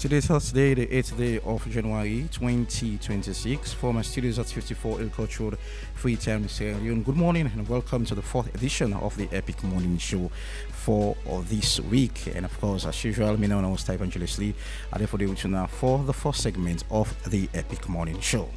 Today is Thursday, the 8th day of January 2026. From my studios at 54 Ilcoach Road, Freetown, Sierra Leone. Good morning and welcome to the 4th edition of the Epic Morning Show for this week. And of course, as usual, me known as Evangelist Lee, and therefore they will tune now for the first segment of the Epic Morning Show.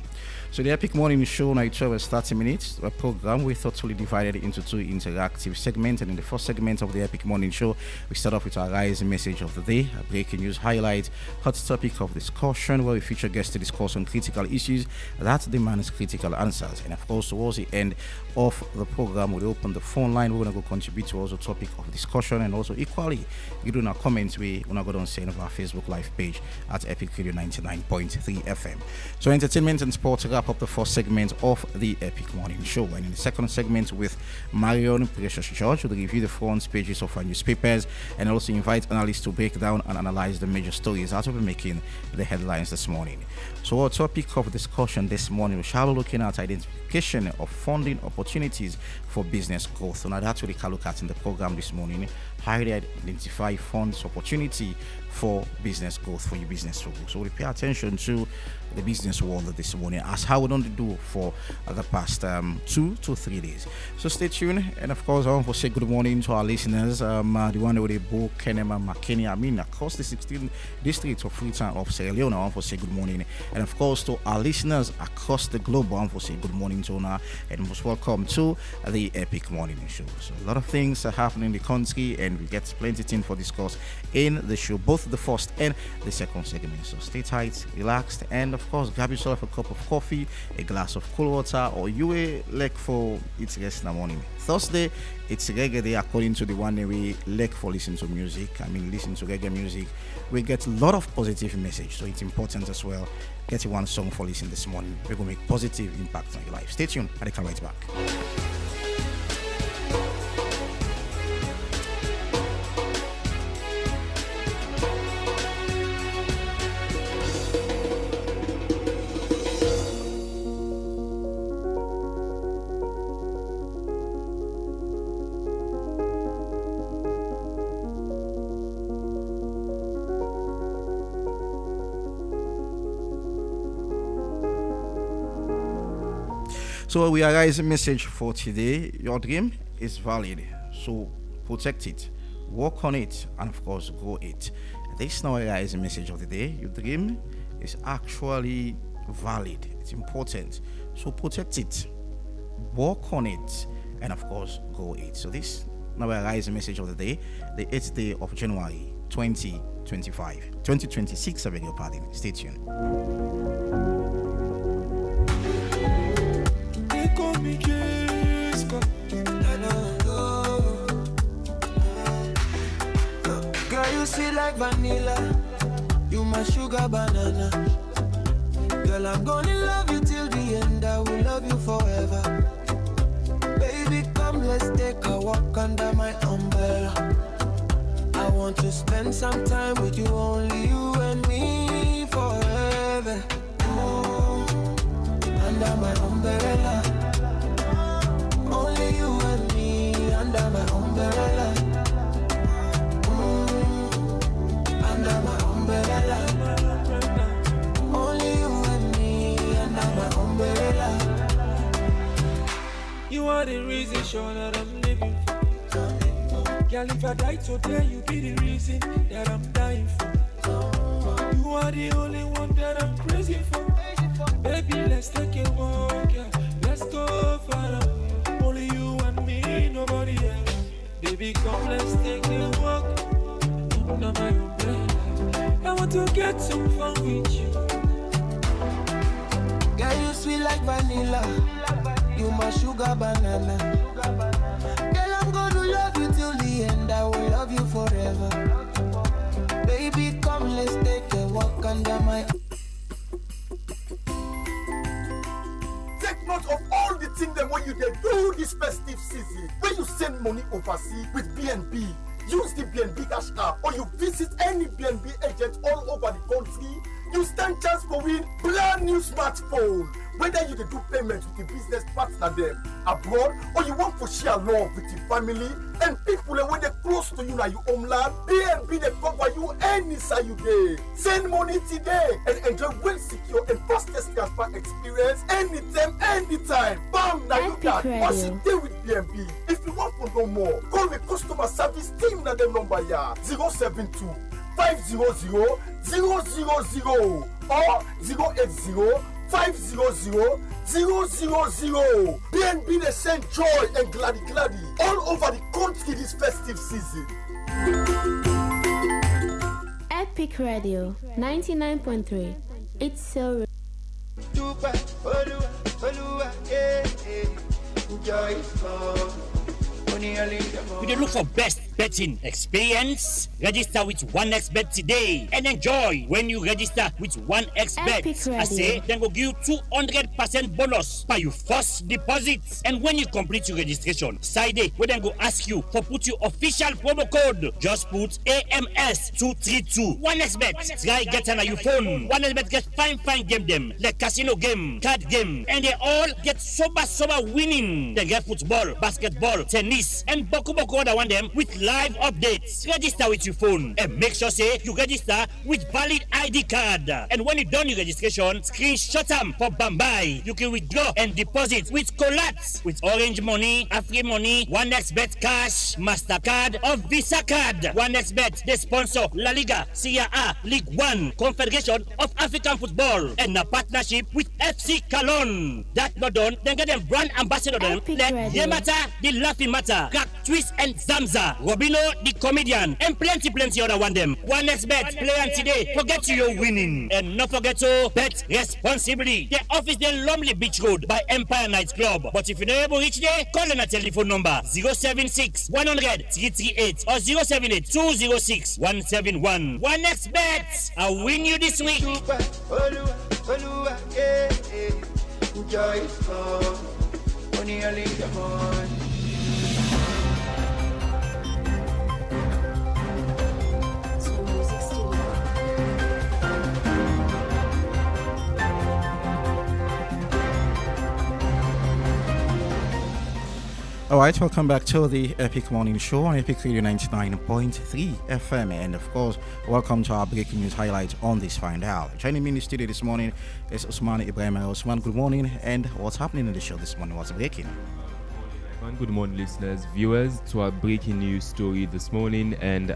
So the Epic Morning Show now 12 hours 30 minutes. A program we thoughtfully divided into two interactive segments. And in the first segment of the Epic Morning Show, we start off with our rising message of the day, a breaking news highlight, hot topic of discussion where we feature guests to discuss on critical issues that demands critical answers. And of course, towards the end of the program, we'll open the phone line. We're going to go contribute to also topic of discussion, and also equally, you do in our comments, we're going to go on saying of our Facebook live page at Epic Radio 99.3 FM. So entertainment and sports wrap up the first segment of the Epic Morning Show, and in the second segment with Marion Precious George, will review the front pages of our newspapers and also invite analysts to break down and analyze the major stories that will be making the headlines this morning. So our topic of discussion this morning, we shall be looking at identification of funding opportunities for business growth. So now that's what we can look at in the program this morning. How to identify funds opportunity for business growth, for your business to grow. So we pay attention to the business world this morning as how we don't do for the past 2 to 3 days. So stay tuned, and of course I want to say good morning to our listeners, the one with the book Kenema McKinney, across the 16 districts of Freetown of Sierra Leone. I want to say good morning, and of course to our listeners across the globe, I want to say good morning to Ona, and most welcome to the Epic Morning Show. So a lot of things are happening in the country, and we get plenty of things for discuss in the show, both the first and the second segment. So stay tight, relaxed, and of course grab yourself a cup of coffee, a glass of cool water, or you a leg for it's rest in the morning. Thursday, it's reggae day according to the one day we leg for listen to music. Listen to reggae music. We get a lot of positive message, so it's important as well. Get one song for listen this morning. We're going to make positive impact on your life. Stay tuned, and I come right back. So we are guys' message for today. Your dream is valid, so protect it, work on it, and of course grow it. This now is a message of the day. Your dream is actually valid. It's important, so protect it, work on it, and of course grow it. So this now is a message of the day, the 8th day of January 2026. I beg your pardon. Stay tuned. Girl, you sweet like vanilla, you my sugar banana. Girl, I'm gonna love you till the end, I will love you forever. Baby, come, let's take a walk under my umbrella. I want to spend some time with you, only you and me forever. Under my umbrella, only you and me under my umbrella. Under my umbrella, only you and me under my umbrella. You are the reason, sure that I'm living for. Girl, if I die today, you be the reason that I'm dying for. You are the only one that I'm crazy for. Baby, let's take a walk, yeah. Let's go far away. Only you and me, nobody else. Baby, come, let's take a walk under my umbrella. I want to get some fun with you. Girl, you sweet like vanilla, you my sugar banana. Girl, I'm gonna love you till the end, I will love you forever. Baby, come, let's take a walk under my. Take note of all the things that when you do this festive season, when you send money overseas with BNB, use the BNB cash app, or you visit any BNB agent all over the country, you stand chance for win brand new smartphone whether you dey do payment with the business partner dem abroad or you want to share love with your family and people wey dey close to you na your homeland, BNB dey cover you anytime you dey. Send money today and enjoy well secure and fastest transfer experience anytime. Bam, na you that. Once you dey with BNB, if you want to know more, call the customer service team na dem number ya 072 500 000 or 080 500 000. BNB they send joy and gladdy all over the country this festive season. Epic Radio 99.3. It's so You dey look for best betting experience? Register with 1xBet today and enjoy when you register with 1xBet. I say then go give you 200% bonus by your first deposit. And when you complete your registration, side day we then go ask you for put your official promo code. Just put AMS 232. 1xBet. Try get on your phone. 1xBet get fine game them like casino game, card game, and they all get sober winning. They get football, basketball, tennis, and boku other one them with live updates. Register with your phone and make sure say you register with valid ID card. And when you done your registration, screenshot them for Bambai. You can withdraw and deposit with Colats, with Orange Money, Afri Money, 1xBet Cash, Mastercard, or Visa Card. 1xBet, they sponsor La Liga, Serie A, League One, Confederation of African Football, and a partnership with FC Cologne. That not done, then get them brand ambassador them. Let Yemata, the laughing matter, Crack, Twist, and Zamza, Robino, the comedian, and plenty other one them. 1xBet, play on today. Forget you're winning. And not forget to bet responsibly. The office the Lumley Beach Road by Empire Night Club. But if you're not able to reach there, call on a telephone number 076 100 338 or 078 206 171. 1xBet, I'll win you this week. All right, welcome back to the Epic Morning Show on Epic Radio 99.3 FM. And of course, welcome to our breaking news highlights on this Find Out. Joining me in the studio this morning is Usman Ibrahim. Usman, good morning. And what's happening in the show this morning? What's breaking? Good morning, listeners, viewers, to our breaking news story this morning. And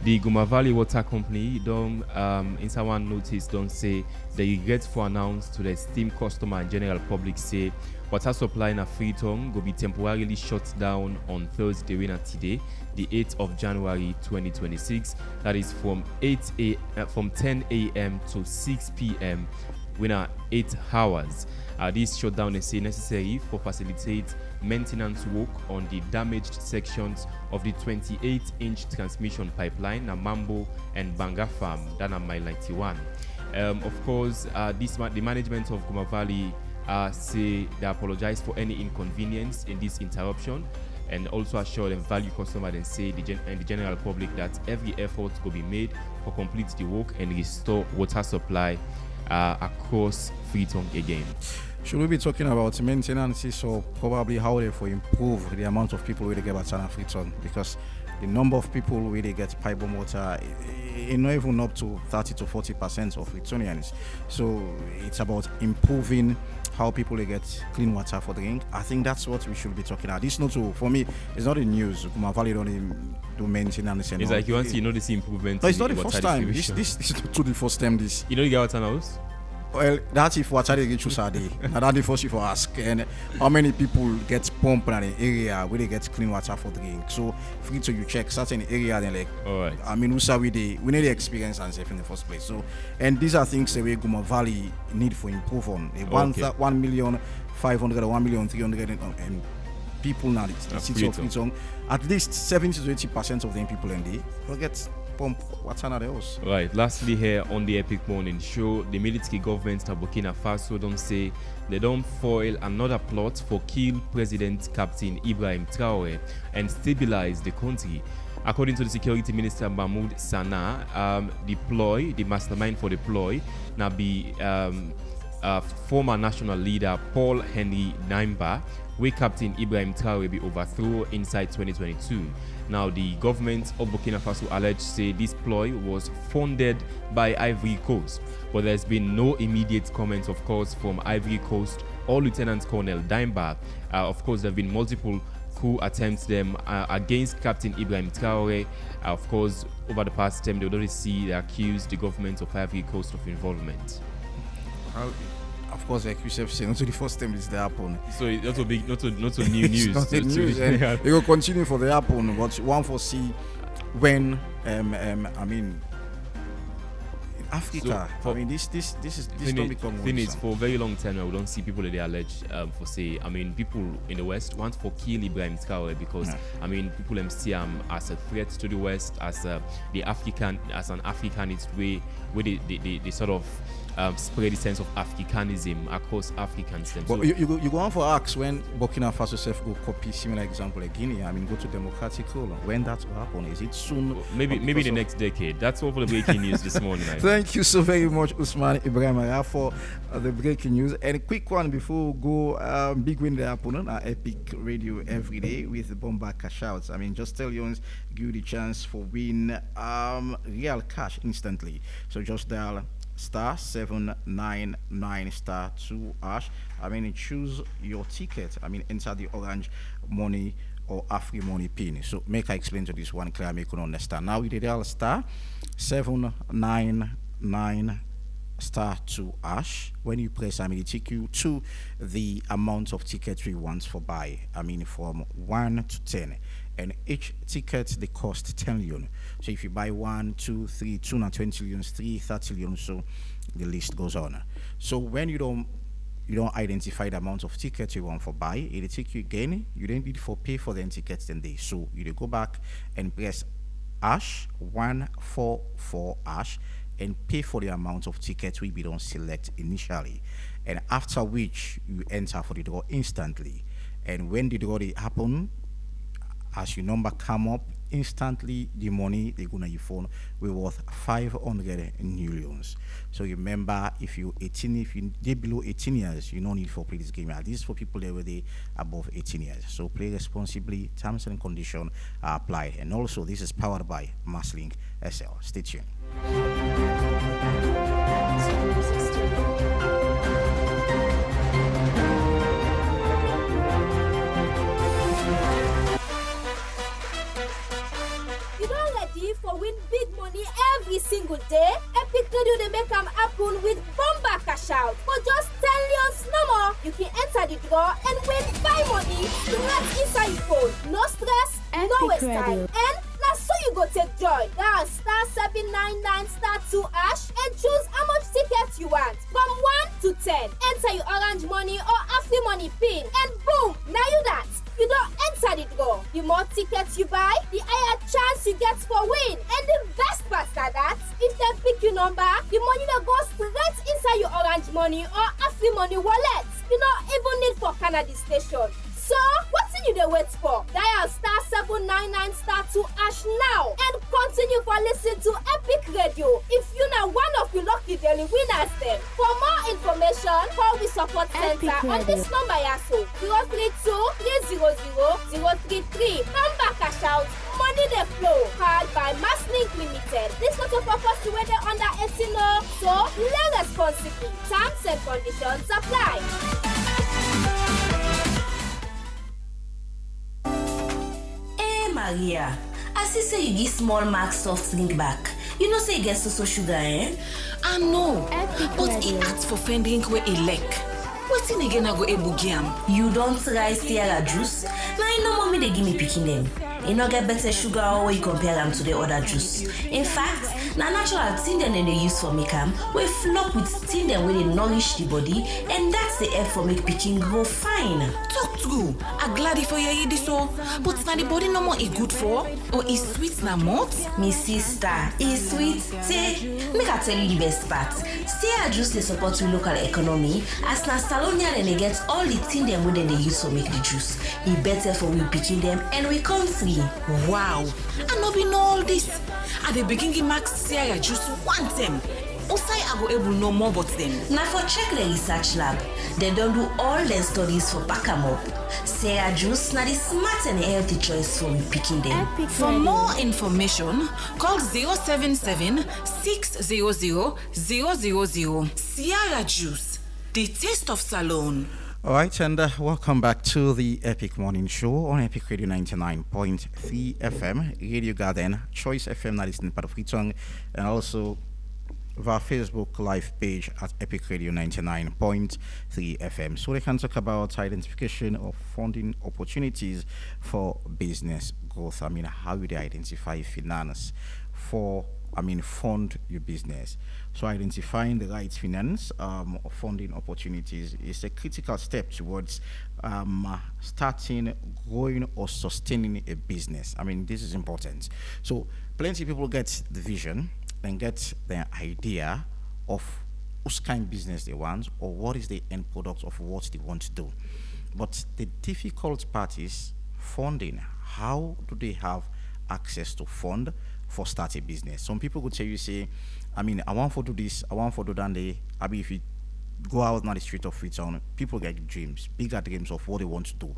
the Guma Valley Water Company inside one notice don't say they regret for announce to the esteemed customer and general public say water supply in a Freetown will be temporarily shut down on Thursday, today, the 8th of January 2026. That is from 10 a.m. to 6 p.m. winner 8 hours. This shutdown is necessary for facilitate maintenance work on the damaged sections of the 28-inch transmission pipeline, Namambo and Banga Farm, Dana Mile 91. Of course, the management of Guma Valley say they apologize for any inconvenience in this interruption, and also assure them value customers and say the general public that every effort will be made for complete the work and restore water supply across Freetown again. Should we be talking about maintenance or probably how they for improve the amount of people where they get Batana Freetown? Because the number of people where they get pipe bomb water is not even up to 30 to 40% of Freetonians. So it's about improving how people they get clean water for drink. I think that's what we should be talking about. This not to, for me, it's not in news. Guma Valley don't do maintenance. It's like you want to notice improvement. No, it's not the first time. This is not the first time. This. You know you get water now? Well, that's if water they get you Saturday. Now that's the first you for ask. And how many people get pumped in the area where they get clean water for drink? So free to you check certain area then like. All right. I mean, we need the experience and safe in the first place. So, and these are things that we Guma Valley need for improve on. 1,500,000 or 1,300,000 and people now the city of Freetown. At least 70 to 80% of them people in there will get pump water na else. Right. Lastly, here on the Epic Morning Show, the military government of Burkina Faso don't say they don't foil another plot for kill President Captain Ibrahim Traoré and stabilize the country. According to the Security Minister Mahmoud Sana, the mastermind for the ploy, now be former national leader Paul Henry Naimba, where Captain Ibrahim Traore be overthrown inside 2022. Now, the government of Burkina Faso alleged say this ploy was funded by Ivory Coast, but there's been no immediate comment, of course, from Ivory Coast or Lieutenant Colonel Naimba. Of course, there have been multiple coup attempts against Captain Ibrahim Traore. Of course, over the past term, they would already see they accused the government of Ivory Coast of involvement. Of course, like you said, not to the first time this happen. So it's not a new news. It's not a news. It will continue for the happen, but one foresee when I mean Africa. So this don't become thing is, for a very long time we don't see people that they allege for say. I mean, people in the West want for kill Ibrahim Traore because I mean people see him as a threat to the West, as an Africanist way where they sort of spread the sense of Africanism across Africans. But you go on for acts when Burkina Faso self go copy similar example like Guinea. I mean, go to democratic rule. When that will happen? Is it soon? Maybe the next decade. That's all for the breaking news this morning. Thank you so very much, Usman Ibrahim, for the breaking news. And a quick one before we go. Big win that happened on our Epic Radio every day with the bomber cash outs. I mean, just tell you, give you the chance for win real cash instantly. So just dial *799 *2#. I mean, choose your ticket. I mean, enter the orange money or Afri money pin. So make I explain to this one clear, make you understand. Now we did dial *799 *2#. When you press, I mean, it take you to the amount of tickets we want for buy. I mean, from 1 to 10. And each ticket they cost 10 million. So if you buy 1, 2, 3, 2 and 20 million, 3, 30 million, so the list goes on. So when you don't identify the amount of tickets you want for buy, it'll take you again. You don't need for pay for the tickets then they. So you go back and press #144# and pay for the amount of tickets we don't select initially. And after which you enter for the draw instantly. And when the draw happen, as your number come up, instantly the money they go on your phone will worth 500 million. So remember, if you they below 18 years, you don't need for play this game. This is for people that were they above 18 years. So play responsibly. Terms and conditions are applied. And also, this is powered by Masslink SL. Stay tuned. For win big money every single day, Epic Radio they make them happen with bomber cash out. For just 10 millions no more, you can enter the draw and win buy money straight inside your phone. No stress, Epic no waste Radio. time. And that's so you go take joy. Dial *799 *2# and choose how much tickets you want from 1 to 10. Enter your orange money or Afri money pin and boom, now you that. You don't enter the draw. The more tickets you buy, the higher chance you get for win. And the best part is that if they pick your number, the money that goes straight inside your orange money or Afri money wallet. You don't even need for Canada station. So, what's in you they wait for? Dial *799 *2# now and continue for listening to Epic Radio. If you're not one of the lucky daily winners then. For more information, call the support center on this number yaso 032-300-033. Number cash out, money they flow. Called by Masslink Limited. This not a purpose to whether under 18 or so learn responsibly. Terms and conditions apply. Maria, I see say you give small mark soft drink back. You know say you get so sugar, eh? I know, Epic but Radio. he asked for friend drink where he like. Wetin again I go able give am? You don't try Sierra juice? Now you know mommy they give me picking them. You no get better sugar or way you compare them to the other juice. In fact, na natural thing dem they use for make am, we flop with thing dem where they nourish the body, and that's the help for make picking grow fine. Talk true. I glad if you hear this so, but na the body no more e good for, or e sweet na mouth. Me sister, is sweet. Say, make I tell you the best part. Sierra juice they support the local economy, as na Salonia then they get all the thing them where they use for make the juice. E better for we picking them and we country. Wow, I no be know all this. At the beginning, Max Sierra juice one time. Usai I go able know more about them. Now for check the research lab, they don't do all their studies for back 'em up. Sarah Juice na the smart and healthy choice for we picking them. For more information, call 077 600 000. Sierra Juice, the taste of Salone. All right, and welcome back to the Epic Morning Show on Epic Radio 99.3 FM, Radio Garden, Choice FM, that is in part of Ritong, and also our Facebook live page at Epic Radio 99.3 FM. So they can talk about identification of funding opportunities for business growth. I mean, how do they identify finance for fund your business? So identifying the right finance funding opportunities is a critical step towards starting, growing, or sustaining a business. I mean, this is important. So plenty of people get the vision and get the idea of whose kind of business they want or what is the end product of what they want to do. But the difficult part is funding. How do they have access to fund for start a business? Some people would tell you, say, I want to do this, I want to do that. If you go out on the street of Freetown, people get dreams, bigger dreams of what they want to do.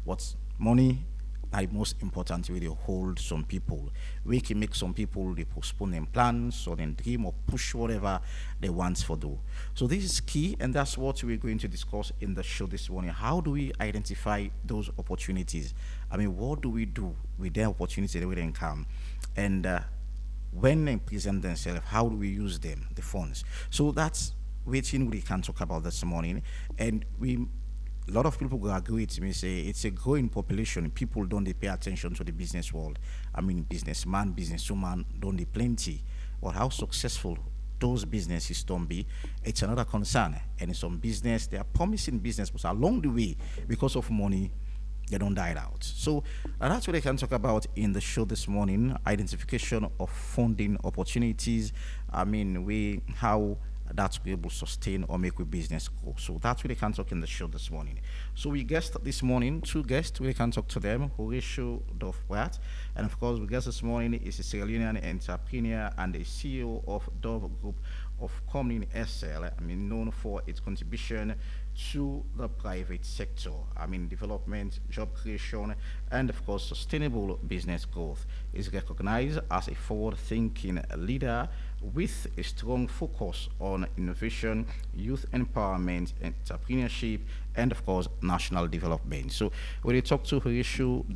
But money are the most important way they hold some people. We can make some people they postpone their plans or then dream or push whatever they want to do. So this is key, and that's what we're going to discuss in the show this morning. How do we identify those opportunities? What do we do with their opportunity that we then come? And when they present themselves, how do we use them, the funds? So that's what we can talk about this morning. And a lot of people will agree with me, say it's a growing population. People don't they pay attention to the business world. Businessman, businesswoman, don't they plenty. But how successful those businesses don't be, it's another concern. And in some business, they are promising business, but along the way, because of money, they don't die out. So that's what I can talk about in the show this morning. Identification of funding opportunities. How that's be able to sustain or make a business grow. So that's what I can talk in the show this morning. So we guest this morning, two guests, we can talk to them, Horatio Dove-Pratt, and of course, we guest this morning is a Sierra Leonean entrepreneur and the CEO of Dove Group of company in SL, known for its contribution to the private sector, development, job creation, and of course, sustainable business growth. Is recognized as a forward-thinking leader with a strong focus on innovation, youth empowerment, entrepreneurship, and of course, national development. So when you talk to Horatio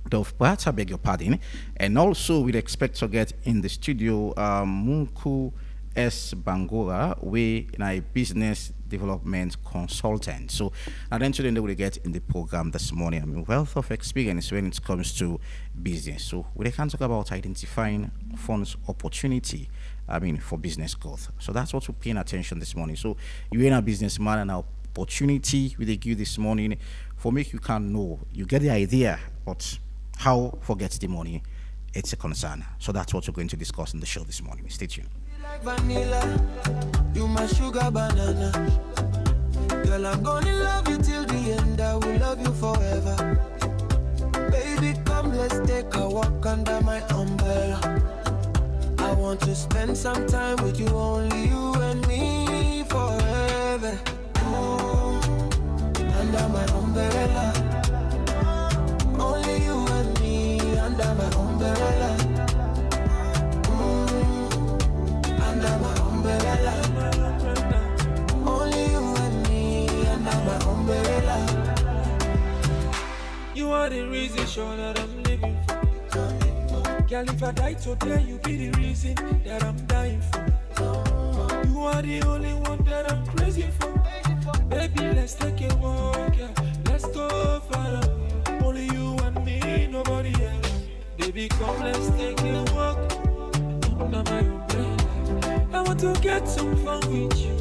Dove-Pratt, I beg your pardon, and also we'd expect to get in the studio Munku S. Bangora, we a business development consultant. So, and then today we get in the program this morning. Wealth of experience when it comes to business. So, we can talk about identifying funds opportunity. For business growth. So that's what we're paying attention this morning. So you're in a businessman and an opportunity we give you this morning for make you can know. You get the idea, but how forget the money? It's a concern. So that's what we're going to discuss in the show this morning. Stay tuned. Like vanilla, you my sugar banana. Girl, I'm gonna love you till the end. I will love you forever. Baby, come, let's take a walk under my umbrella. I want to spend some time with you, only you and me forever. Under my umbrella. Only you and me under my umbrella. Under my umbrella. Only you and me under my umbrella. You are the reason, sure, that I'm living for. Girl, if I die today, you be the reason that I'm dying for. You are the only one that I'm crazy for. Baby, let's take a walk, yeah. Let's go far away. Only you and me, nobody else. Baby, come, let's take a walk under my umbrella. I want to get some fun with you.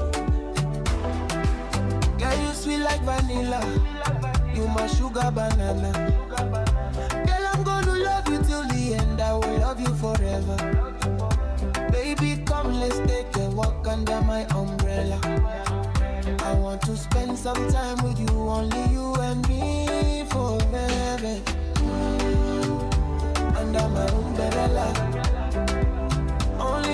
Girl, you sweet like vanilla. You my sugar banana. Girl, I'm gonna love you till the end. I will love you forever. Baby, come, let's take a walk under my umbrella. I want to spend some time with you, only you and me forever. Under my umbrella. Only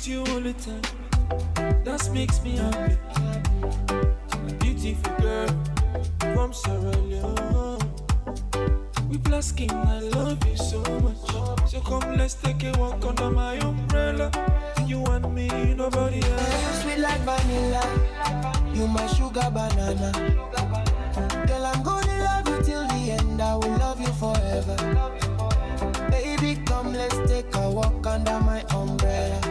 with you all the time. That makes me happy. A beautiful girl from Sierra Leone. We black skin, I love you so much. So come, let's take a walk under my umbrella. You and me, nobody else. You sweet like vanilla. You my sugar banana. Girl, I'm gonna love you till the end. I will love you forever. Baby, come, let's take a walk under my umbrella.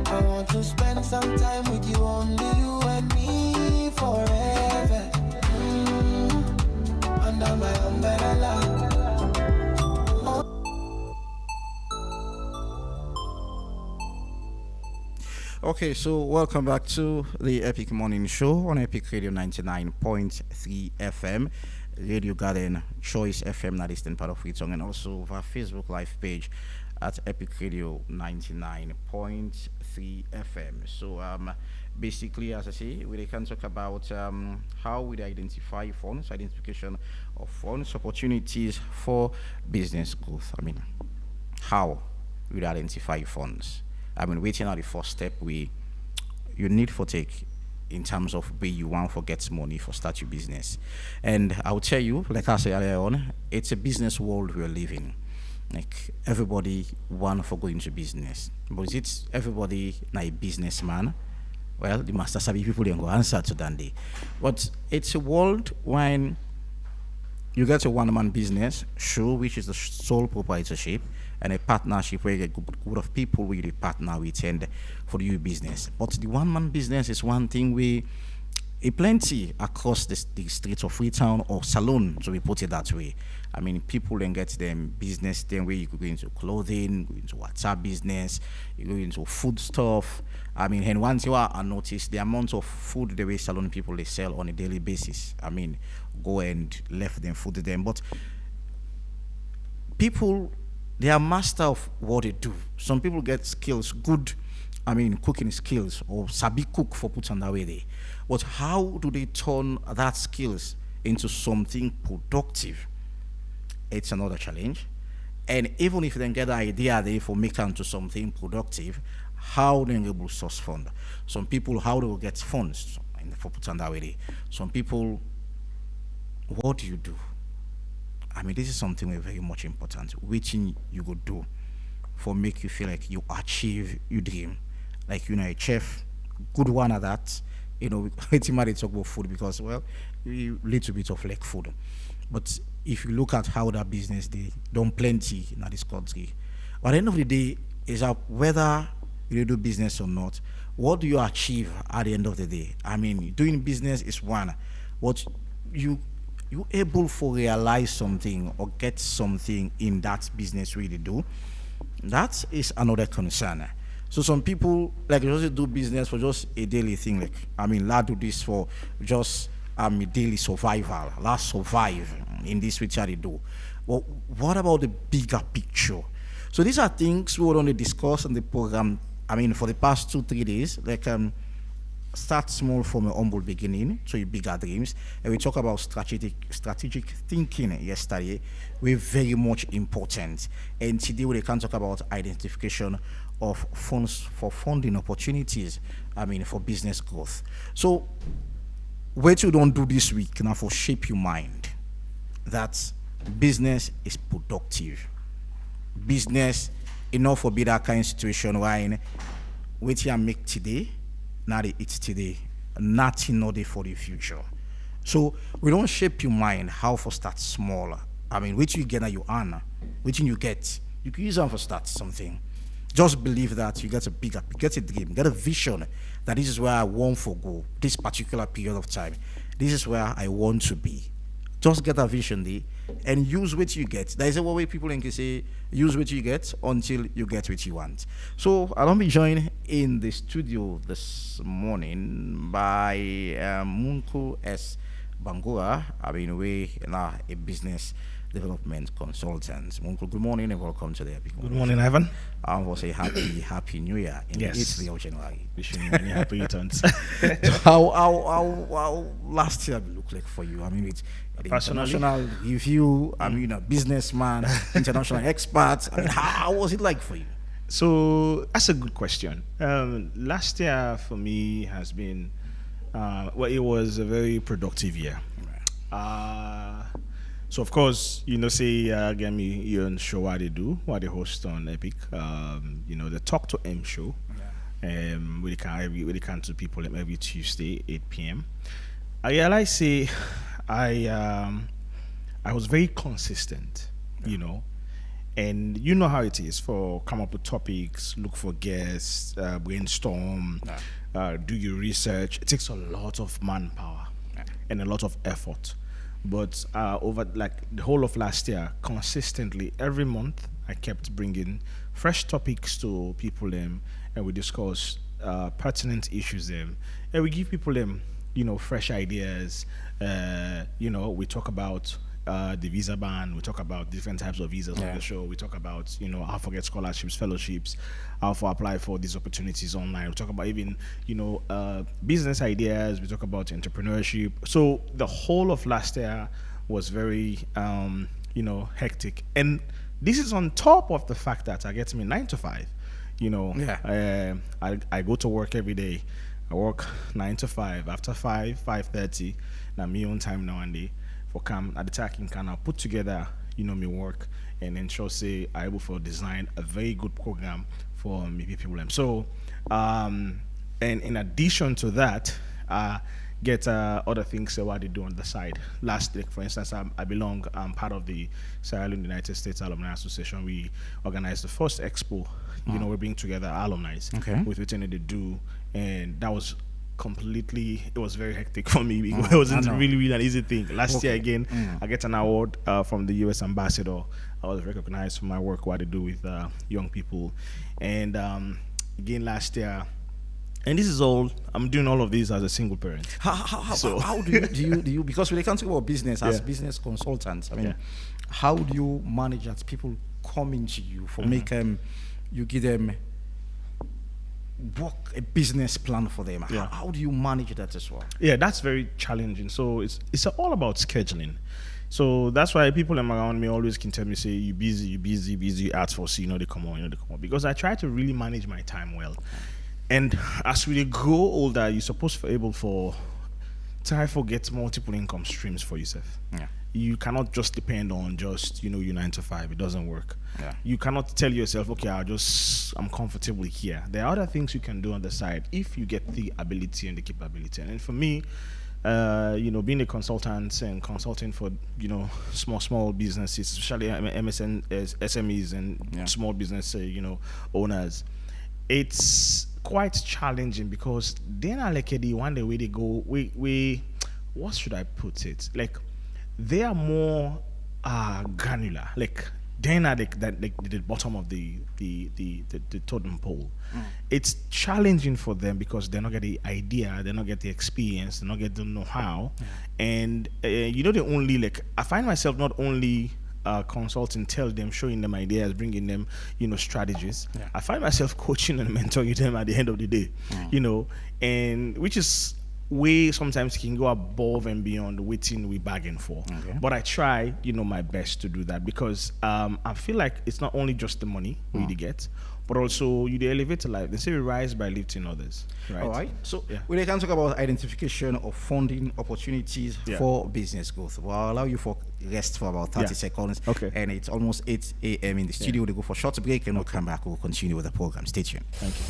I want to spend some time with you, only you and me forever. Under my umbrella. Okay, so welcome back to the Epic Morning Show on Epic Radio 99.3 FM, Radio Garden, Choice FM, that is then part of Freetong, and also our Facebook live page at Epic Radio 99.3 FM. So basically, as I say, we can talk about how we identify funds, identification of funds, opportunities for business growth. I mean, how we identify funds. I mean, waiting out the first step you need for take in terms of where you want for get money for start your business. And I'll tell you, like I said earlier on, it's a business world we're living. Like everybody want for go into business, but is it everybody not a businessman? Well, the master savvy people don't go answer to that day. But it's a world when you get a one-man business, sure, which is the sole proprietorship, and a partnership where you get group of people where you partner with and for your business. But the one-man business is one thing we a plenty across the streets of Freetown or Salon, to be put it that way. I mean, people then get them business then where you could go into clothing, go into WhatsApp business, you go into food stuff. I mean, and once you are notice the amount of food the way Salon people they sell on a daily basis. I mean, go and left them food to them. But people, they are master of what they do. Some people get skills, good, I mean, cooking skills, or sabi cook for put on that way there. But how do they turn that skills into something productive? It's another challenge. And even if they get the idea there for make it into something productive, how they able to source fund? Some people, how they will get funds for put on that way there. Some people, what do you do? I mean, this is something very much important. Which you go do for make you feel like you achieve your dream. Like, you know, a chef, good one at that. You know, it's might talk about food because, well, a little bit of like food. But if you look at how that business they done plenty in this country, but at the end of the day, is that whether you do business or not, what do you achieve at the end of the day? I mean, doing business is one. What you able for realize something or get something in that business really do, that is another concern. So some people like just do business for just a daily thing, like I mean, let's do this for just daily survival, let's survive in this which they do. But what about the bigger picture? So these are things we will only discuss in the program. I mean, for the past 2-3 days, like start small from a humble beginning to your bigger dreams. And we talk about strategic thinking yesterday. We're very much important. And today we can talk about identification of funds for funding opportunities. I mean, for business growth. So what you don't do this week now for shape your mind that business is productive. Business enough for be that kind of situation where what you make today, not it's today, nothing not for the future. So we don't shape your mind how for start smaller. I mean, which you get that you earn, which you get, you can use them for start something. Just believe that you get a dream, get a vision that this is where I want to go, this particular period of time. This is where I want to be. Just get a vision there and use what you get. There is a way people can say, use what you get until you get what you want. So I'll be joined in the studio this morning by Munku S. Bangura. I mean, we are a business development consultant. Munku, good morning and welcome to the Epic Good morning, Ivan. I want to say happy New Year in the 8th of January. Wishing you many happy returns. How last year look like for you? I mean, it's international review. I mean, a businessman, international expert. I mean, how was it like for you? So that's a good question. Last year for me has been, it was a very productive year. So of course, say again, you on show what they do, what they host on Epic. The Talk to M show. We can to people every Tuesday 8 p.m. I realize I was very consistent, and you know how it is for come up with topics, look for guests, brainstorm, do your research. It takes a lot of manpower and a lot of effort. But over like the whole of last year, consistently every month, I kept bringing fresh topics to people and we discuss pertinent issues and we give people fresh ideas. We talk about the visa ban. We talk about different types of visas on the show. We talk about how to get scholarships, fellowships, how to apply for these opportunities online. We talk about even business ideas. We talk about entrepreneurship. So the whole of last year was very hectic, and this is on top of the fact that I get me 9 to 5. I go to work every day. I work 9 to 5. After 5:30, now me on time now and day for come at the taking can I put together me work and ensure say I able for design a very good program for me people. So and in addition to that, get other things what they do on the side. Last week, for instance, I'm part of the Sierra Leone United States Alumni Association. We organized the first expo. We're bringing together alumni with everything they do, and that was it was very hectic for me because it wasn't really an easy thing. Last year again, I get an award from the US ambassador. I was recognized for my work, what I do with young people, and again last year. And this is all I'm doing all of this as a single parent. How do you because when they come to about business as business consultants, I mean, how do you manage that people coming to you for make you give them work a business plan for them? How do you manage that as well? Yeah, that's very challenging. So it's all about scheduling. So that's why people around me always can tell me, say, you busy, ask for they come on, because I try to really manage my time well. And as we grow older, you're supposed to be able to try to get multiple income streams for yourself. Yeah. You cannot just depend on just, your 9 to 5. It doesn't work. Yeah. You cannot tell yourself, okay, I'm comfortable here. There are other things you can do on the side if you get the ability and the capability. And for me, being a consultant and consulting for, small businesses, especially MSN, SMEs and small business, owners, it's quite challenging because then one day where they go, we what should I put it? Like they are more granular. Like then at the bottom of the totem pole. It's challenging for them because they don't get the idea, they don't get the experience, they don't get the know-how, and they only I find myself not only consulting, tell them, showing them ideas, bringing them, strategies. Yeah. I find myself coaching and mentoring them at the end of the day, and which is way sometimes can go above and beyond waiting we bargain for. Okay. But I try, my best to do that because I feel like it's not only just the money we get, but also you elevate life. They say we rise by lifting others. Right? All right. So we can talk about identification of funding opportunities for business growth. I'll allow you for rest for about 30 seconds. Okay. And it's almost 8 a.m. in the studio. We'll go for a short break and we'll come back. We'll continue with the program. Stay tuned. Thank you.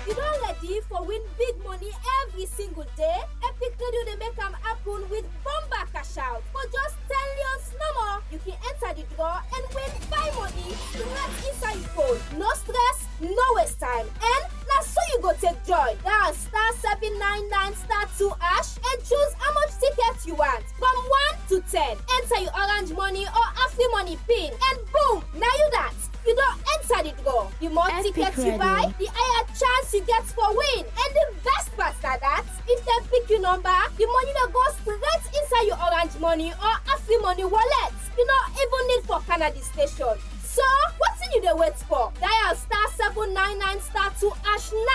You don't ready for win big money every single day? Epic Radio they make them happen with bomba cash out. For just 10 years no more, you can enter the draw and win buy money straight inside your phone. No stress, no waste time. And that's so you go take joy. Dial *799*2# and choose how much tickets you want. From 1 to 10. Enter your orange money or Afri money pin. And boom, now you that. You don't enter the draw. The more tickets you buy, the higher chance you get for win. And the best part is that if they pick your number, the money will go straight inside your orange money or Afri money wallet. You don't even need for Canada station. So, what's in you they wait for? Dial *799*2#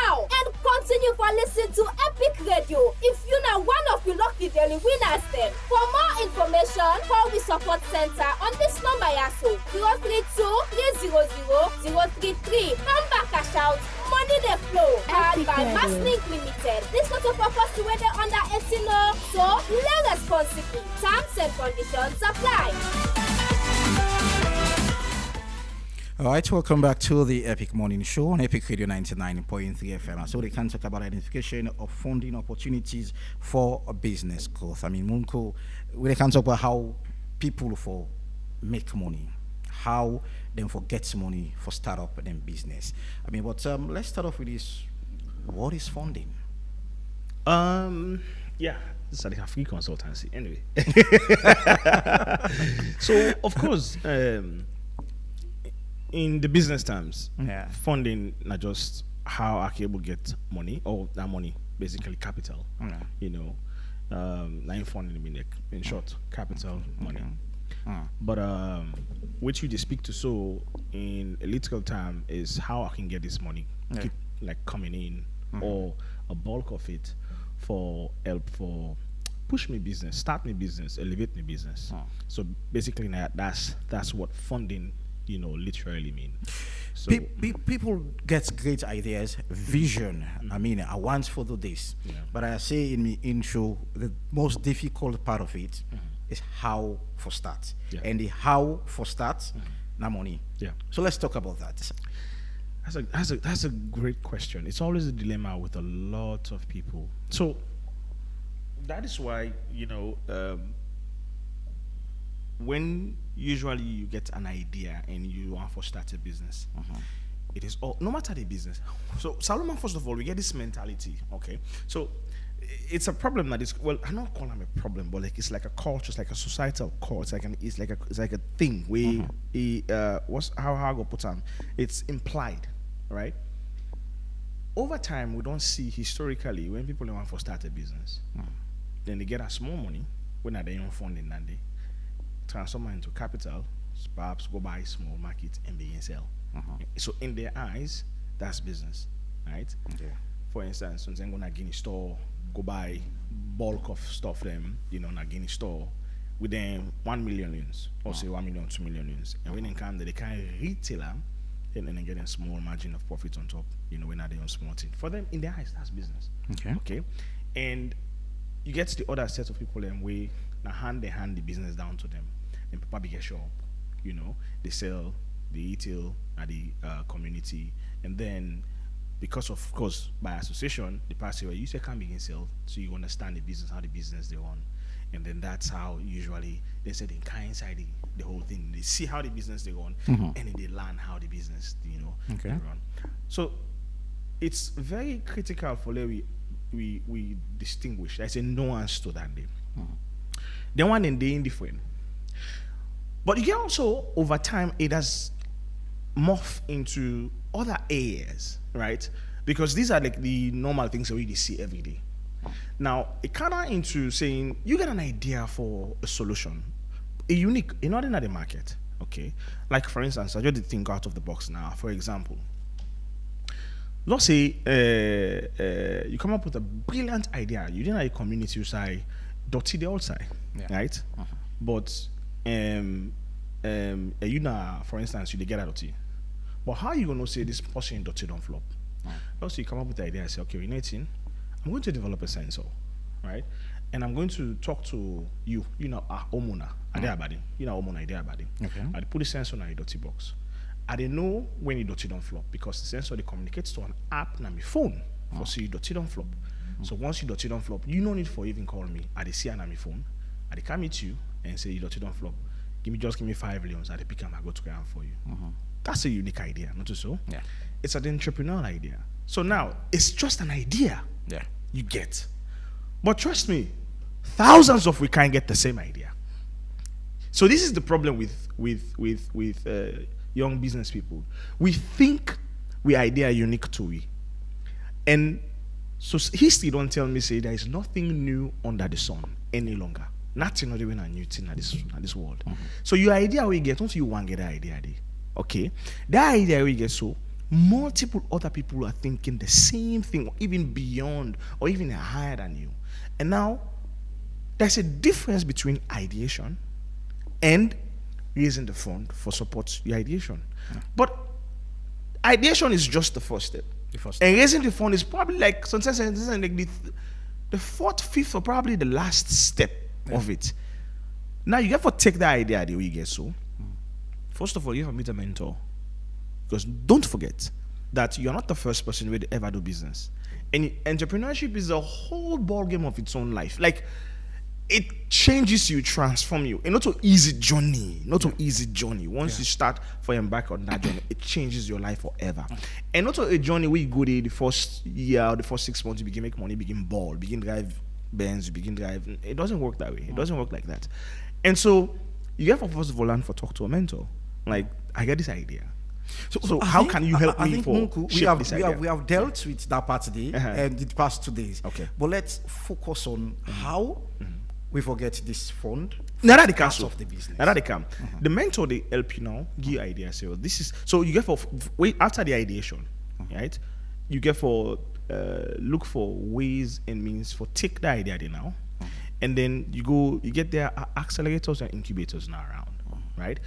now and continue for listening to Epic Radio. If you're not one of the lucky daily winners then. For more information, call the support center on this number, 032 Drink Limited. This not a purpose to whether under 18 law, so play responsibly. Terms and conditions apply. All right, welcome back to the Epic Morning Show on Epic Radio 99.3 FM. So they can talk about identification of funding opportunities for a business growth. I mean, Munko, we can talk about how people for make money, how them for get money for startup and then business. I mean, but let's start off with this. What is funding? Yeah, it's like a free consultancy. Anyway, so of course, in the business terms, funding not just how I can able get money or that money, basically capital. You know, not funding in short, capital money. But which you just speak to so in a literal term is how I can get this money keep like coming in or a bulk of it for help for push me business, start me business, elevate me business. So basically that's what funding, you know, literally mean. So people get great ideas, vision. I mean, I want to do this, but I say in my intro, the most difficult part of it is how for start, and the how for start, na money. So let's talk about that. That's a great question. It's always a dilemma with a lot of people. So that is why, you know, when usually you get an idea and you want to start a business, it is all, no matter the business. So Solomon, first of all, we get this mentality, okay? So it's a problem that is, well, I don't call them a problem, but like it's like a culture, it's like a societal culture, it's like a thing where how I go put on, it's implied, right? Over time, we don't see historically when people want to start a business, then they get a small money when they own funding and they transform it into capital, perhaps go buy small market and begin sell. So in their eyes, that's business, right? For instance, when they go to Guinea store, go buy bulk of stuff them, you know, in a Guinea store with them 1 million units or say 1 million, 2 million units. And when they come, they can retail them and then get a small margin of profit on top, you know, when they own small thing. For them, in their eyes, that's business. Okay. And you get the other set of people them way now they hand the business down to them. And people get shop, you know, they sell, they retail at the community, and then because of course by association, the person where you say can begin sell, so you understand the business, how the business they run, and then that's how usually they say they can inside the whole thing. They see how the business they run, and then they learn how the business they run. So it's very critical for we distinguish. There's a nuance to that. The one and they indifferent. But you can also, over time, it has morphed into other areas, right? Because these are like the normal things that we see every day. Now, it kind of into saying, you get an idea for a solution, a unique, in ordinary market, okay? Like, for instance, I just think out of the box now. For example, let's say you come up with a brilliant idea. You didn't have a community who say, dirty the outside, right? But you know, for instance, you get out of tea. But how are you gonna say this person dirty don't flop? Also, you come up with the idea and say, okay, you know what, I'm going to develop a sensor, right? And I'm going to talk to you know, homeowner, you know, homeowner idea about it. I put the sensor in a dirty box. I don't know when you dirty don't flop because the sensor they communicates to an app on my phone for see you dirty don't flop. So once you dirty don't flop, you no need for even call me. I see on my phone. I come meet you and say you dirty don't flop. Give me 5 million. I pick up, I go to ground for you. That's a unique idea, not so? It's an entrepreneurial idea. So now it's just an idea. You get, but trust me, thousands of we can't get the same idea. So this is the problem with young business people. We think we idea unique to we, and so history don't tell me say there is nothing new under the sun any longer. Nothing not even a new thing at this world. So your idea we get, don't you want to get the idea there? Okay, that idea we get, so multiple other people are thinking the same thing, or even beyond, or even higher than you. And now there's a difference between ideation and raising the fund for support your ideation. But ideation is just the first step. And raising the fund is probably like sometimes like the fourth, fifth, or probably the last step of it. Now you have to take that idea the way you get so. First of all, you have to meet a mentor. Because don't forget that you're not the first person who will ever do business. And entrepreneurship is a whole ball game of its own life. Like, it changes you, transforms you. And not an easy journey. Once you start for embark on that journey, it changes your life forever. And not a journey where you go there the first year or the first 6 months, you begin make money, begin ball, begin drive Benz, you begin drive. It doesn't work that way. It doesn't work like that. And so you have to first of all learn to talk to a mentor. Like, I get this idea. So how can you help me for this idea? We have dealt with that part today and the past 2 days. Okay. But let's focus on how we forget this fund. Now that they can of the business. Now that they can. The mentor, they help you now, give you ideas. So this is so you get for wait after the ideation, right? You get for look for ways and means for take the idea there now. And then you get their accelerators and incubators now around, right?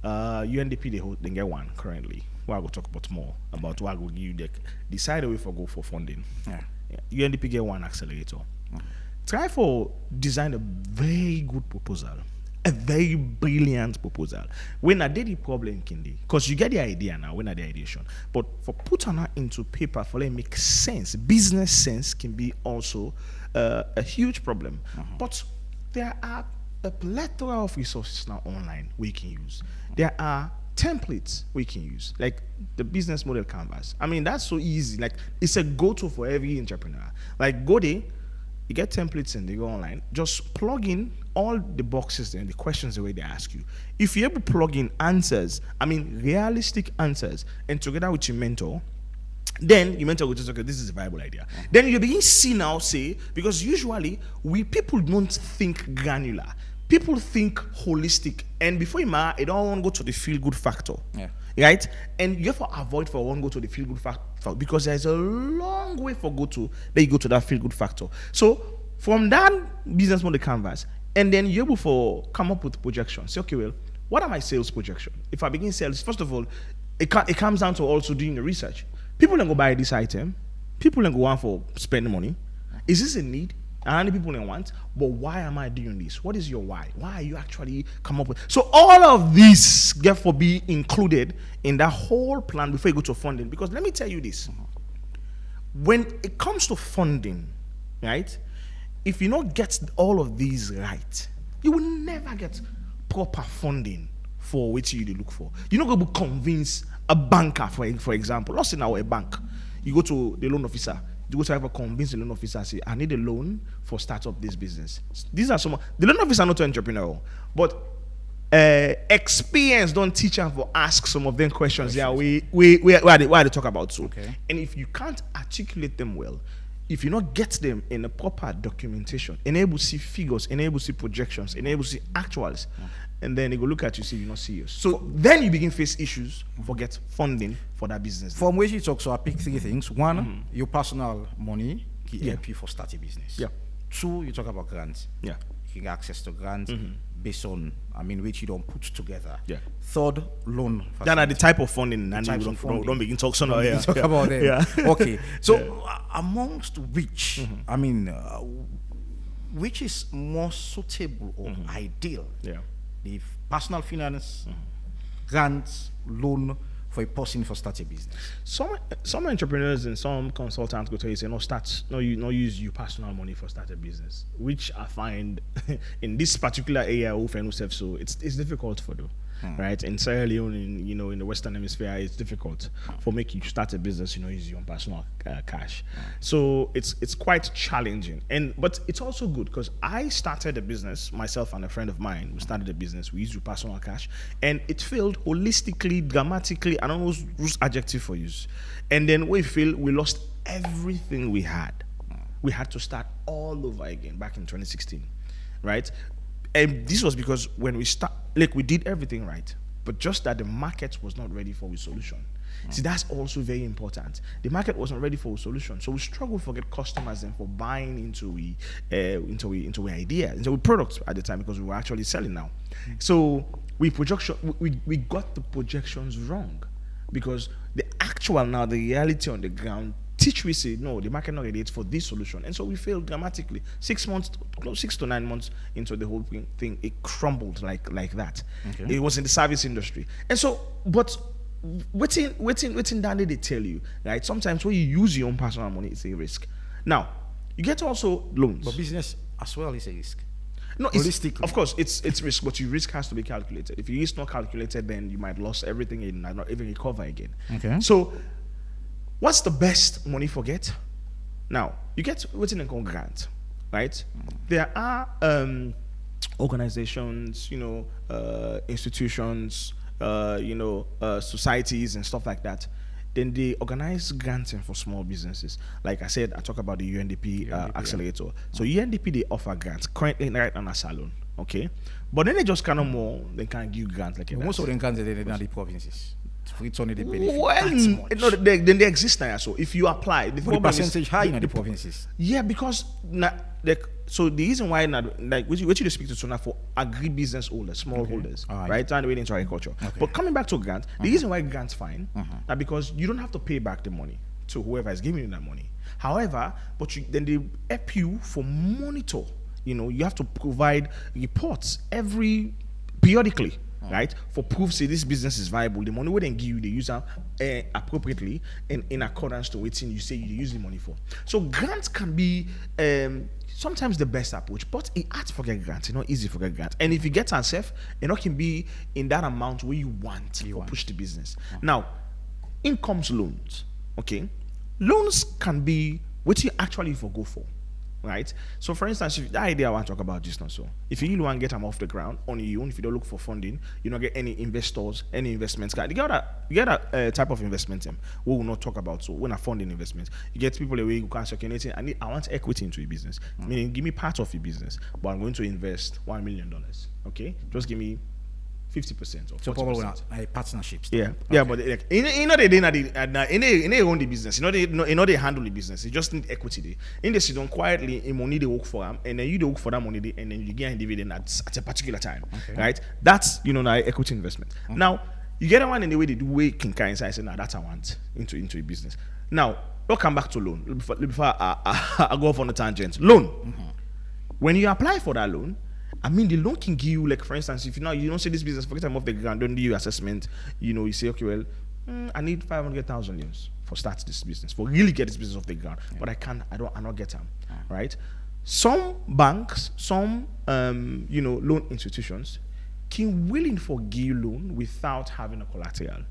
UNDP they get one currently. Well, I will talk about more about what I will give you decide a way for go for funding. UNDP get one accelerator. Try for design a very good proposal, a very brilliant proposal. When I did the problem, Kindi, because you get the idea now, when I the ideation, but for put on that into paper for it make sense, business sense can be also a huge problem. But there are a plethora of resources now online we can use. There are templates we can use, like the business model canvas. I mean, that's so easy. Like, it's a go-to for every entrepreneur. Like, go there, you get templates and they go online. Just plug in all the boxes and the questions the way they ask you. If you're able to plug in answers, I mean, realistic answers, and together with your mentor, then your mentor will just, okay, this is a viable idea. Then you begin to see now, say, because usually people don't think granular. People think holistic, and before you marry, they don't want to go to the feel-good factor, right? And you have to avoid for one go to the feel-good factor because there's a long way for then you go to that feel-good factor. So from that business model canvas, and then you're able to come up with projections. Say, okay, well, what are my sales projections? If I begin sales, first of all, it comes down to also doing the research. People don't go buy this item. People don't go on for spending money. Is this a need? How many people don't want? But why am I doing this? What is your why? Why are you actually come up with? So all of this get for be included in that whole plan before you go to funding. Because let me tell you this. When it comes to funding, right? If you don't get all of these right, you will never get proper funding for what you look for. You're not going to convince a banker, for example. Let's say now a bank. You go to the loan officer. You go to have a convince the loan officer, say, I need a loan for start up this business. These are some, the loan officer not an entrepreneur, but experience don't teach them for ask some of them questions. Yeah, where they talk about so. Okay. And if you can't articulate them well, if you not get them in a proper documentation, enable see figures, enable see projections, enable see actuals, and then they go look at you, see you're not serious. So then you begin face issues, forget funding for that business. From which you talk, so I pick 3 things. 1, your personal money can help you for start a business. 2, you talk about grants. Yeah. You get access to grants based on, I mean, which you don't put together. Yeah. 3rd, loan. That are the type of funding, and don't begin talk so now. Talk about them. Yeah. Okay. So amongst which, I mean, which is more suitable or ideal? Yeah. The personal finance, grants, loan for a person for start a business. Some entrepreneurs and some consultants go tell you, say, use your personal money for start a business, which I find in this particular area so it's difficult for them. Right? In Sierra Leone, in the Western Hemisphere, it's difficult for making you start a business, use your own personal cash. So it's quite challenging. But it's also good because I started a business, myself and a friend of mine, we started a business, we used your personal cash, and it failed holistically, dramatically, I don't know whose adjective for use. And then we lost everything we had. We had to start all over again back in 2016, right? And this was because when we we did everything right, but just that the market was not ready for a solution. See, that's also very important. The market wasn't ready for a solution, so we struggled to get customers and for buying into ideas, into products at the time because we were actually selling now. So we got the projections wrong because the actual actual now, the reality on the ground, teach we say, no, the market not ready for this solution. And so we failed dramatically. 6 to 9 months into the whole thing, it crumbled like that. Okay. It was in the service industry. And so, but waiting down there, they tell you, right? Sometimes when you use your own personal money, it's a risk. Now, you get also loans. But business as well is a risk. No, of course, it's risk, but your risk has to be calculated. If your risk not calculated, then you might lose everything and not even recover again. Okay. So, what's the best money for get? Now, you get what's in a grant, right? There are organizations, institutions, societies and stuff like that. Then they organize granting for small businesses. Like I said, I talk about the UNDP accelerator. So UNDP, they offer grants currently right on a salon, okay? But then they just kind of more, they can't give grants like most of them grants they're in the provinces. It's only the benefit. Well, no, then they exist now. So if you apply, the percentage high in the provinces. Yeah, because so the reason why what you speak to Sona for agribusiness holders, small holders, right? And waiting into agriculture. Okay. But coming back to grant, the reason why grants fine, that because you don't have to pay back the money to whoever is giving you that money. However, then they help you for monitor. You have to provide reports periodically. Right, for proof say this business is viable, the money we then give you, they use appropriately and in accordance to what you say you use the money for. So grants can be sometimes the best approach, but it's hard to forget grants. It's not easy to forget grants. And if you get yourself, it can be in that amount where you want to push the business. Now, in comes loans. Okay, loans can be what you actually go for. Right? So for instance, the idea I want to talk about just now, so if you really want to get them off the ground on your own, if you don't look for funding, you don't get any investors, any investments. You get a type of investment we will not talk about. So when I funding investments, you get people away who can circulate. I want equity into your business. Meaning give me part of your business, but I'm going to invest $1 million. Okay? Just give me 50% or 40%. So probably partnerships. Yeah, okay. But like, they own the business. They handle the business. You just need equity there. In the sit quietly, in money they work for them, and then you work for that money, and then you get a dividend at a particular time, right? That's equity investment. Now you get one in the way they do way kinkai inside. I say, that's I want into a business. Now we'll come back to loan before I go off on a tangent. Loan. When you apply for that loan. The loan can give you, like, for instance, if you don't say this business, forget I'm off the ground, don't do your assessment, you say, okay, well, I need 500,000 loans for start this business, for really get this business off the ground. Yeah. But I don't get them, right? Some banks, some, loan institutions can willing for give loan without having a collateral,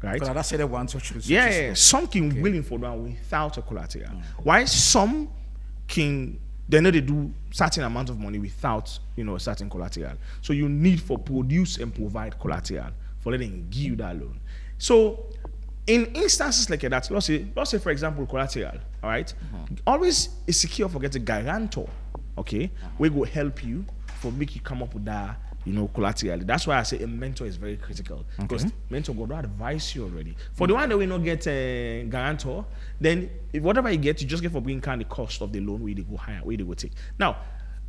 right? Because that's the one to choose. Yeah. Some can willing for that without a collateral. Why some can... They know they do certain amount of money without, a certain collateral. So you need for produce and provide collateral for letting give you that loan. So in instances like that, let's say for example, collateral, all right? Always is secure for get a guarantor, okay? We go help you for make you come up with that, collateral. That's why I say a mentor is very critical. Because mentor go to advise you already. For the one that we not get a guarantor, then if whatever you get, you just get for bringing kind of the cost of the loan where they go higher, where they go take. Now,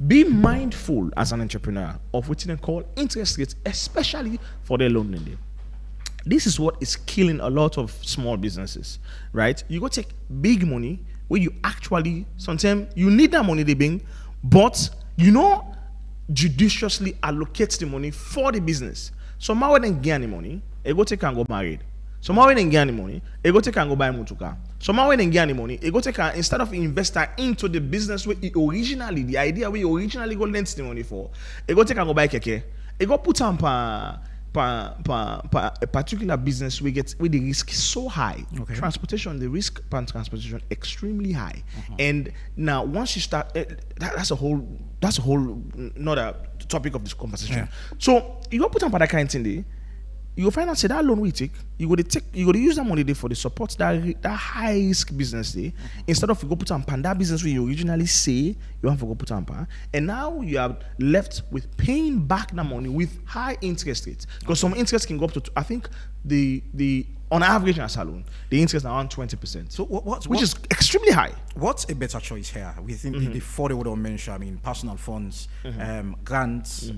be mindful as an entrepreneur of what they call interest rates, especially for their loan lending. This is what is killing a lot of small businesses, right? You go take big money where you actually, sometimes you need that money they bring, but judiciously allocate the money for the business. Somehow when they get any money, they go take and go married. Somehow when they get any money, they go take and go buy motorcar. Somehow when they get any money, they go take and instead of investing into the business where the idea where you originally go lend the money for, they go take and go buy keke. They go put on a particular business where the risk is so high. Okay. Transportation, the risk per transportation extremely high. And now once you start, that's a whole another topic of this conversation. Yeah. So you go put on that kind of thing there, you go find out say that loan we take, you go to use that money there for the support that high risk business there. Instead of you go put on that business where you originally say you want to go put on, and now you are left with paying back that money with high interest rates. Because some interest can go up to, I think the on average in a salon, the interest is around 20%. So which is extremely high. What's a better choice here? We think the four they would mention, personal funds, grants,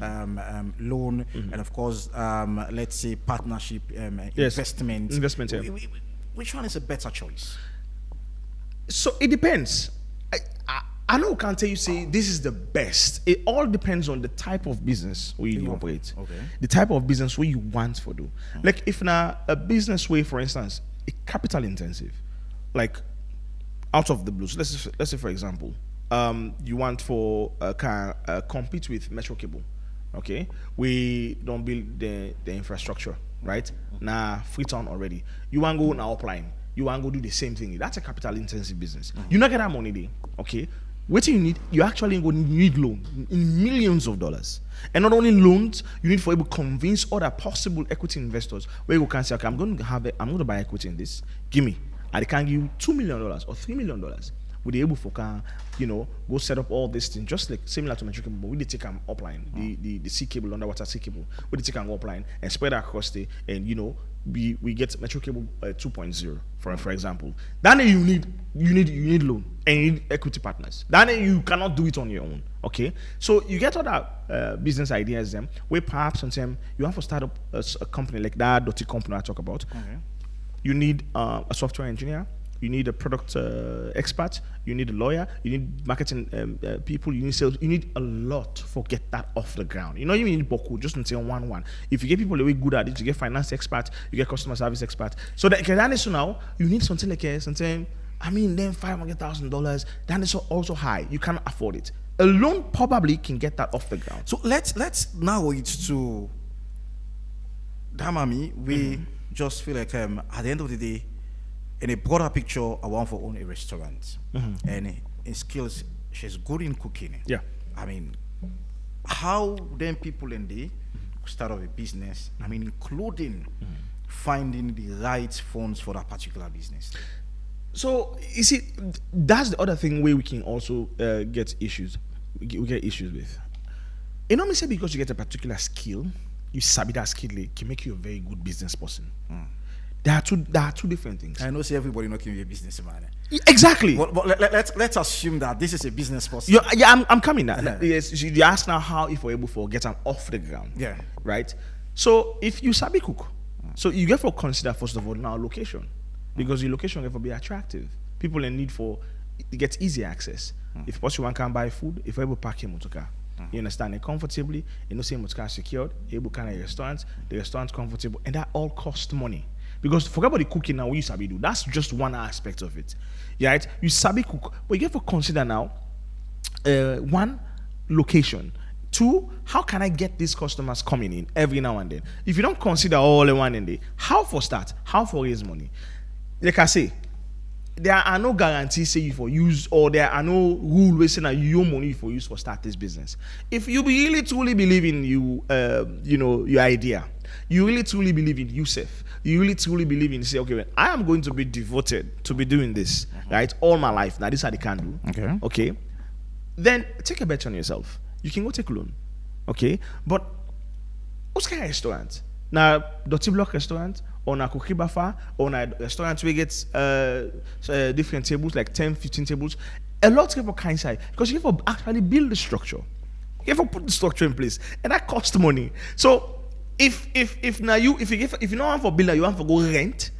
loan, and of course, let's say partnership, investment. Investment, yeah. which one is a better choice? So it depends. I know I can't tell you say this is the best. It all depends on the type of business where you operate. Okay. The type of business where you want to do. Like if now a business way, for instance, a capital intensive, like out of the blues. Let's say for example, you want for compete with Metro Cable. Okay, we don't build the infrastructure, right? Now Freetown already. You want to go now upline. You want to go do the same thing. That's a capital intensive business. You not get that money there. Okay. What you need, you actually need loan in millions of dollars. And not only loans, you need for able to convince other possible equity investors where you can say, okay, I'm going to buy equity in this. Give me. I can give you $2 million or $3 million. We're able for go set up all this thing just like similar to Metro Cable, but we did take them upline, the sea cable, underwater sea cable. We did take them upline and spread that across the we get Metro Cable 2.0 for example. Then you need loan and you need equity partners. Then you cannot do it on your own. Okay, so you get other business ideas them where perhaps sometimes you have to start up a company like that dirty company I talk about. Okay. You need a software engineer. You need a product expert. You need a lawyer. You need marketing people. You need sales. You need a lot for get that off the ground. You need Boku just until one. If you get people really good at it, you get finance expert. You get customer service expert. So that now you need something like something. Then $500,000. That is also high. You cannot afford it. A loan probably can get that off the ground. So let's narrow it to Damami. We just feel like at the end of the day, in a broader picture, I want to own a restaurant. And in skills, she's good in cooking. Yeah. How then people in the start of a business, including finding the right funds for that particular business? So, you see, that's the other thing where we can also get issues. We get issues with. Me say because you get a particular skill, you sabi that skill can make you a very good business person. There are two different things. I know say everybody not can be a businessman. Exactly. But let's assume that this is a business person. I'm coming now. Yes, you ask now how if we're able to get them off the ground. Yeah. Right. So if you sabi cook, so you get to consider first of all now location, because your location have to be attractive. People in need for get easy access. If possible, can buy food. If we're able to park your motor car. You understand it comfortably. You know, say motor car secured. Able kind of restaurants. The restaurant's comfortable, and that all cost money. Because forget about the cooking now, what you sabi do. That's just one aspect of it. Right? You sabi cook, but you have to consider now, one, location. Two, how can I get these customers coming in every now and then? If you don't consider all in one day, how for start? How for raise money? Like I say, there are no guarantees say you for use, or there are no rule where say that your money for use for start this business. If you really truly believe in your idea, you really truly believe in yourself, you really truly believe in say, okay, well, I am going to be devoted to be doing this, right, all my life. Now this is how they can do. Okay. Then take a bet on yourself. You can go take a loan. Okay. But what's kind of restaurant? Now, dirty block restaurant, or na cookie buffer, or na restaurant where gets different tables, like 10, 15 tables. A lot of kind side, because you have to actually build the structure. You have to put the structure in place, and that costs money. So if you don't want for builder, you want to go rent,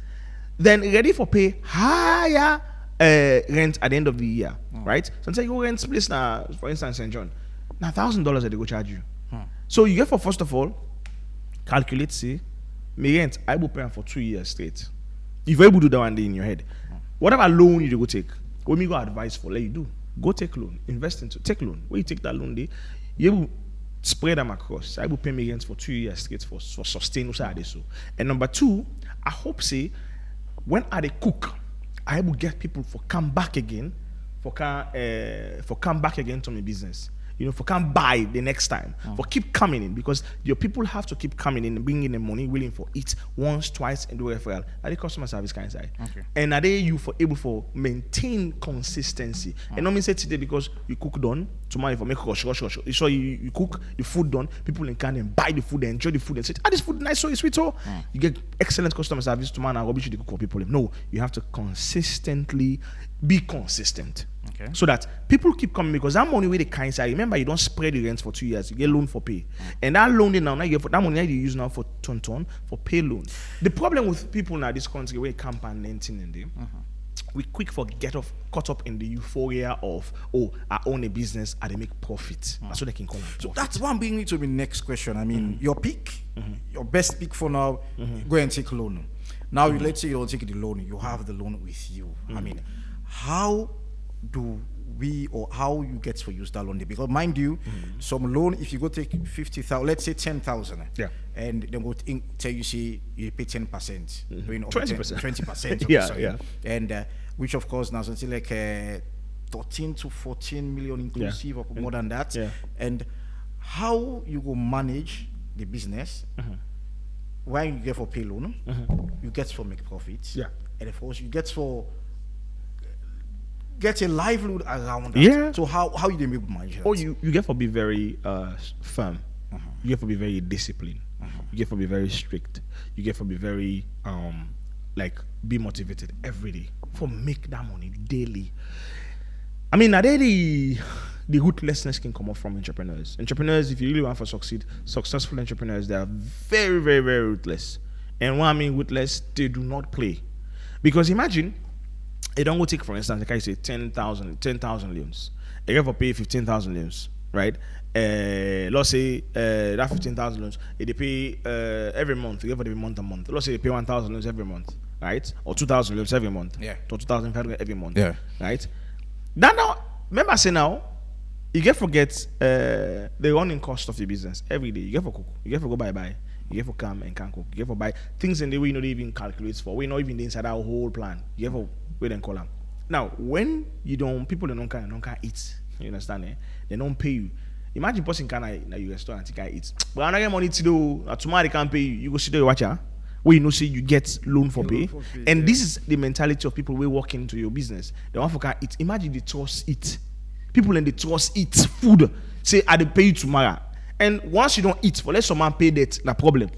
then ready for pay higher rent at the end of the year, right? So say you go rent place now, for instance, St. John, now $1,000 they go charge you. So you get for first of all, calculate say, me rent I will pay for 2 years straight. If you're able to do that one day in your head, whatever loan you go take, what me go advise for, let you do. Go take loan, invest into take loan. When you take that loan day, you will spread them across. I will pay me rent for 2 years straight for sustain so. And number two, I hope say when I cook, I will get people for come back again, for come back again to my business. For come buy the next time, for keep coming in, because your people have to keep coming in and bringing the money, willing for it once, twice, and do referral. Are the customer service kind of side? Okay. And are they you for able for maintain consistency? And not mean say today because you cook done, tomorrow for make rush. So you cook the food done, people in can and buy the food, and enjoy the food, and say, this food nice, so it's sweet, so you get excellent customer service tomorrow. And rubbish you cook for people. No, you have to consistently be consistent. Okay. So that people keep coming, because that money where they kind side, remember you don't spread the rent for 2 years, you get loan for pay. And that loan now you get for that money you use now for ton for pay loan. The problem with people now this country where camp and anything in them, we quick for caught up in the euphoria of I own a business and they make profit. That's what they can call it. So that's one bringing me to the next question. I mean, your pick, your best pick for now, go and take loan. Now, let's say you don't take the loan, you have the loan with you. I mean, how do we or how you get to use that loan? Because mind you, some loan, if you go take 50,000, let's say 10,000, and then go tell you say you pay 10%, 20%, yeah. And which of course now something like 13 to 14 million inclusive or more than that. And how you go manage the business? When you get for pay loan, you get for make profits, and of course you get for get a livelihood around that. So how you make manage that? You get for be very firm. You get for be very disciplined. You get for be very strict. You get for be very be motivated every day for make that money daily. I mean, are they the ruthlessness can come up from entrepreneurs. Entrepreneurs, if you really want to succeed, successful entrepreneurs, they are very, very, very ruthless. And when I mean ruthless, they do not play. Because imagine, you don't go take, for instance, like I say, 10,000 loans. You have to pay 15,000 loans, right? Let's say that 15,000 loans, they pay every month. You have to pay month. Let's say they pay 1,000 loans every month, right? Or 2,000 loans every month. Or 2,500 every month, right? That now, remember I say now, you get forget the running cost of the business every day. You get for cook, you get for go buy, you get for come and can't cook, you get for buy things in the way you not even calculate for. We not even inside our whole plan. You get for wait and call them. Now, when you don't, people don't can eat. You understand? They don't pay you. Imagine person can you restaurant you can eat, but I don't get money to do. Tomorrow they can't pay you. You go sit there watch her. Where you know say you get loan for pay, and this is the mentality of people who walk into your business. They want to eat. Imagine the trust eat. People in the trust eat food. Say, I dey pay you tomorrow. And once you don't eat, for let someone pay that, the problem.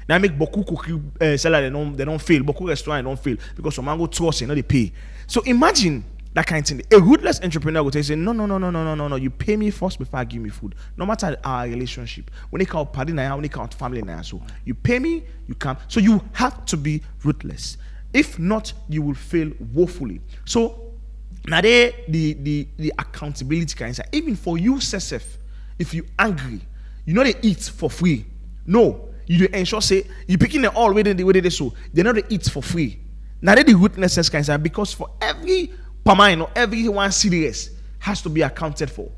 Now make beaucoup cookie seller they don't fail. Beaucoup restaurant don't fail because someone go trust and they pay. So imagine that kind of thing. A ruthless entrepreneur would say, no. You pay me first before I give me food. No matter our relationship. When they count party now, when they count family now. So you pay me, you come. So you have to be ruthless. If not, you will fail woefully. So now the accountability kind of say, even for you, Sesef, if you angry, you know they eat for free. No, you ensure say you picking them all way they so they know they eat for free. Now they the witnesses kind of say, because for every permine or everyone serious has to be accounted for,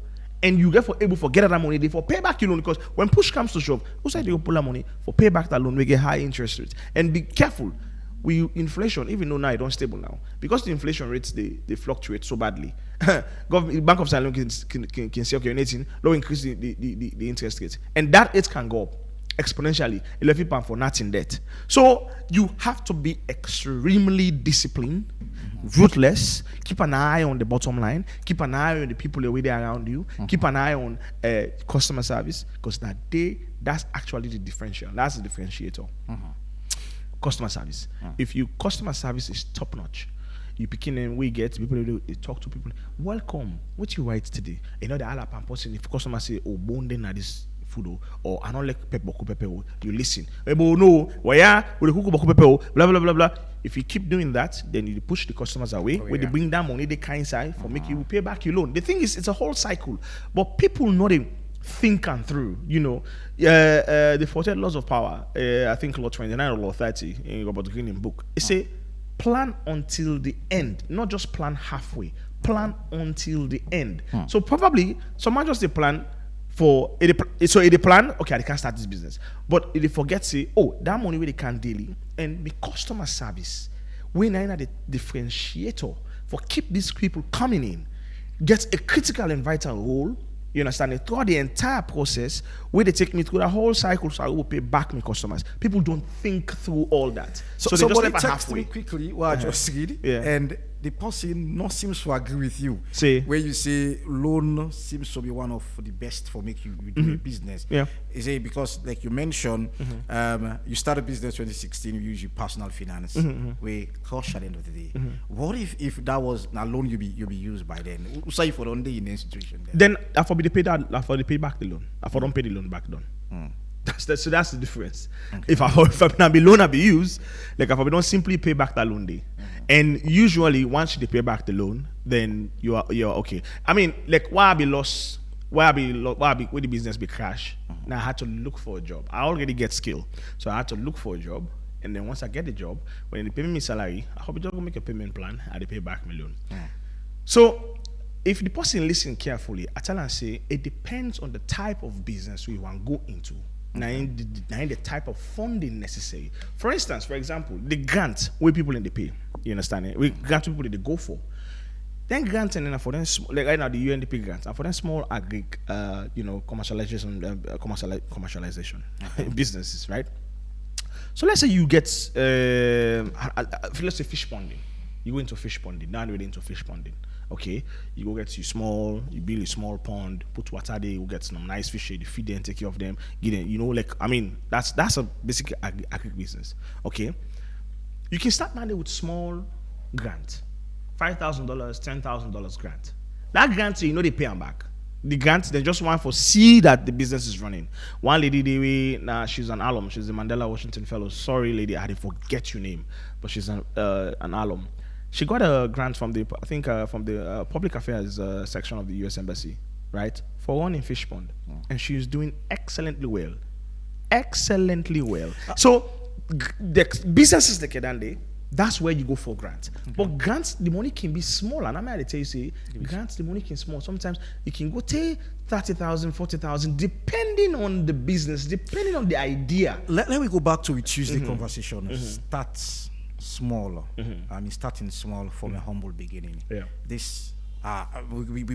and you get for able to get that money they for pay back your loan, because when push comes to shove, who said you pull that money for pay back that loan, we get high interest rates. And be careful. Inflation, even though now it don't stable now, because the inflation rates they fluctuate so badly. Government, Bank of Salon can say okay, anything, low increase the interest rate, and that it can go up exponentially. 11 pound for nothing debt. So you have to be extremely disciplined, ruthless. Keep an eye on the bottom line. Keep an eye on the people that are around you. Keep an eye on customer service, because that's actually the differential. That's the differentiator. Customer service. If your customer service is top notch, you begin and we get people they talk to people. Welcome. What you write today? You know the alapam person. If customer say bonding at this food or I don't like pepper, you listen. No, why we cook pepper, blah blah blah blah. If you keep doing that, then you push the customers away. When they bring down money, they kind side for make you pay back your loan. The thing is, it's a whole cycle. But people know them. Thinking through, the 48 laws of power, I think law 29 or law 30 in Robert Greening book, it say plan until the end, not just plan halfway, plan until the end. So probably someone just a plan for so it plan, okay, I can't start this business, but they forget say, that money where they can daily and the customer service, when I the differentiator for keep these people coming in, gets a critical and vital role. You understand it? Throughout the entire process, where they take me through the whole cycle, so I will pay back my customers. People don't think through all that. So they just never halfway. Me quickly what I just read, and the person not seems to agree with you. Say where you say loan seems to be one of the best for make you do a business. Is it because like you mentioned, you started business 2016, you use your personal finance, where cost at the end of the day. What if that was a loan you be used by then? Who say for the in the institution? Then I for the pay back the loan. I for don't pay the loan back done. That's the difference. Okay. If I be loan I be used, like if I don't simply pay back that loan day, and usually once they pay back the loan, then you're okay. I mean, like why I be lost, where the business be crash. Now I had to look for a job. I already get skill, so I had to look for a job, and then once I get the job, when they pay me salary, I hope just go make a payment plan and they pay back my loan. So if the person listen carefully, I tell and say it depends on the type of business we want to go into. Now in the type of funding necessary. For instance, for example, the grant where people in the pay. You understand it? We grant people that they go for. Then grants and then for them like right now the UNDP grants and for them small agri commercialization businesses, right? So let's say you get let's say fish ponding. You go into fish ponding, now you're into fish ponding. Okay, you go get you build a small pond, put water there, you get some nice fish, you feed them, take care of them, get them, that's a basic agri business. Okay, you can start now with small grant, $5,000, $10,000 grant. That grant, they pay them back. The grant, they just want to see that the business is running. One lady, she's an alum, she's a Mandela Washington Fellow. Sorry, lady, I didn't forget your name, but she's an alum. She got a grant from the public affairs section of the U.S. Embassy, right, for one in fish pond, and she's doing excellently well. So the businesses like Kedande, that's where you go for grants. Okay. But grants, the money can be small, and I'm going to tell you, grants, the money can be small. Sometimes you can go take 30,000, 40,000, depending on the business, depending on the idea. Let me go back to the Tuesday conversation. Small. Starting small from a humble beginning. Yeah. This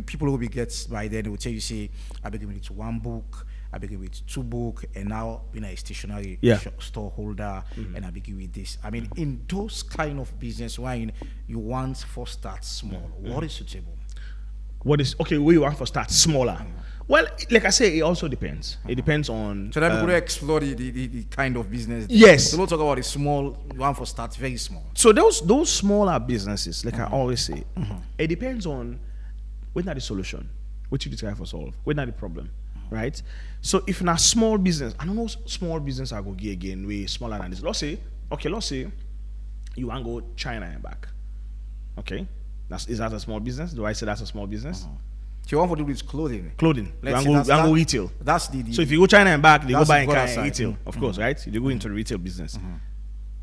people will be get by then they will tell you, say, I begin with one book, I begin with two books, and now being a stationary store holder, and I begin with this. I mean, in those kind of business, why you want for start small, what is suitable? What is okay? Where you want for start smaller? Well, like I say, it also depends. It depends on. So then we could explore the kind of business. Yes. So we'll talk about the small one for start, very small. So those smaller businesses, like I always say, it depends on whether the solution, what you try for solve, whether the problem, right? So if in a small business, I don't know small business I go get again way smaller than this. Let's say you want to go China and back. Okay, is that a small business? Do I say that's a small business? So you want to do with clothing? You go retail. That's so if you go China and back, they go buy and retail, of course, right? You go into the retail business.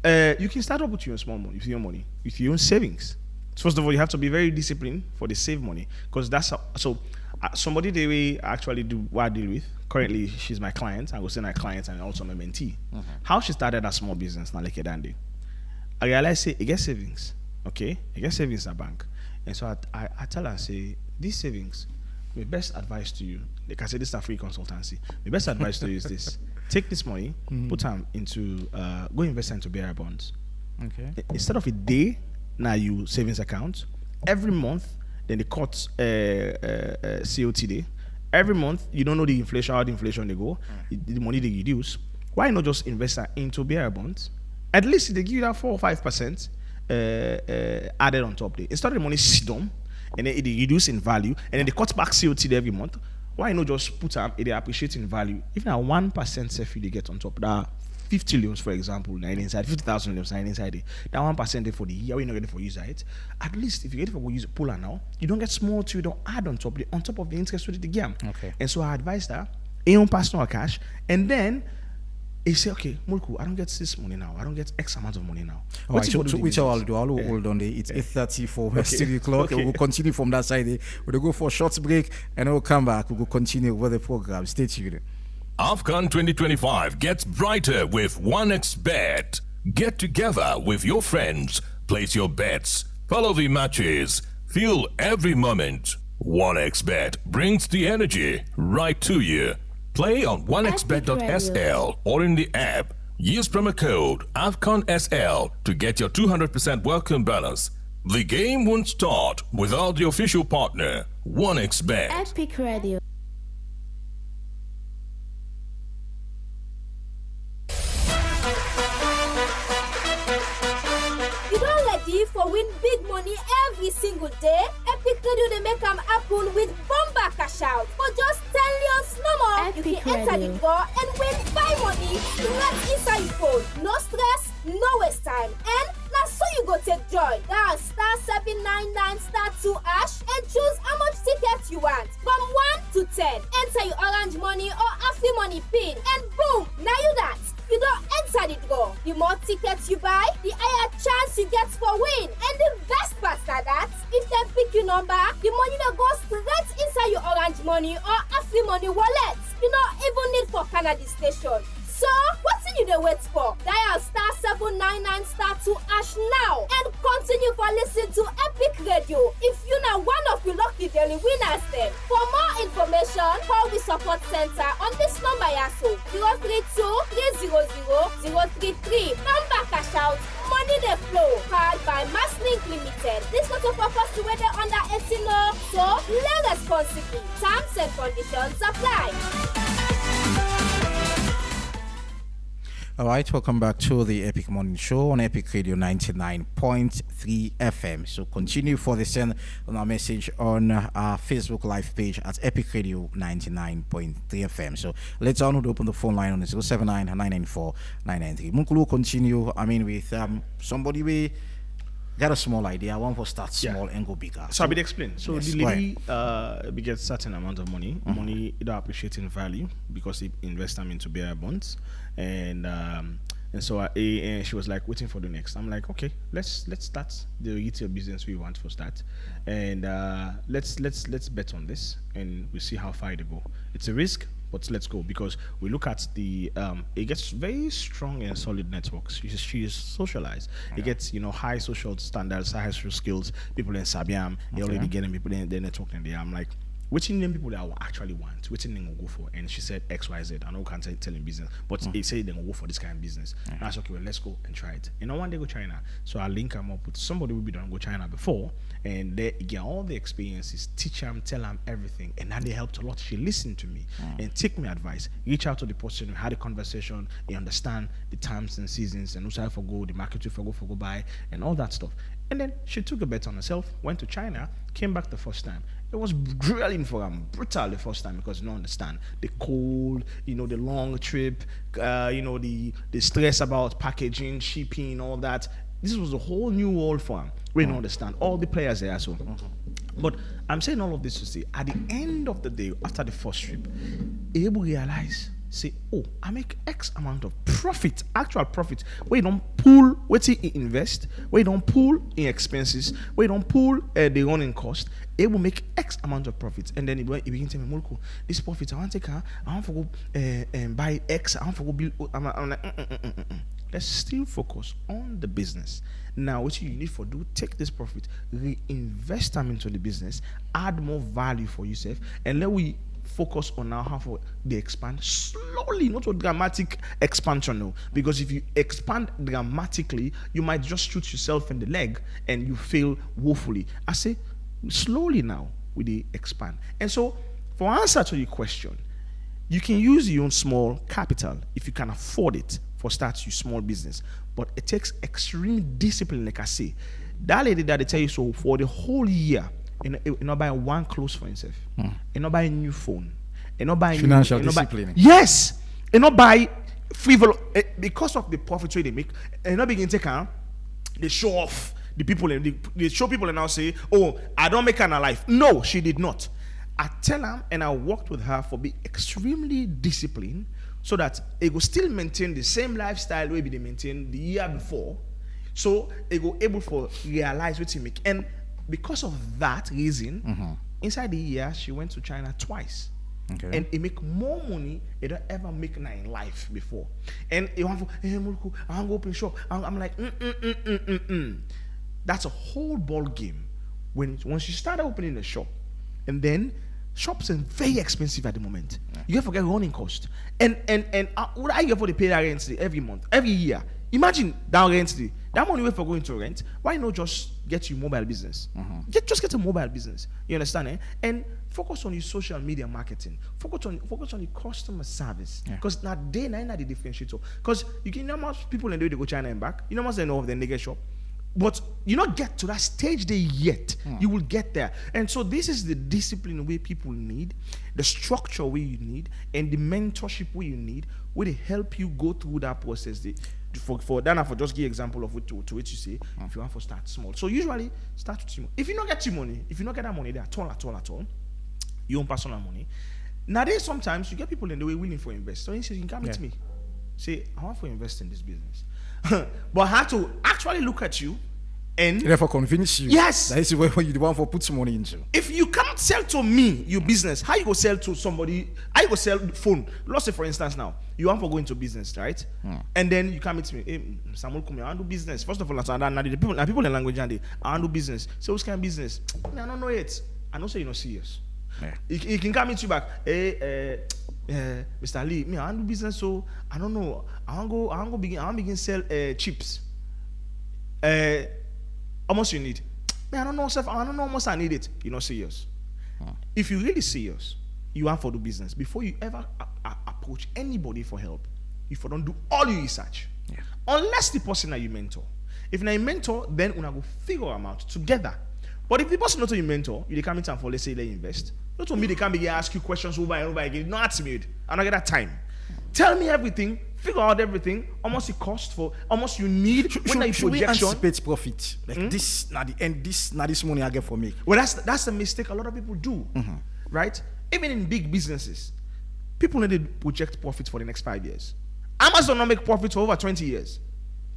You can start up with your small money, with your money, with your own savings. First of all, you have to be very disciplined for the save money, because that's somebody they we actually do what I deal with. Currently, she's my client. I will say my client and also my mentee. How she started a small business, now like a dandy. I realized say, I get savings, okay? I get savings in a bank, and so I tell her, say, these savings, my best advice to you, like I said, this is a free consultancy. My best advice to you is this: take this money, put them into go invest into bearer bonds. Okay. Instead of a day, now you savings account. Every month, then they cut COT day. Every month, you don't know the inflation, how the inflation they go, the money they reduce. Why not just invest that into bearer bonds? At least they give you that 4 or 5% added on top there. Instead of the money sit down, and then it reduce in value, and then they cut back COT every month. Why not just put them, they appreciate in value? Even at 1% self they get on top, that 50 loans, for example, 9 inside, 50,000 loans, 9 inside it. That 1% for the year, we're not ready for user it. At least if you get it for use puller now, you don't get small to you don't add on top of the interest rate of the game. Okay. And so I advise that, in personal cash, and then he say, okay, Mulku, I don't get this money now. I don't get X amount of money now. Which I'll do. I'll hold on there. It's 8:30 for studio clock. We'll continue from that side. We'll go for a short break and we'll come back. We'll continue with the program. Stay tuned. AFCON 2025 gets brighter with 1xBet. Get together with your friends. Place your bets. Follow the matches. Feel every moment. 1xBet brings the energy right to you. Play on 1xbet.sl or in the app. Use promo code AFCONSL to get your 200% welcome bonus. The game won't start without the official partner, 1xBet. Epic Radio. You don't ready for win big money every single day? Epic Radio they make them happen with bomba cash out. For just 10 years no more, you can enter the door and win 500 straight inside your phone. No stress, no waste time. And now so you go take joy. Dial *799*2# and choose how much tickets you want. From 1 to 10. Enter your orange money or Afri money pin. And boom, now you that. You don't enter the draw. The more tickets you buy, the higher chance you get for win. And the best part is that if they pick your number, the money will go straight inside your orange money or Afri money wallet. You don't even need for Canada station. So, what's you dey wait for? Dial *799*2# now and continue for listening to Epic Radio. If you know one of the lucky daily winners then. For more information, call the support center on this number yaso 032-300-033. Number cash out, money dey flow. Powered by Masslink Limited. This not a purpose to whether under 18 or so play responsibly. Terms and conditions apply. All right, welcome back to the Epic Morning Show on Epic Radio 99.3 FM. So continue for the send on our message on our Facebook live page at Epic Radio 99.3 FM. So later on, we'll open the phone line on 079 994 993. Munkulu continue, with somebody we got a small idea. I want to start small and go bigger. So I will explain. So yes, the lady we get certain amount of money. Money either appreciating value because they invest them into bearer bonds, and so she was like waiting for the next. I'm like, okay, let's start the retail business we want for start, and let's bet on this, and we'll see how far they go. It's a risk, but let's go, because we look at the it gets very strong and solid networks. She is socialized. It gets high social standards, high social skills. People in Sabiam, they already getting people in their network, and I'm like, which name people that I actually want, which name will go for? And she said XYZ. I know can't tell in business, but they say they will go for this kind of business. And I said, okay, well, let's go and try it. One day go China. So I link them up with somebody who be done go China before, and they get all the experiences, teach them, tell them everything, and now they helped a lot. She listened to me and take me advice, reach out to the person, we had a conversation, they understand the times and seasons, and also for go the market for go buy and all that stuff. And then she took a bet on herself, went to China, came back the first time. It was grueling for them, brutal the first time, because you don't understand the cold, the long trip, the stress about packaging, shipping, all that. This was a whole new world for them. We don't understand all the players there. So, but I'm saying all of this to say, at the end of the day, after the first trip, able realize, say, oh, I make X amount of profit, actual profit, where you don't pull what you invest, where you don't pull in expenses, where you don't pull the running cost, it will make X amount of profit. And then you begin to tell me, Molko, this profit, I want to take her, I want to go buy X, I want to go build, I'm like, Let's still focus on the business. Now, what you need for do, take this profit, reinvest them into the business, add more value for yourself, and let we focus on now how they expand slowly, not a dramatic expansion, no. Because if you expand dramatically, you might just shoot yourself in the leg and you fail woefully. I say slowly now we they expand. And so, for answer to your question, you can use your own small capital if you can afford it for start your small business, but it takes extreme discipline. Like I say, that lady that they tell you so for the whole year. You not buy one clothes for himself. You not buy a new phone. You not buy financial discipline. Yes. You not buy frivolous because of the profit they make. You not begin to take out. They show off the people and they show people and now say, "Oh, I don't make her life." No, she did not. I tell her and I worked with her for be extremely disciplined so that it will still maintain the same lifestyle way they maintained the year before. So it will able for realize what you make. And because of that reason, inside the year, she went to China twice. Okay. And it make more money it don't ever make in life before. And it want for, hey, Mulku, I want to open shop. I'm like, That's a whole ball game. Once you start opening the shop, and then shops are very expensive at the moment. Yeah. You have to get running cost. And what I get for the pay that rent every month, every year. Imagine that rent, that money for going to rent. Why not just get your mobile business? Just get a mobile business. You understand? Eh? And focus on your social media marketing. Focus on your customer service. Because now they the differentiator. Because you can know most people and they go China and back. You know most they know of the nigga shop. But you not get to that stage there yet. You will get there. And so this is the discipline way people need, the structure way you need, and the mentorship way you need, where they help you go through that process. For just give example of to which you say, if you want to start small. So usually start with small. If you don't get your money, if you don't get that money there at all, you own personal money. Nowadays sometimes you get people in the way willing for invest. So he says, you can come with me. Say, I want to invest in this business. But I have to actually look at you and therefore convince you. Yes. That is where you the one for put some money into. If you can't sell to me your business, how you go sell to somebody? How you go sell the phone? Let's say for instance now, you want to go into business, right? And then you come meet me, hey, Samuel, come here, I want to do business. First of all, the people in language and I want to do business. So which kind of business? I don't know it. I know say you're not serious. He can come meet you back. Hey, Mr. Lee, me I want to do business, so I don't know. I want to begin sell chips. How much you need? Man, I don't know, self. I don't know how much I need it. You're not serious. If you really serious, you want for the business. Before you ever approach anybody for help, if you don't do all your research, unless the person that you mentor. If not a mentor, then una go figure them out together. But if the person not your mentor, you come in time for let's say they invest. Not to me they can begin ask you questions over and over again. Not ask me. I don't get that time. Tell me everything. Figure out everything. Almost it cost for. Almost you need. Should we anticipate profit? Like this, not the end. This money I get for me. Well, that's the mistake a lot of people do, right? Even in big businesses, people need to project profits for the next 5 years. Amazon not make profits for over 20 years,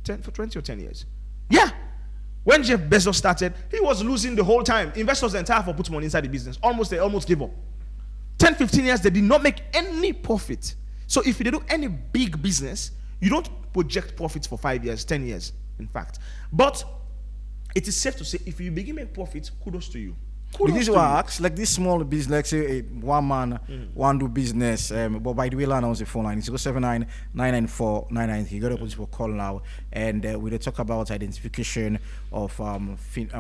20 or 10 years. Yeah. When Jeff Bezos started, he was losing the whole time. Investors entire for put money inside the business. They almost give up. 10, 15 years, they did not make any profit. So if you do any big business, you don't project profits for 5 years, 10 years, in fact. But it is safe to say, if you begin make profits, kudos to you. This is what I ask, like this small business, like say one man, one do business. But by the way, Lana on the phone line, it's 079 994 993. You got to put for call now, and we'll talk about identification of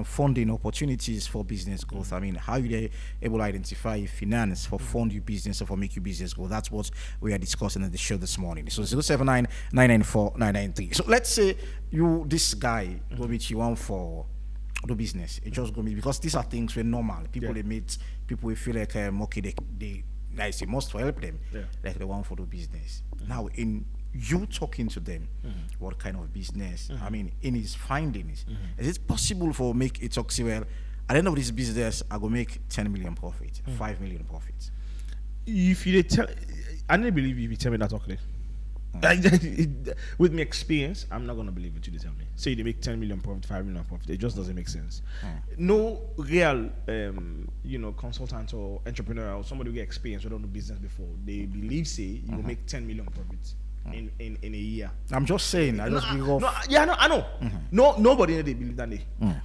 funding opportunities for business growth. I mean, how you able to identify finance for fund your business or for make your business grow. That's what we are discussing in the show this morning. So 079 994 993. So let's say this guy will be you want for the business. It's just going to be because these are things where normal people they meet, people will feel like okay, they nice, they must help them, like they want for the business. Now, in you talking to them, what kind of business? I mean, in his findings, is it possible for make it talk well? At the end of this business, I go make 10 million profit, 5 million profit. If you tell, I don't believe if you tell me that okay. With my experience, I'm not gonna believe what you tell me. Say they make 10 million profit, 5 million profit. It just doesn't make sense. No real, consultant or entrepreneur or somebody who get experience who don't do business before, they believe say you will make 10 million profits in a year. I'm just saying. I know. No, nobody they believe that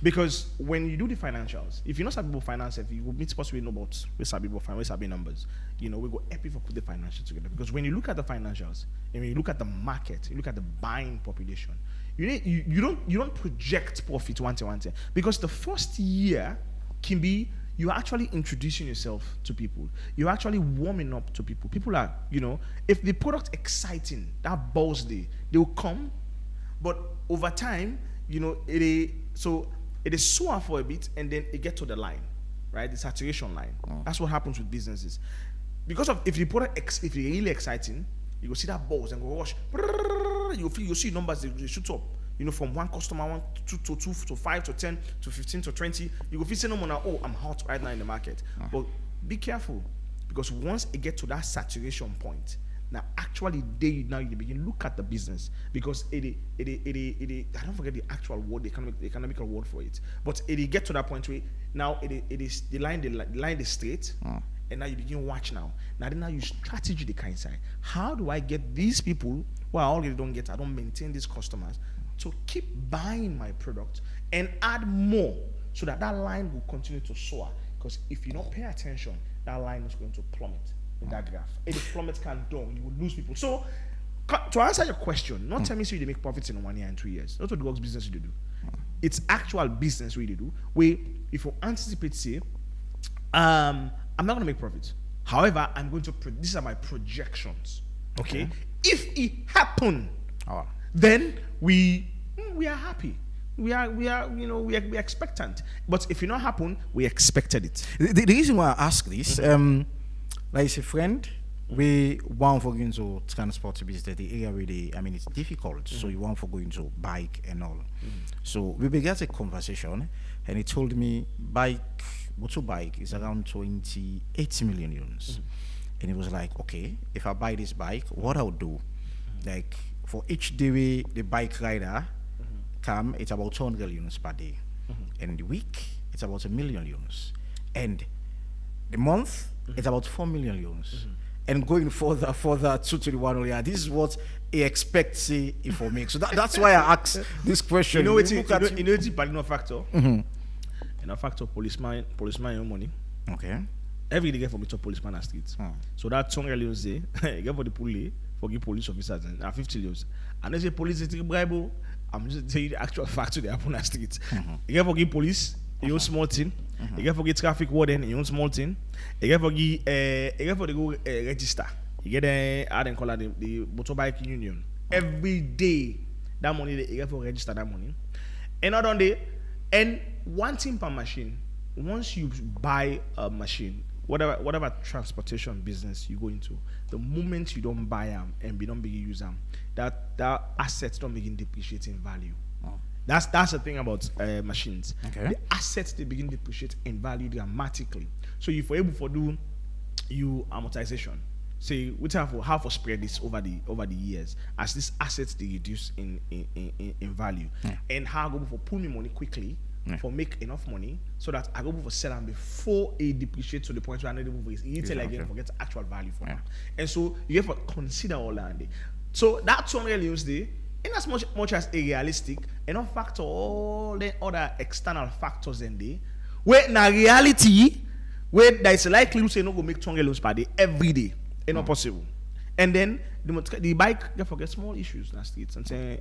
because when you do the financials, if you're not people finance, if you will meet possibly know about we numbers. We go happy for put the financials together because when you look at the financials and when you look at the market, you look at the buying population, you don't project profit one because the first year can be you're actually introducing yourself to people. You're actually warming up to people. People are, if the product exciting, that balls they will come, but over time, it is sour for a bit and then it gets to the line, right? The saturation line. That's what happens with businesses. Because of if the product if it's really exciting, you go see that balls and go rush. You see numbers they shoot up. From one customer, 1 to 2 to 5 to 10 to 15 to 20, you go feel say no more now. Oh, I'm hot right now in the market. But be careful because once it gets to that saturation point, now actually you begin look at the business because it I don't forget the actual word, the economical word for it, but it get to that point where now it is the line is straight. And now you begin watch now. Now you strategy the kind side. How do I get these people who I already I don't maintain these customers to keep buying my product and add more so that line will continue to soar? Because if you don't pay attention, that line is going to plummet in that graph. If the plummet can down, you will lose people. So to answer your question, not tell me so you make profits in 1 year and 2 years. Not what the works business you do. It's actual business we do. Where if you anticipate, say, I'm not going to make profits. However, I'm going to these are my projections. Okay? If it happen, then we are happy. we are we expectant. But if it not happen, we expected it. The reason why I ask this, like it's a friend, we want for going to transport business, the area where it's difficult. So you want for going to bike and all. So we began a conversation, and he told me motorbike is around 28 million euros. And he was like, okay, if I buy this bike, what I'll do, like for each day the bike rider come, it's about 200 euros per day. And in the week, it's about 1 million euros. And the month, it's about 4 million euros. And going further to the 1 year, this is what he expects if for me. So that's why I asked this question. You know it's a factor. And a factor policeman your money. Okay. Every day get for me to policeman on streets. So that 200 euros day, you get for the police, for the police officers and 50 euros. And they say police is bribe. I'm just telling you the actual fact to the happen on streets. You get for the police, you own small thing. You get for the traffic warden, you own small thing. You get for the go register. You get how they call it the motorbike union. Every day that money you get for register that money. And not on day. And one thing per machine. Once you buy a machine, whatever transportation business you go into, the moment you don't buy them and you don't begin use them, that assets don't begin depreciating value. That's the thing about machines. Okay. The assets they begin depreciate in value dramatically. So if you're able to do you amortization, say we how to spread this over the years as these assets they reduce in value, and how I go for pull me money quickly. For make enough money so that I go for sell them before it depreciates to the point where I need to move it. You tell again forget the actual value for them. And so you have to consider all that. So that 200 euros day, in as much as a realistic, and not factor all the other external factors in there, where in reality, where there is likely to say no go make 200 euros per day every day. It's not possible. And then the bike they forget small issues last street. Something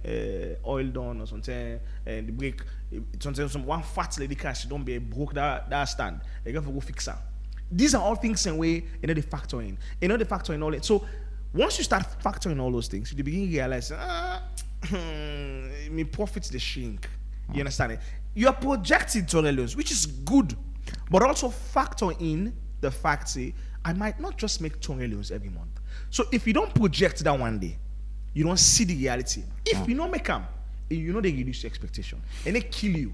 oil down or something, the brake. Sometimes some one fat lady car she don't be broke that stand. They got to go fix her. These are all things in way they factor in. They factor in all it. So once you start factoring all those things, you begin to realize me profits the shrink. You understand it? You are projected to lose, which is good, but also factor in the fact say I might not just make 200 euros every month. So if you don't project that one day, you don't see the reality. If you don't make them, you know they reduce your expectation and they kill you.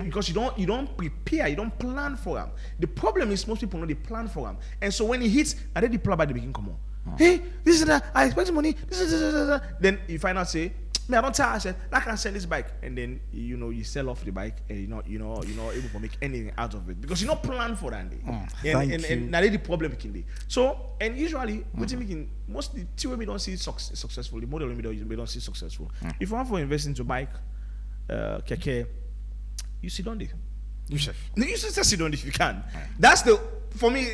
Because you don't prepare, you don't plan for them. The problem is most people know they plan for them, and so when it hits, I did the plan by the beginning. Come on, hey, this is that I expect money. This. Then you find out say, I don't tell. I said I can sell this bike, and then you sell off the bike, and you're not able to make anything out of it because you not plan for that day. And now the problem can be. So and usually what you making most the two we don't see successful. The model we don't see successful. If you want to invest into bike, keke, you sit on it. You just sit on it if you can. That's the for me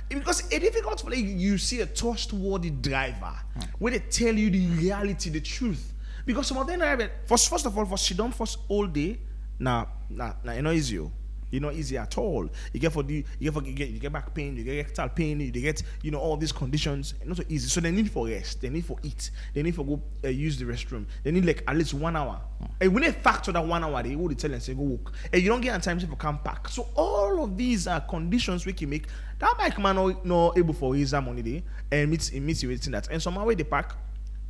because it's difficult for you see a trustworthy driver where they tell you the reality, the truth. Because some of them are first of all for sit down first all day. Nah, you know easy. You know easy at all. You get back pain, you get rectal pain, you get all these conditions. Not so easy. So they need for rest, they need for eat, they need for go use the restroom. They need like at least 1 hour. And when they factor that 1 hour, they would tell and say go walk. And you don't get time to come back. So all of these are conditions we can make that bike man not able for raise that money day and meets waiting that. And somehow they pack,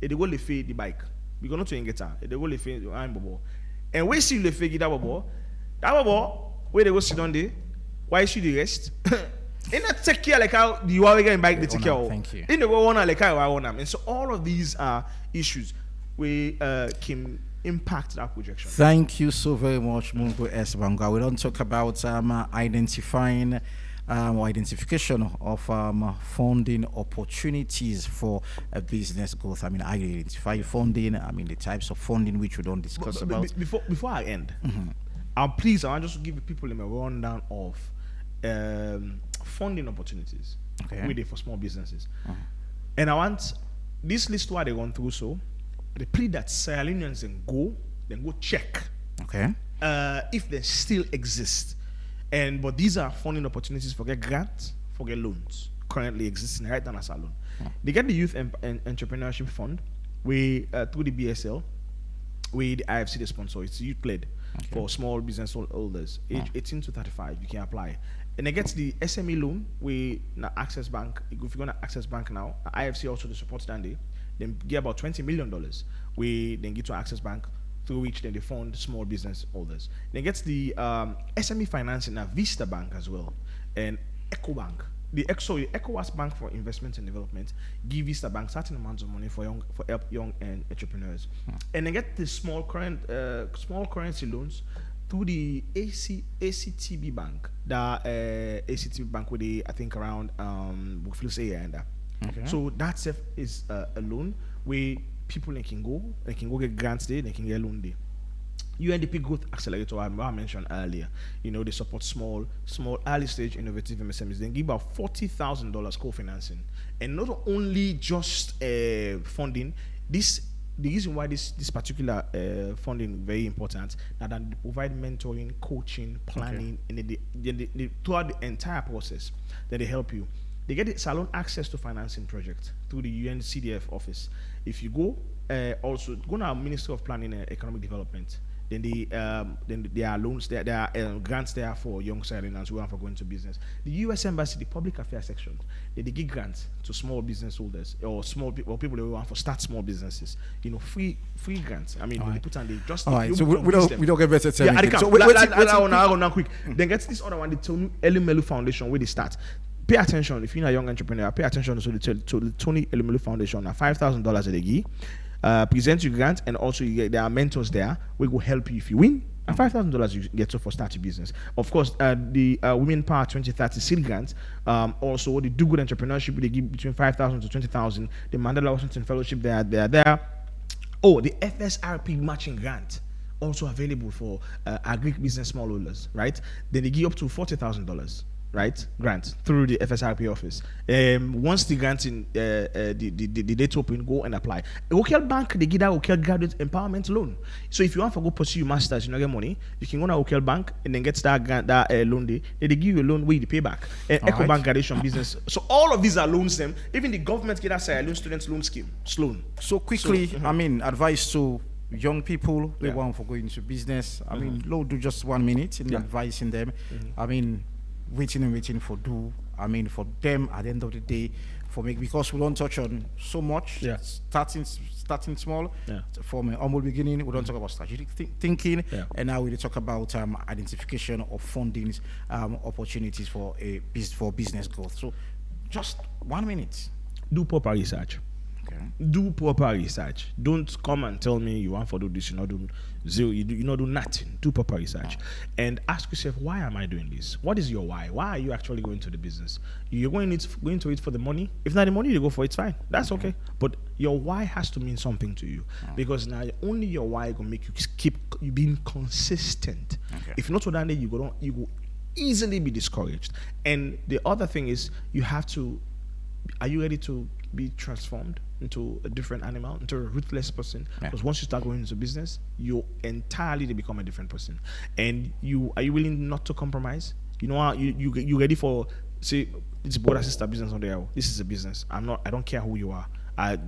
they go they feed the bike. Because not to get her. They go feed I'm bobo. And we see the figure that bobo. Where they go sit down there, why should they rest? In not take care like how the Huawei bike they take care of. Thank you. In the go on like how I want them. And so all of these are issues we can impact that projection. Thank you so very much, Mungo S. Banga. We don't talk about identifying or identification of funding opportunities for a business growth. I mean, I identify funding. I mean, the types of funding which we don't discuss about. Before I end. I want just to give people a rundown of funding opportunities for small businesses. And I want this list what they run through. So they plead that Sierra Leoneans then go check if they still exist. But these are funding opportunities for get grants, for get loans currently existing right now as a loan. They get the Youth Entrepreneurship Fund, through the BSL, where the IFC the sponsor. It's youth led. for small business holders, age 18 to 35. You can apply. And it gets the SME loan with Access Bank. If you're going to Access Bank now, IFC also the support standing. Then get about $20 million. We then get to Access Bank, through which then they fund small business holders. Then gets the SME financing at Vista Bank as well, and EcoBank. The ECOWAS Bank for Investment and Development give Vista Bank certain amounts of money for help young entrepreneurs, and then get the small currency loans through the ACTB Bank, the ACTB Bank with the I think around Brookfield area and that. Okay. So that is a loan where people they can go get grants there, they can get loan there. UNDP Growth Accelerator, I mentioned earlier, they support small, early stage innovative MSMEs. They give about $40,000 co-financing, and not only just funding. The reason why this particular funding very important, that they provide mentoring, coaching, planning, and they throughout the entire process, that they help you. They get salon access to financing projects through the UNCDF office. If you go, also go to our Ministry of Planning and Economic Development. Then there are loans there are grants there for young Sierra Leoneans who want to go into business. The U.S. Embassy, the Public Affairs section, they give grants to small business holders or small people or people who want to start small businesses. Free grants. I mean, they put on the just. All right, so we don't get better. Yeah, I so now quick. Then get this other one, the Tony Elumelu Foundation, where they start. Pay attention if you're a young entrepreneur. Pay attention to the Tony Elumelu Foundation. $5,000 a day. Present your grant, and also there are mentors there we will help you if you win. And $5,000 you get for start your business. Of course, the Women Power 2030 Seed Grant, also the Do Good Entrepreneurship, they give between $5,000 to $20,000. The Mandela Washington Fellowship, they are there. Oh, the FSRP matching grant, also available for agri-business smallholders, right? Then they give up to $40,000. Right, grant through the FSRP office. Once the grant in the date open, go and apply. Local bank they give that local graduate empowerment loan. So if you want to go pursue your masters, you don't get money, you can go to local bank and then get that grant, that loan. They give you a loan where you pay back. EcoBank graduation business. So all of these are loans. Them even the government get us a loan students loan scheme. Loan. So quickly, I mean, advice to young people they want to go into business. I mean, do just 1 minute in advising them. I mean, waiting for for them at the end of the day, because we don't touch on so much. Starting small, from a humble beginning. We don't talk about strategic thinking, and now we talk about identification of fundings, opportunities for business growth. So just 1 minute. Do proper research. Okay. Do proper research. Don't come and tell me you want to do this, you not do zero, you not do nothing. Do proper research. And ask yourself, why am I doing this? What is your why? Why are you actually going to the business? You're going to it for the money. If not the money you go for, it's fine. That's okay. But your why has to mean something to you. Because now only your why gonna make you keep you being consistent. If not for that, you go easily be discouraged. And the other thing is are you ready to be transformed into a different animal, into a ruthless person? Because once you start going into business, you entirely become a different person. And are you willing not to compromise? You know how you ready for, say, it's brother sister business on there. This is a business. I don't care who you are.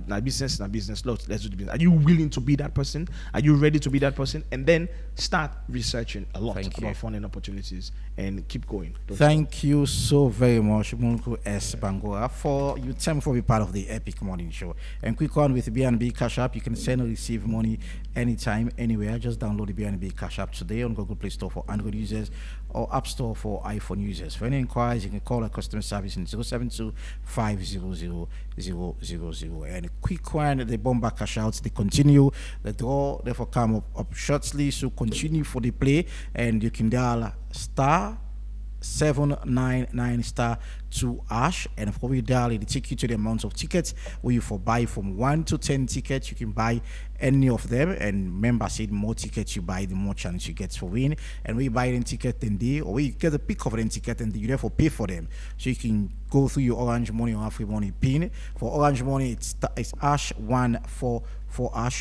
My business is my business. Let's do the business. Are you willing to be that person? Are you ready to be that person? And then start researching a lot about funding opportunities and keep going. Thank you so very much, Munku S. Bangora, for your time for being part of the Epic Morning Show. And quick one with BNB Cash App, you can send or receive money anytime, anywhere. Just download the BNB Cash App today on Google Play Store for Android users or App Store for iPhone users. For any inquiries, you can call our customer service in 072-500-000. And a quick one, the bomber cash outs, they continue. The draw therefore come up shortly, so continue for the play, and you can dial *799*2#, and for we dial it take you to the amount of tickets where you for buy from 1 to 10 tickets. You can buy any of them, and member said more tickets you buy, the more chance you get for win. And we buy the ticket then day, or we get a pick of the ticket and you therefore pay for them. So you can go through your Orange Money or Free Money pin. For Orange Money, it's #144#.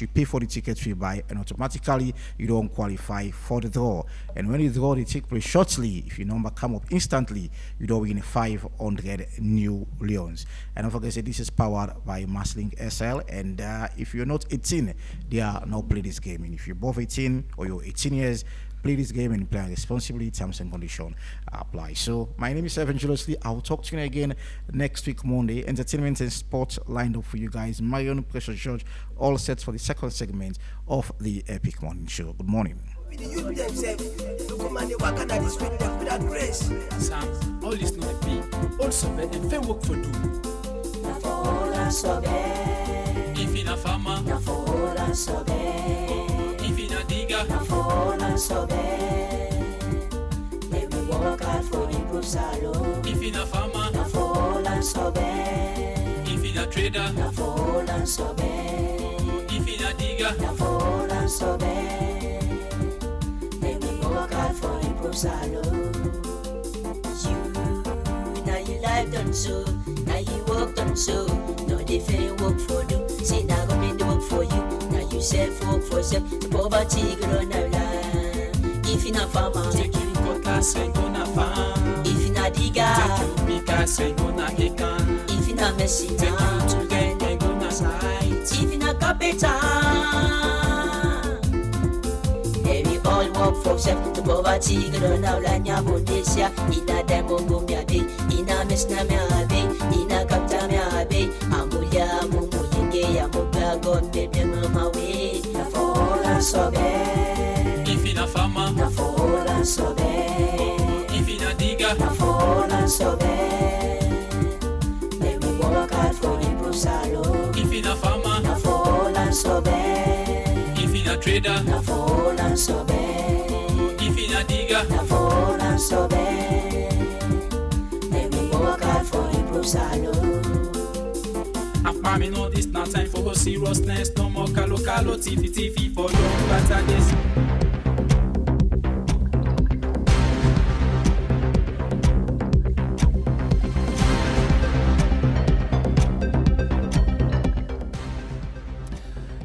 You pay for the ticket you buy, and automatically you don't qualify for the draw. And when you draw, they take place shortly. If your number come up instantly, you don't win 500 new Leons. And don't forget, this is powered by Masslink SL. And if you're not 18, they are now play this game. And if you're above 18 or you're 18 years, Play this game and play responsibly. Terms and conditions apply. So my name is Evangelously. I'll talk to you again next week Monday. Entertainment and sports lined up for you guys. Marion, Precious George, all set for the second segment of the Epic Morning Show. Good morning. The youth themselves, look how they work under the street them without grace. Sam, all this not pay. Also, let them fair work for do. Na for all so bad. If in a farmer, na for all so bad. If in a digger, na for all so bad. Let me work hard for improve salon. If in a farmer, na for all so bad. If in a trader, na for all so bad. If in a digger, na for all so bad. Work hard for improve salon. You, now you life done so, now you work done so. No different work for you, say now go make the work for you. Now you self work for self, the poverty grow now land. If you not farmer, take you cutlass and go na farm. If you not digger, take you pickaxe and go na ekan. If you not messy, take you children and go na site. If you not carpenter. All work for self, the poverty grow now la nya bondesia. Ina demo gumya be, ina mesna me abe, ina kapta me abe. Amulia mumu yenge amuga gombe be mama we. Na for so bad. If in a farmer, na for so bad. If in a digger, na for so bad. Let me work hard for improve salon. If in a farmer, na for so bad. If in a trader, na for so bad. If in a digger, na for so bad. Let me work hard for improve salon. After me know this not time for seriousness. No more calo tiffy for long better this.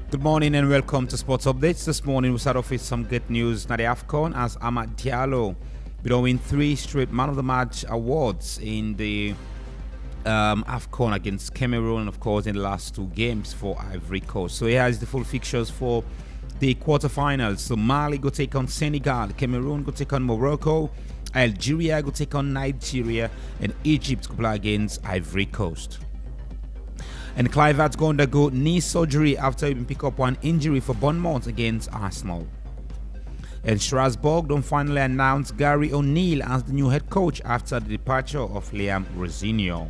Good morning and welcome to Sports Updates. This morning we start off with some good news. Now the AFCON as Amad Diallo win 3 straight Man of the Match awards in the AFCON against Cameroon and of course in the last 2 games for Ivory Coast. So here is the full fixtures for the quarterfinals. So Mali go take on Senegal, Cameroon go take on Morocco, Algeria go take on Nigeria, and Egypt go play against Ivory Coast. And Clivert's going to undergo knee surgery after he pick up one injury for Bournemouth against Arsenal. And Strasbourg don't finally announce Gary O'Neill as the new head coach after the departure of Liam Rosenior.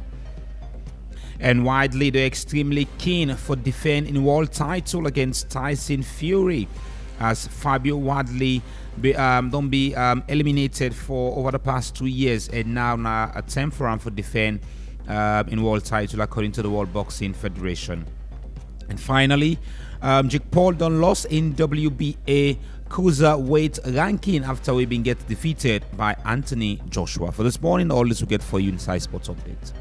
And widely they're extremely keen for defending world title against Tyson Fury as Fabio Wadley don't be eliminated for over the past 2 years and now attempt for him for defend in world title according to the World Boxing Federation. And finally, Jake Paul done lost in WBA cruiserweight ranking after we been get defeated by Anthony Joshua. For this morning, all this we get for you inside Sports Update.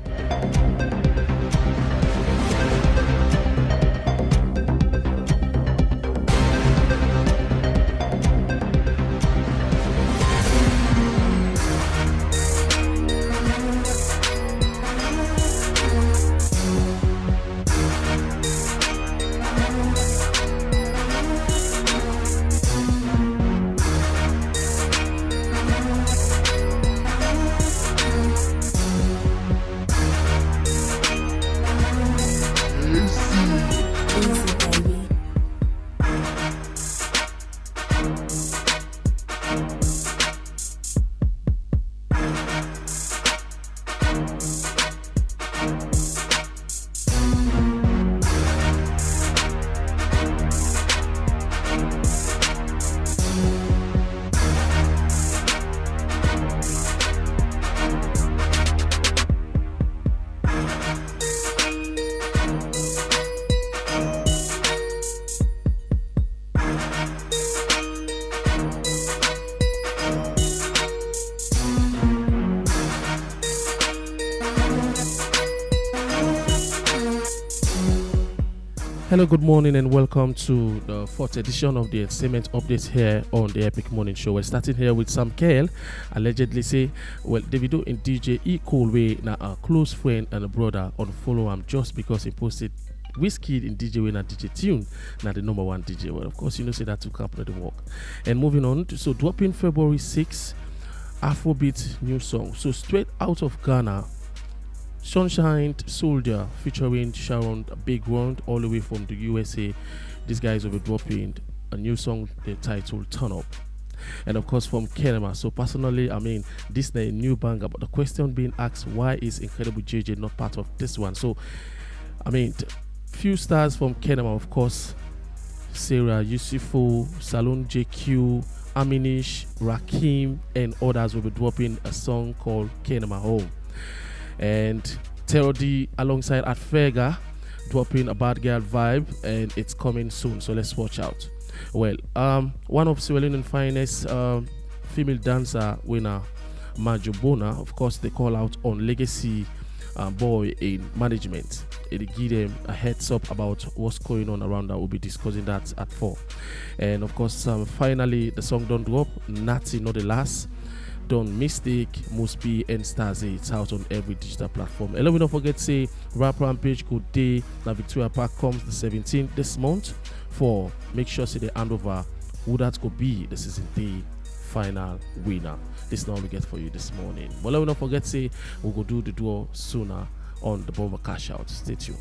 Hello, good morning, and welcome to the 4th edition of the Entertainment Updates here on the Epic Morning Show. We're starting here with Sam Kale, allegedly say, well, Davido and DJ E. Colway now a close friend and a brother unfollow him just because he posted Whiskey in DJ Wayne and DJ Tune, now the number one DJ. Well, of course, you know, say that to come the work. And moving on, so dropping February 6, Afrobeat new song. So straight out of Ghana, Sunshine Soldier featuring Sharon Big One, all the way from the USA. These guys will be dropping a new song, the title Turn Up. And of course from Kenema. So personally, I mean, this is a new banger, but the question being asked, why is Incredible JJ not part of this one? So I mean, few stars from Kenema, of course, Sarah Yusufu, Salon JQ, Aminish, Rakim, and others will be dropping a song called Kenema Home. And Terodi alongside Atfega dropping a Bad Girl Vibe, and it's coming soon, so let's watch out. Well, one of Sierra Leone's finest female dancer winner, Majobona, of course, they call out on Legacy Boy in management. It'll give them a heads up about what's going on around that. We'll be discussing that at 4. And of course, finally, the song Don't Drop, Natty Not the Last, Don't Mistake, Must Be, and Stasi. It's out on every digital platform. And let me not forget, say, Rap Rampage Good Day. Now Victoria Park comes the 17th this month. For make sure say they hand over who that could be the season 3 final winner. This is what we get for you this morning. But let me not forget, say, we'll go do the duo sooner on the Bomber Cash Out. Stay tuned.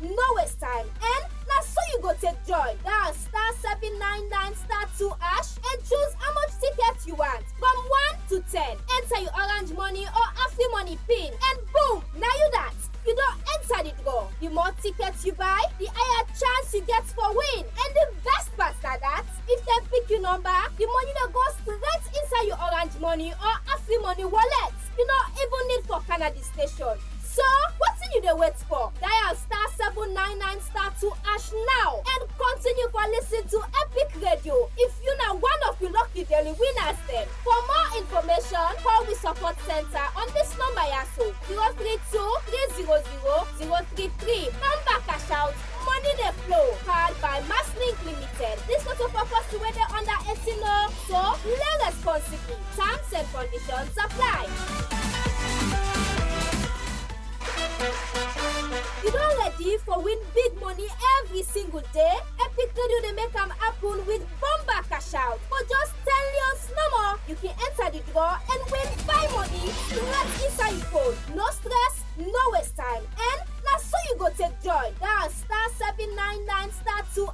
No waste time. And now so you go take joy. Dial *799*2# money or Afri money wallet. You no even need for Canada station. So, what's you dey wait for? Dial *799*2# now and continue for listen to Epic Radio if you na one of the lucky daily winners them. For more information, call the support center on this number yaso 032-300-033. Number cash out, money dey flow, powered by Masslink Limited. This not a purpose to whether under 18 no, so play responsibly. Terms and conditions apply. You don't ready for win big money every single day? Epic Radio they make them happen with bomba cash out. For just 10 million no more, you can enter the draw and win 5 money right inside your phone. No stress, no waste time. And now so you go take joy. Dial *799*2#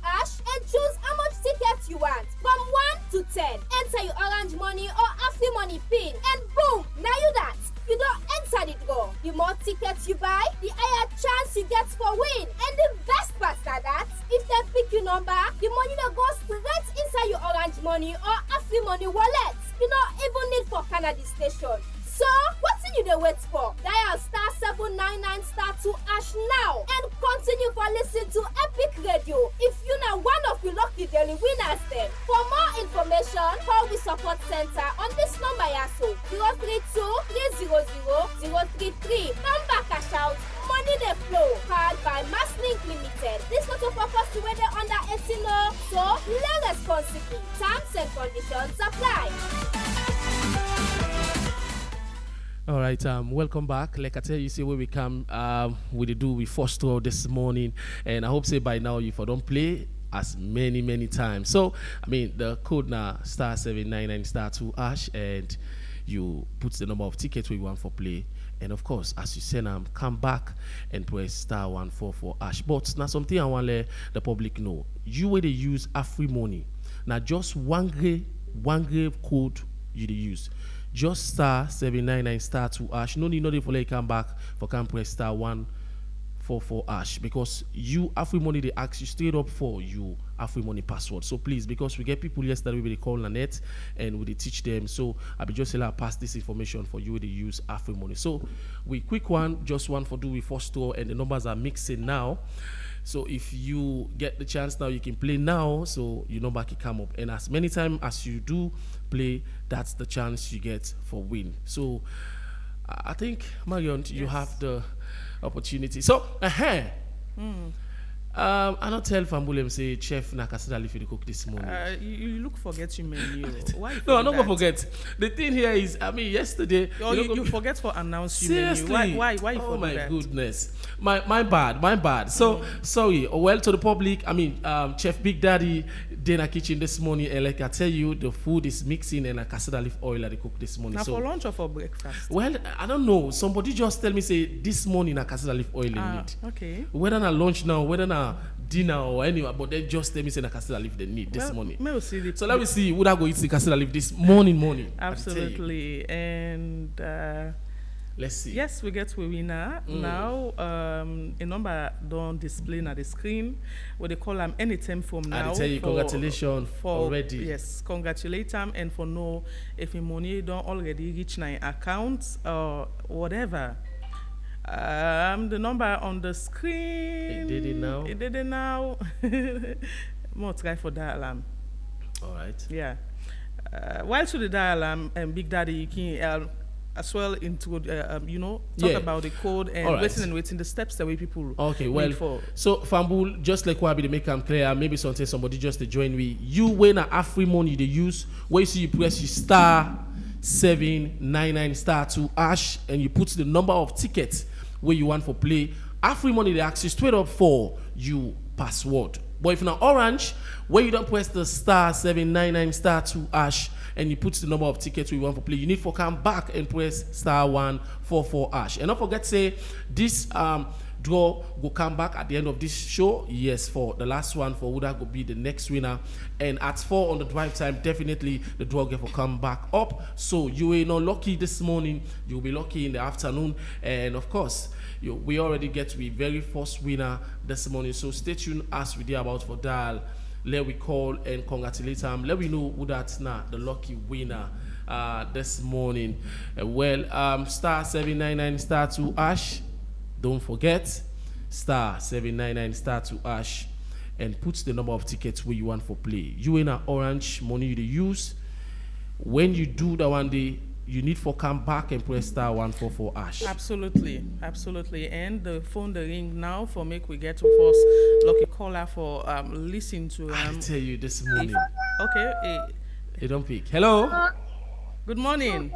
and choose how much tickets you want. From 1 to 10. Enter your orange money or Afri money pin. And boom, now you that. You don't enter the draw. The more tickets you buy, the higher chance you get for win. And the best part is that if they pick your number, the money that goes straight inside your orange money or Afri money wallet. You don't even need for Canada station. So, what's you dey wait for? Dial *799*2# now and continue for listen to Epic Radio if you na one of the lucky daily winners them. For more information, call the support center on this number yaso 032-300-033. Number cash out, money dey flow, powered by Masslink Limited. This not a purpose to whether under 18 no, so play responsibly. Terms and conditions apply. All right, welcome back. Like I tell you, see where we come with the do we first draw this morning, and I hope say by now you for don't play as many times. So I mean the code now *799*2# and you put the number of tickets we want for play, and of course as you send them, come back and press *144#. But now something I want to let the public know: you where they use Afri money now, just one grave code you they use. Just *799*2#. No need nothing for like come back for can press *144# because you Afri money they ask you straight up for you Afri money password. So please, because we get people yesterday we call Nanette and we teach them. So I be just allow pass this information for you to use Afri money. So we quick one, just one for do we first store, and the numbers are mixing now. So if you get the chance now, you can play now, so your number can come up. And as many times as you do play, that's the chance you get for win. So I think, Marion, you have the opportunity. So, I don't tell Fambulem say chef Nakasada if you cook this morning. You look forget your menu. Why? No, I'm not gonna forget. The thing here is, I mean, yesterday. You forget for announce your menu. Why? You oh my that? goodness, my bad. So sorry. Well, to the public, I mean, Chef Big Daddy dinner kitchen this morning, and like I tell you, the food is mixing and a cassava leaf oil that they cook this morning. Now so, for lunch or for breakfast? Well, I don't know. Somebody just tell me say this morning a cassava leaf oil in need. Okay. Whether na lunch now, whether na dinner or anywhere, but they just tell me say na cassava leaf they need this morning. So let me see. Would I go eat the cassava leaf this morning? Absolutely. And let's see. Yes, we get to a winner. Now, a number don't display on the screen. What they call them anytime from now. I tell you, congratulations already. Yes, congratulate them, and for know if your money don't already reach my account or whatever. The number on the screen. It did it now. More try for that alarm. All right. Yeah. While to the dial Big Daddy, you can as well into talk about the code and waiting the steps that way people. Okay, well, so Fambul, just like why they make them clear, maybe somebody just to join me. You when a Afri money they use, where you see you press you *799*2# and you put the number of tickets where you want for play. Afri money they ask you straight up for you password. But if not orange, where you don't press the *799*2# and you put the number of tickets we want for play, you need to come back and press *144#. And don't forget say this draw will come back at the end of this show. Yes, for the last one for Uda will be the next winner. And at 4 on the drive time, definitely the draw will come back up. So you were not lucky this morning, you'll be lucky in the afternoon. And of course, we already get to be very first winner this morning. So stay tuned as we did about for dial. Let we call and congratulate them. Let we know who that's now the lucky winner this morning. Star 799 star 2 ash. Don't forget, star 799 star 2 ash, and put the number of tickets where you want for play. You in a orange money you use. When you do that one day, you need for come back and press star 144 ash. Absolutely. And the phone the ring now for make we get to first lucky caller for listen to. I tell you this morning. Okay. They don't pick. Hello. Good morning.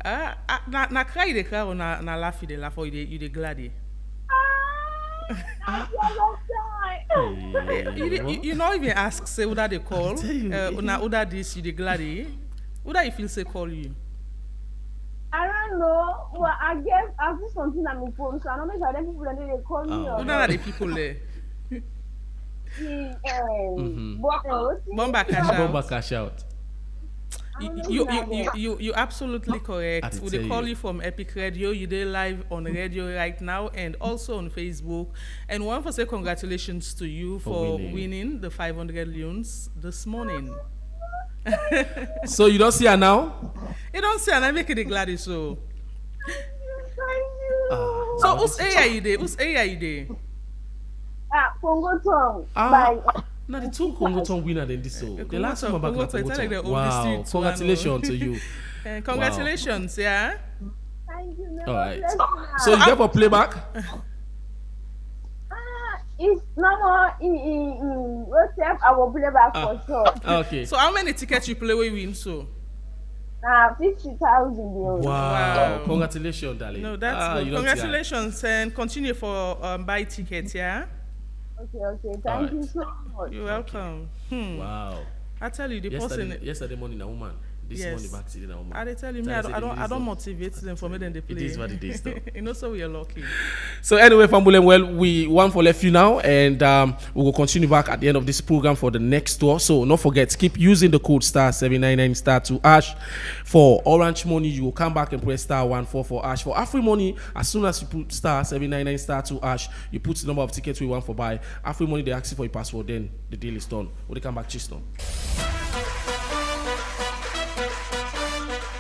Na cry de cry or na laugh de laugh or you de glad. You not even ask say who that they call. Na who that this you de glad. Who that you feel say call you? I don't know. Well, I guess I see something on my phone, so I don't know if people that they call me. Who that the people there? Bomba cash out. You absolutely correct. We call you from Epic Radio. You did live on radio right now and also on Facebook. And one for say congratulations to you for winning the 500 leons this morning. So you don't see her now? You don't see her. I make it glad so. So who's you there? Congo Tong. Now the two Congo Tong winner than this so. The last time about Congo Tong. Wow! Congratulations to you. Congratulations, yeah. Thank you. All right. So you get for playback? It's no more in WhatsApp. I will play back for sure. Okay. So how many tickets you play we win so? 50,000. Wow. Congratulations, darling. No, that's good. Congratulations and continue for buy tickets, yeah? Okay. Thank you so much. You're welcome. Wow. I tell you, the person yesterday morning, a woman. This morning back sitting a woman. I tell you, I don't motivate them for me then they play. It is what it is, though. You know, so we are lucky. So anyway, Fambulen, well, we want for left you now, and we will continue back at the end of this program for the next tour. So don't forget, keep using the code star 799 star 2 ash for Orange Money. You will come back and press star 144 ash for Afri Money. As soon as you put star 799 star 2 ash, you put the number of tickets we want for buy. Afri Money, they ask you for your password, then the deal is done. When they come back, chase them.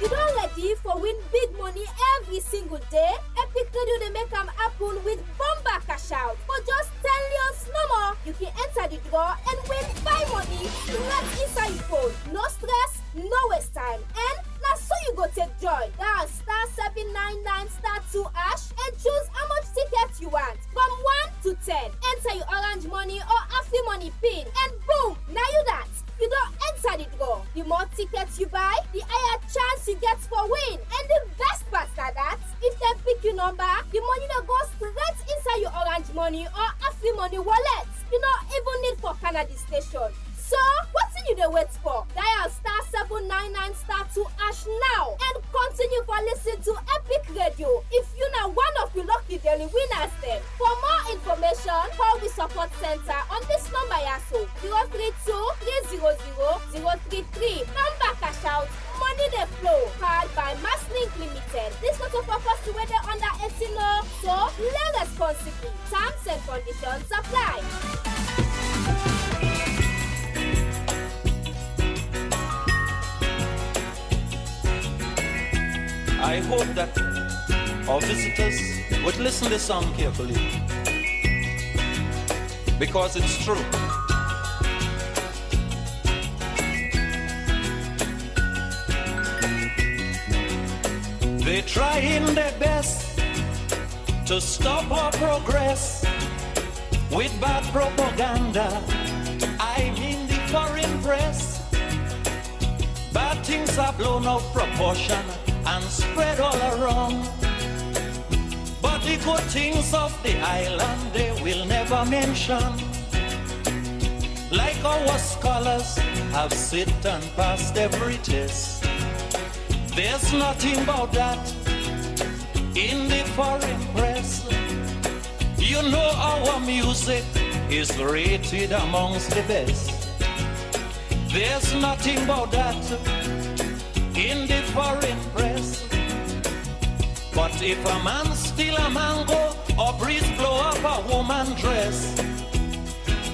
You don't ready for win big money every single day? Epic Radio they make them happen with Bomba Cash Out. For just 10 leons no more, you can enter the draw and win 5 money right inside your phone. No stress, no waste time. And now so you go take joy. Dial star 799 star 2 ash and choose how much tickets you want. From 1 to 10. Enter your Orange Money or Afri Money pin and boom, now you that. You don't enter the draw. The more tickets you buy, the higher chance you get for win. And the best part is that if they pick your number, the money that goes straight inside your Orange Money or Afri Money wallet. You don't even need for Canada station. So, what's in you the wait for? Dial star 799 star 2 ash now and continue for listening to Epic Radio. If you're not one of the lucky daily winners then. For more information, call the support center on this number yaso 032-300-033. Number cash out, money they flow. Called by Masslink Limited. This not a purpose to whether under 18 law, so play responsibly. Terms and conditions apply. I hope that our visitors would listen to this song carefully because it's true. They're trying their best to stop our progress with bad propaganda. I mean the foreign press. Bad things are blown out of proportion and spread all around. But the good things of the island they will never mention. Like our scholars have sit and passed every test. There's nothing about that in the foreign press. You know our music is rated amongst the best. There's nothing about that in the foreign press. But if a man steal a mango or breeze blow up a woman dress,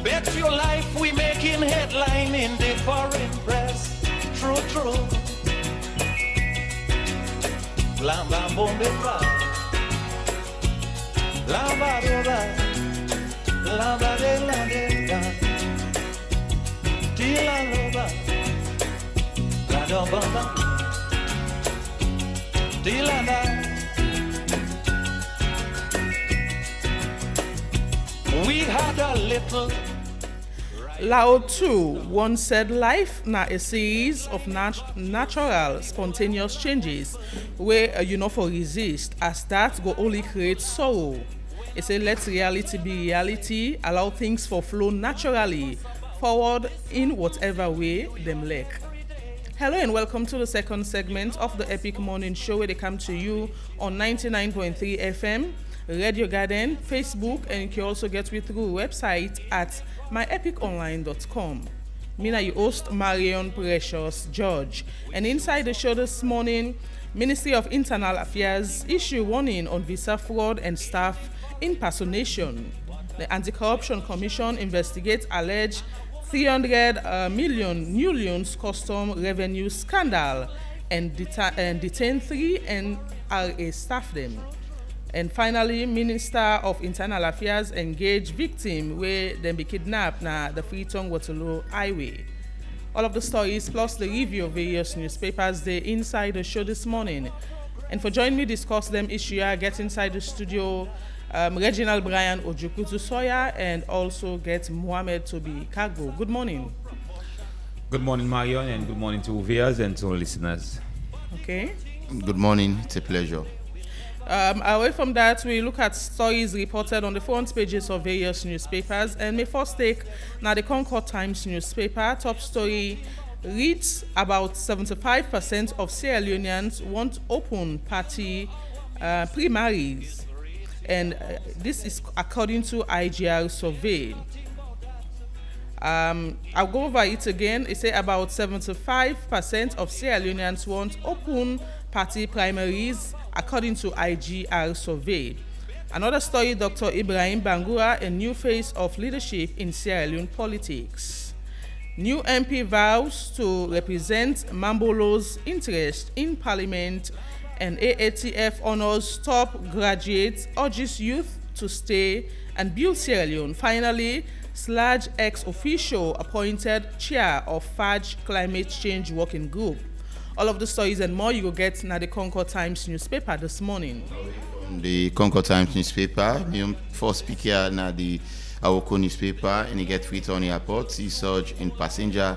bet your life we making headline in the foreign press. True, true. bombe pa. Lamba doba, lamba de la de da. Tila loba, la doba ba. Tila da. We had a little. Lao Tzu once said life na a series of natural, spontaneous changes where you know for resist, as that go only create sorrow. He said let reality be reality, allow things for flow naturally forward in whatever way them like. Hello and welcome to the second segment of the Epic Morning Show where they come to you on 99.3 FM, Radio Garden, Facebook, and you can also get me through website at myepiconline.com. Mina, your host, Marion Precious George. And inside the show this morning, Ministry of Internal Affairs issue warning on visa fraud and staff impersonation. The Anti-Corruption Commission investigates alleged 300 million new loans custom revenue scandal and detain 3 NRA staff them. And finally, Minister of Internal Affairs engage victim where them be kidnapped na the Freetown Waterloo Highway. All of the stories plus the review of various newspapers they inside the show this morning. And for joining me discuss them issue, I get inside the studio Reginald Brian Ojukutu Soya and also get Mohamed Tobi Kagbo. Good morning. Good morning, Marion, and good morning to viewers and to listeners. Okay. Good morning. It's a pleasure. Away from that, we look at stories reported on the front pages of various newspapers. And my first take now the Concord Times newspaper. Top story reads about 75% of Sierra Leoneans want open party primaries. And this is according to IGR survey. I'll go over it again. It says about 75% of Sierra Leoneans want open party primaries according to IGR survey. Another story, Dr. Ibrahim Bangura, a new face of leadership in Sierra Leone politics. New MP vows to represent Mambolo's interest in parliament, and AATF honors top graduates, urges youth to stay and build Sierra Leone. Finally, Sludge ex-official appointed chair of FAJ Climate Change Working Group. All of the stories and more you will get in the Concord Times newspaper this morning. The Concord Times newspaper, first speaker na the Awoko newspaper, and you get Freetown Airport, see surge in passenger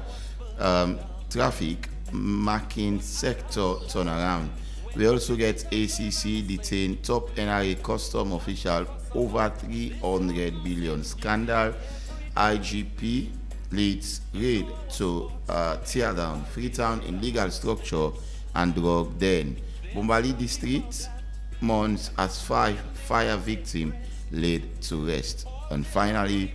traffic, marking sector turnaround. We also get ACC detain top NRA custom official over 300 billion scandal. IGP leads raid to tear down Freetown illegal structure and drug den. Bombali district mourns as 5 fire victims laid to rest. And finally,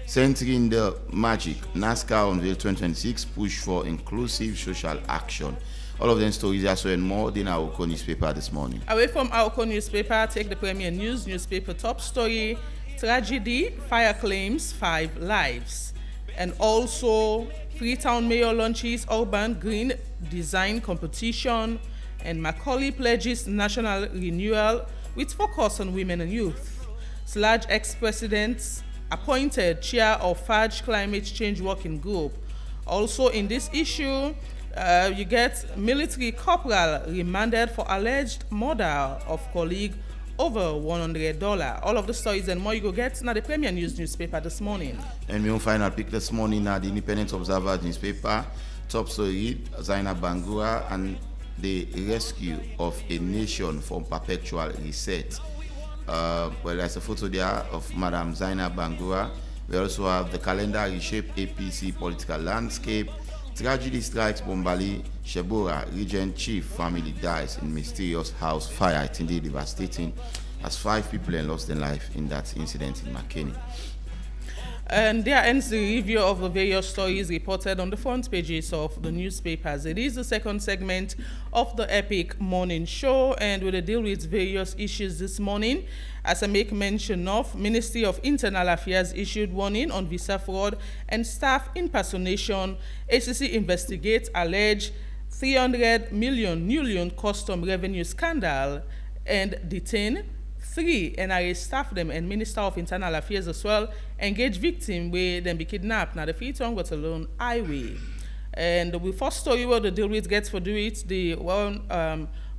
centering the magic, NASCAR unveil 2026 push for inclusive social action. All of them stories are so and more in our Awoko newspaper this morning. Away from our Awoko newspaper, take the Premier News newspaper top story, tragedy, fire claims 5 lives. And also, Freetown Mayor launches urban green design competition, and Macaulay pledges national renewal with focus on women and youth. Sludge ex-president appointed chair of FAJ Climate Change Working Group. Also in this issue, you get military corporal remanded for alleged murder of colleague over $100. All of the stories and more you go get now the Premier News newspaper this morning. And my final pick this morning now the Independent Observer newspaper. Top story, Zainab Bangura and the rescue of a nation from perpetual reset. Well, there's a photo there of Madam Zainab Bangura. We also have the calendar reshape APC political landscape. Tragedy strikes Bombali, Shebura, Regent Chief family dies in mysterious house fire. It's indeed devastating as 5 people lost their life in that incident in McKinney. And there ends the review of the various stories reported on the front pages of the newspapers. It is the second segment of the Epic Morning Show, and we'll deal with various issues this morning. As I make mention of, Ministry of Internal Affairs issued warning on visa fraud and staff impersonation. ACC investigates alleged 300 million new loan custom revenue scandal, and detain 3 NRA staff them and Minister of Internal Affairs as well engage victim where them be kidnapped. Now the feet on got alone highway. And the first story where the deal with gets for do it, the one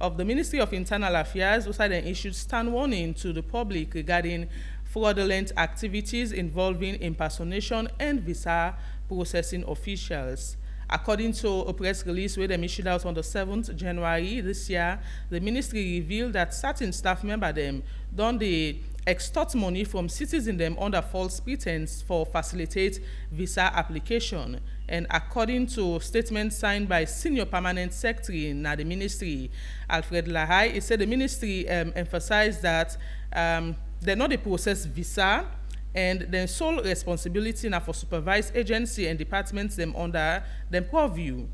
of the Ministry of Internal Affairs was then issued stand warning to the public regarding fraudulent activities involving impersonation and visa processing officials. According to a press release where they issued out on the 7th January this year, the ministry revealed that certain staff members them done the extort money from citizens them under false pretense for facilitate visa application. And according to statement signed by Senior Permanent Secretary in the ministry, Alfred Lahai, he said the ministry emphasized that they're not a process visa, and their sole responsibility now for supervised agency and departments them under them purview.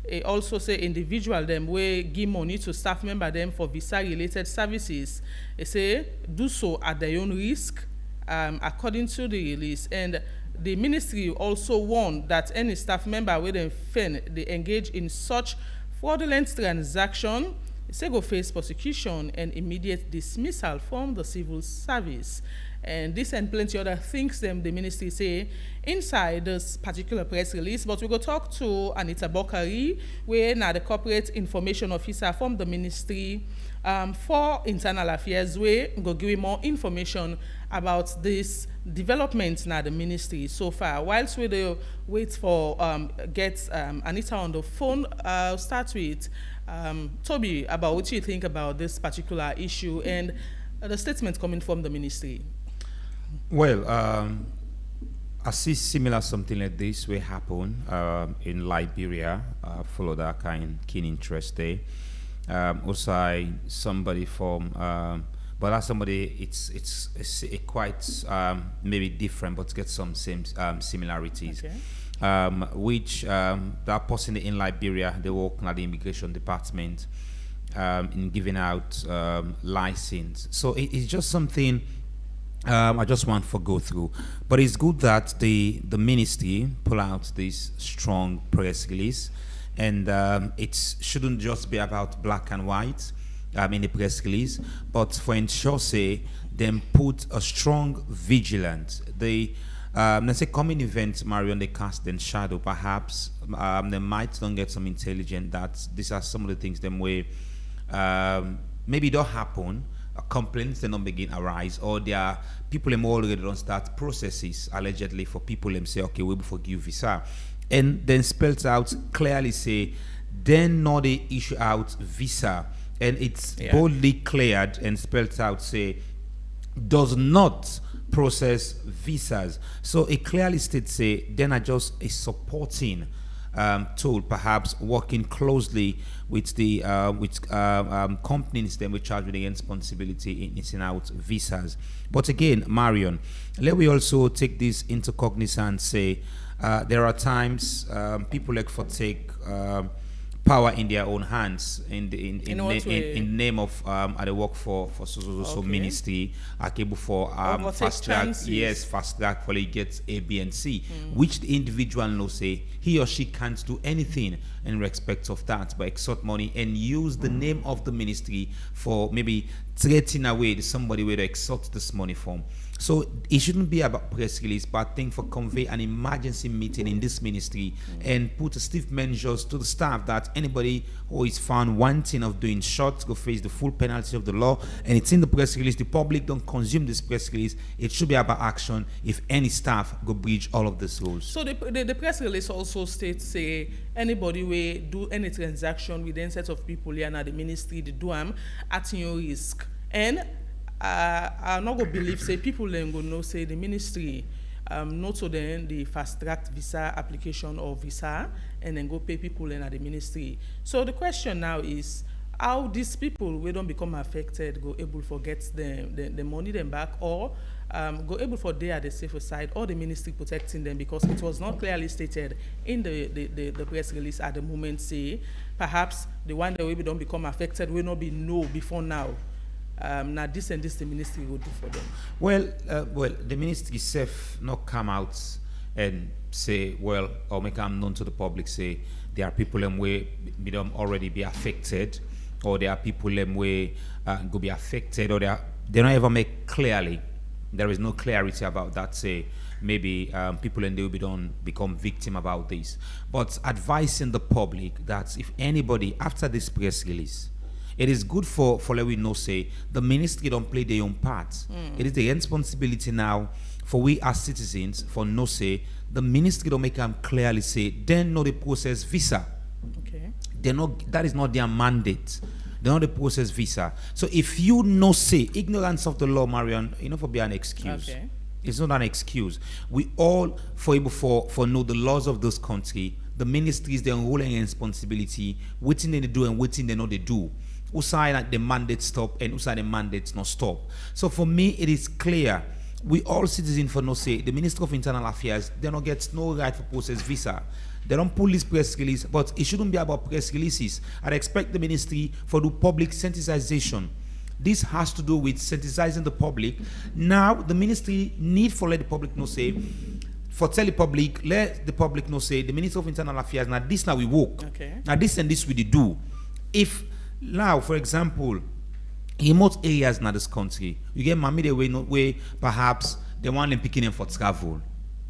He also say individual them will give money to staff member them for visa related services. They say do so at their own risk, according to the release. And the ministry also warned that any staff member with them they engage in such fraudulent transaction, they go face prosecution and immediate dismissal from the civil service. And this and plenty other things them the ministry say inside this particular press release. But we go talk to Anita Bokari, where now the corporate information officer from the ministry for internal affairs, where we go give you more information about this development now the ministry so far. Whilst we wait for get Anita on the phone, I'll start with Toby about what you think about this particular issue and the statement coming from the ministry. Well, I see similar something like this will happen in Liberia. Follow that kind of keen interest there. Also, somebody from, but that's somebody. It's a quite maybe different, but get some same similarities. Okay. Which that person in Liberia, they work at the immigration department in giving out license. So it's just something. I just want to go through, but it's good that the ministry pull out this strong press release, and it shouldn't just be about black and white in the press release, but for ensure say them put a strong vigilance. Let's say coming events, Marion, they cast in shadow. Perhaps they might don't get some intelligence that these are some of the things them way maybe don't happen. Complaints then don't begin arise, or there are people them already don't start processes allegedly for people them say okay we will forgive visa, and then spells out clearly say then not they issue out visa, and it's boldly cleared and spells out say does not process visas. So it clearly states say then are just a supporting tool, perhaps working closely with the companies then we charge with the responsibility in issuing out visas. But again, Marion, let me also take this into cognizance. Say there are times people like for take power in their own hands in name of I work for so ministry able for fast track fast track for it gets A, B, and C, which the individual knows say he or she can't do anything in respect of that but extort money and use the name of the ministry for maybe threatening away somebody where to extort this money from. So it shouldn't be about press release, but I think for convey an emergency meeting in this ministry and put a stiff measures to the staff that anybody who is found wanting of doing short go face the full penalty of the law. And it's in the press release. The public don't consume this press release. It should be about action if any staff go breach all of these rules. So the press release also states say anybody will do any transaction with any set of people here at the ministry, they do them at your risk. And I'm not going to believe, say, people then go know, say, the ministry, not so then the fast-track visa application or visa, and then go pay people in at the ministry. So the question now is, how these people, we don't become affected, go able to get the money them back, or go able for they at the safer side, or the ministry protecting them, because it was not clearly stated in the press release at the moment, say, perhaps the one that we don't become affected will not be no before now. Now this and this the ministry will do for them. Well, the ministry itself not come out and say, well, or make them known to the public, say there are people who may already be affected or there are people where go be affected, or they don't ever make clearly. There is no clarity about that. Say maybe people in the will don't become victim about this. But advising the public that if anybody after this press release, it is good for let we know say the ministry don't play their own part. It is the responsibility now for we as citizens for no say the ministry don't make them clearly say they know the process visa. Okay. They know that is not their mandate. They know the process visa. So if you know say ignorance of the law, Marion, for be an excuse. Okay. It's not an excuse. We all for know the laws of this country. The ministry is their ruling responsibility. Waiting they do and waiting they know they do. Who side like the mandate stop and who side the mandates not stop. So for me, it is clear. We all citizens for no say the Minister of Internal Affairs they don't get no right for process visa. They don't pull this press release, but it shouldn't be about press releases. I expect the ministry for the public sensitization. This has to do with sensitizing the public. Now the ministry need for let the public know say, for tell the public, let the public know say the Minister of Internal Affairs now this now we work. Okay. Now this and this we do. If now, for example, remote areas in this country, you get mommy the way perhaps they want them picking them for travel,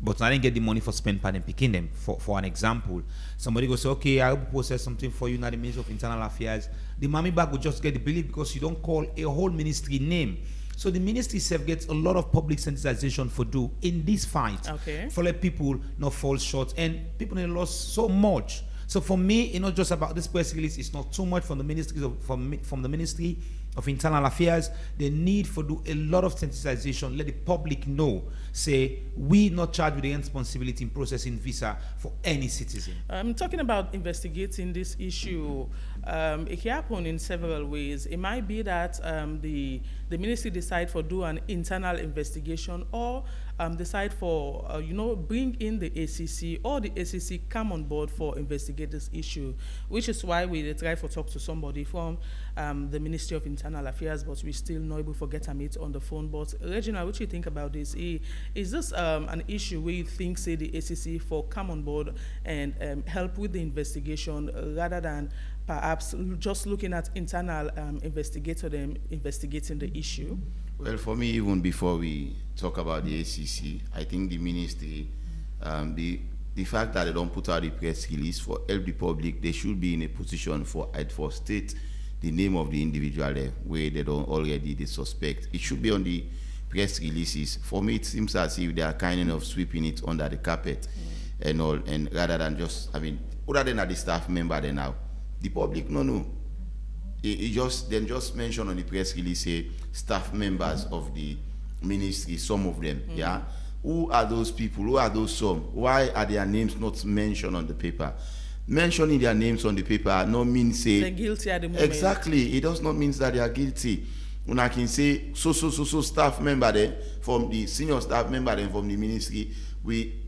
but I didn't get the money for spend per them picking them. For an example, somebody goes say, okay, I will process something for you now, the Minister of Internal Affairs. The mommy bag will just get the belief because you don't call a whole ministry name. So the ministry itself gets a lot of public sensitization for do in this fight. Okay. For let people not fall short, and people have lost so much. So for me, it's not just about this press release. It's not too much from the ministry from the Ministry of Internal Affairs. They need for do a lot of sensitization. Let the public know. Say we not charged with the responsibility in processing visa for any citizen. Talking about investigating this issue, it can happen in several ways. It might be that the ministry decide for do an internal investigation, or decide for bring in the ACC, or the ACC come on board for investigate this issue, which is why we try to talk to somebody from the Ministry of Internal Affairs, but we still not able to get a meet on the phone. But Regina, what do you think about this? Is this an issue where you think say the ACC for come on board and help with the investigation rather than perhaps just looking at internal investigating the issue? Well, for me, even before we talk about the ACC, I think the ministry, the fact that they don't put out the press release for help the public, they should be in a position for state the name of the individual there, where they don't already they suspect. It should be on the press releases. For me, it seems as if they are kind of sweeping it under the carpet and all, and rather than just, other than the staff member there now, the public, no. It just mention on the press release, say, staff members of the ministry, some of them, yeah? Who are those people? Who are those some? Why are their names not mentioned on the paper? Mentioning their names on the paper no means say... They're guilty at the moment. Exactly. It does not mean that they are guilty. When I can say, so staff member there, from the senior staff member then from the ministry, we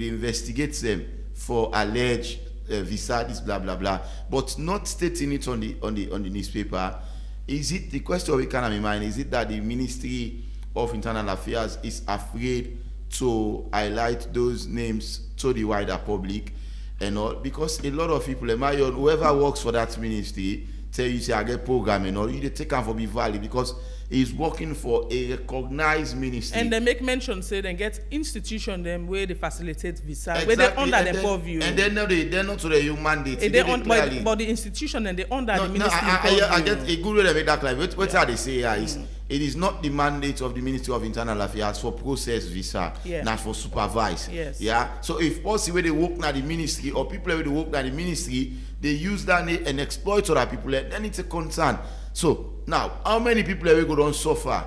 investigate them for alleged visa, this blah blah blah, but not stating it on the newspaper. Is it the question we can have in mind? Is it that the Ministry of Internal Affairs is afraid to highlight those names to the wider public and all? Because a lot of people, whoever works for that ministry, tell you say I get program and all, you take them for be valid because he's working for a recognized ministry. And they make mention, say they get institution them where they facilitate visa, exactly. Where they under the purview. And then they're not to the human mandate. But the institution and they under the ministry. I get a good way to make that clear. What are they say is it is not the mandate of the Ministry of Internal Affairs for process visa, not for supervise. Yes. Yeah. So if also where they work na the ministry or people where they work na the ministry, they use that and exploit other people, then it's a concern. So now, how many people we go don't suffer?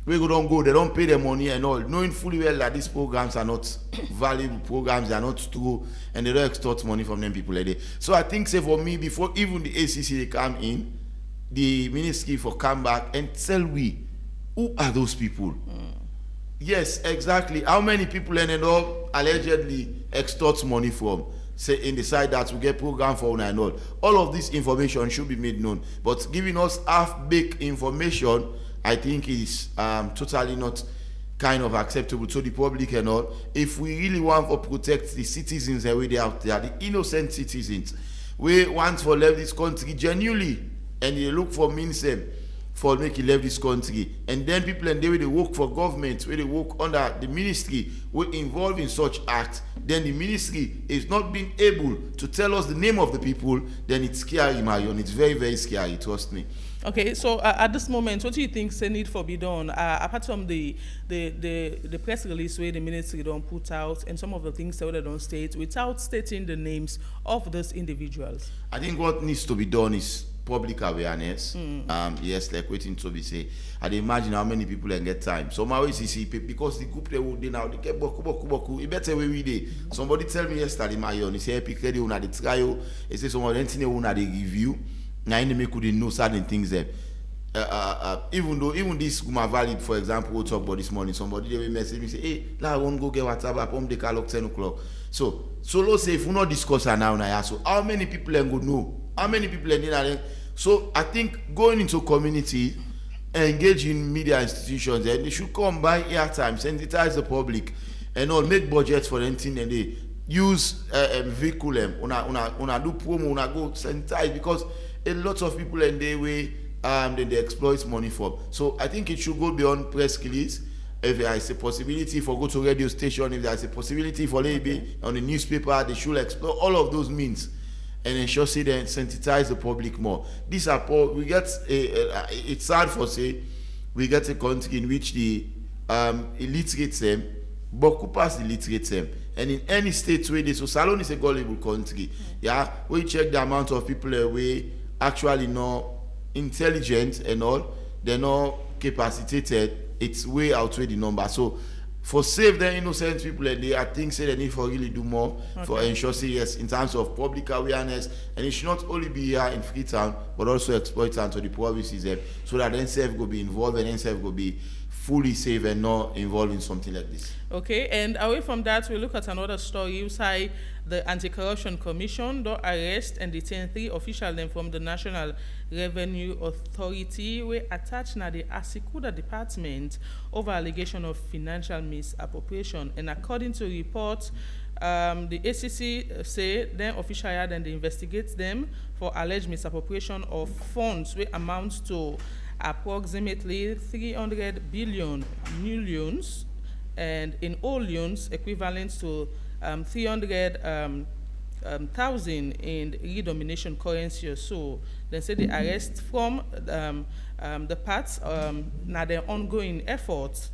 We go don't go, they don't pay their money and all, knowing fully well that these programs are not valuable programs, they are not true, and they don't extort money from them people like that. So I think, say for me, before even the ACC they come in, the ministry for come back and tell we who are those people. Yes, exactly. How many people ended up allegedly extort money from? Say in the side that we get program for and all of this information should be made known. But giving us half-baked information, I think is totally not kind of acceptable to the public and all. If we really want to protect the citizens that way they out there, the innocent citizens, we want to leave this country genuinely and they look for means for make he left this country. And then people and they work for government, where they work under the ministry, were involved in such acts, then the ministry is not being able to tell us the name of the people, then it's scary, Marion. It's very, very scary, trust me. Okay, so at this moment, what do you think need for be done? Apart from the press release where the ministry don't put out and some of the things that they don't state without stating the names of those individuals? I think what needs to be done is public awareness. Yes, like waiting to be say. I imagine how many people can get time. Some always see because the group they now they get boku. It better way we day. Somebody tell me yesterday, Marion, he say Epic Radio una the trial. He say some of them thing una the review. Now in the couldn't know certain things there. Even this Guma Valley, for example, we'll talk about this morning. Somebody they will message me say, hey, I won't go get WhatsApp up home the call 10 o'clock. So let's say if we not discuss now, so how many people are going to know? How many people are there? So I think going into community, engage in media institutions, and they should come by airtime, sensitize the public, and all make budgets for anything, and they use vehicle una do promo, una go sensitize, because a lot of people in their way then they exploit money for. So I think it should go beyond press release. If there is a possibility for go to radio station, if there is a possibility for maybe on the newspaper, they should explore all of those means and ensure say they sensitize the public more. These are we get it's sad for say we get a country in which the illiterate them, but who pass the illiterate them. And in any state where they so Salon is a gullible country. Yeah, we check the amount of people away actually not intelligent and all, they're not capacitated, it's way outweigh the number. So for save the innocent people, and they I think say they need for really do more for ensure say yes in terms of public awareness, and it should not only be here in Freetown but also exploit to the provinces so that NCF will be involved and NCF will be fully safe and not involved in something like this. Okay, and away from that, we look at another story. You say the Anti-Corruption Commission don't arrest and detain 3 officials from the National Revenue Authority. We attach now the Asikuda Department over allegation of financial misappropriation. And according to reports, the ACC say then official and they investigate them for alleged misappropriation of funds, which amounts to approximately 300 billion new loans, and in all loans equivalent to 300,000 in redenomination currency or so. They say the arrest from the parts now their ongoing efforts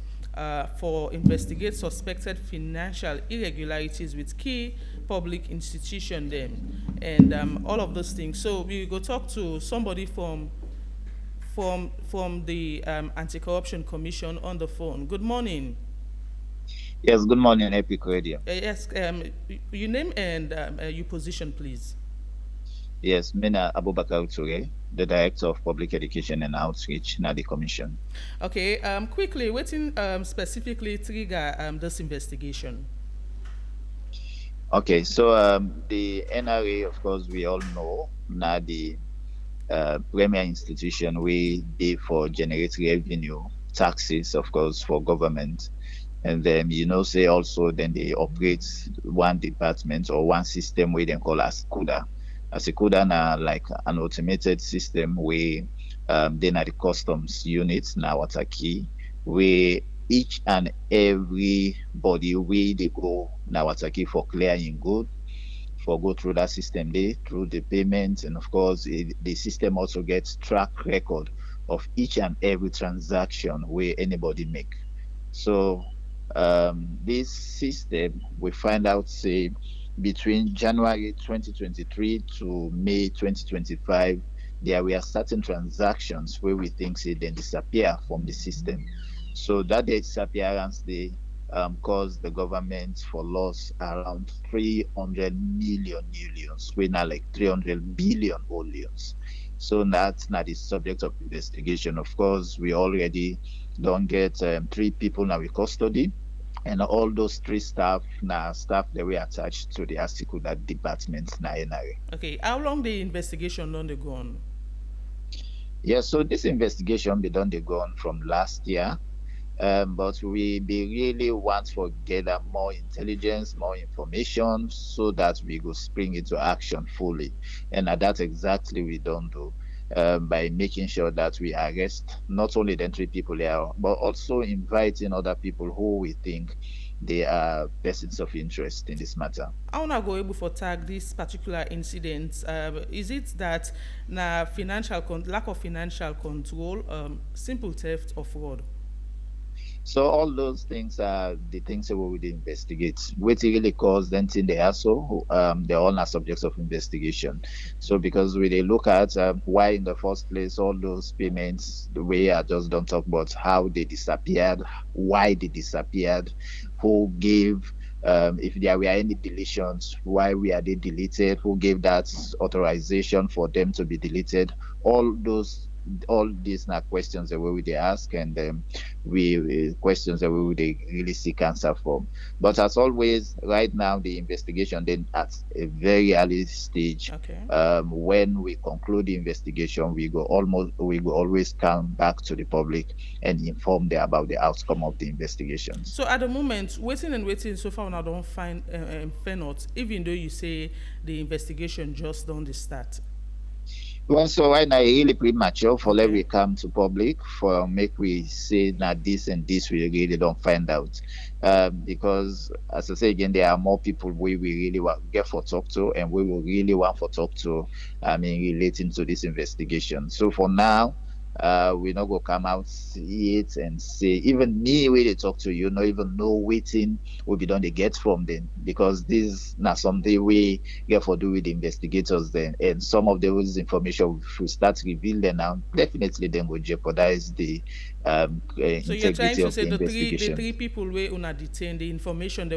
for investigate suspected financial irregularities with key public institution them and all of those things. So we go talk to somebody from the Anti-Corruption Commission on the phone. Good morning. Yes, good morning, Epic Radio. Yes, your name and your position, please. Yes, Mina Abubakar Toure, the Director of Public Education and Outreach, the Commission. Okay, quickly, what specifically trigger this investigation? Okay, so the NRA, of course, we all know, now the premier institution we did for generate revenue, taxes, of course, for government. And then, say also then they operate one department or one system where they call as CUDA. As a CUDA now like an automated system where then at the customs units now what are key, where each and every body where they go now what are key for clearing good, for go through that system there, through the payments, and of course the system also gets track record of each and every transaction where anybody make. So this system we find out say between January 2023 to May 2025 there were certain transactions where we think say they disappear from the system. So that disappearance they caused the government for loss around 300 million millions. We're now like 300 billion millions. So that's not the subject of investigation. Of course, we already don't get 3 people now in custody, and all those 3 staff that were attached to the Asikuda department now. Okay, how long the investigation done they go on? Yeah, so this investigation be done they go on from last year. But we really want to gather more intelligence, more information, so that we go spring into action fully. And that's exactly we don't do. by making sure that we arrest not only the 3 people there, but also inviting other people who we think they are persons of interest in this matter. I want to go able to tag this particular incident. Is it that lack of financial control, simple theft or fraud? So all those things are the things that we would investigate. What really caused them in the ASO, they're all not subjects of investigation. So because we they look at why in the first place all those payments, the way I just don't talk about how they disappeared, why they disappeared, who gave, if there were any deletions, why were they deleted, who gave that authorization for them to be deleted, all these are questions that we would ask, and we questions that we would really seek answer from. But as always, right now the investigation then at a very early stage. Okay. When we conclude the investigation, we go always come back to the public and inform them about the outcome of the investigations. So at the moment, waiting so far, I don't find not, even though you say the investigation just don't start. Well, so right now, really premature for let we come to public for make we say that this and this we really don't find out, because as I say again, there are more people we really want get for talk to, and we will really want for talk to. Relating to this investigation. So for now, we not go come out see it and say even me when they talk to you not even know waiting will be done they get from them, because this now something we get for do with the investigators then, and some of those information if we start revealing now definitely then will jeopardize the so you're trying to say the three people we una detain the information they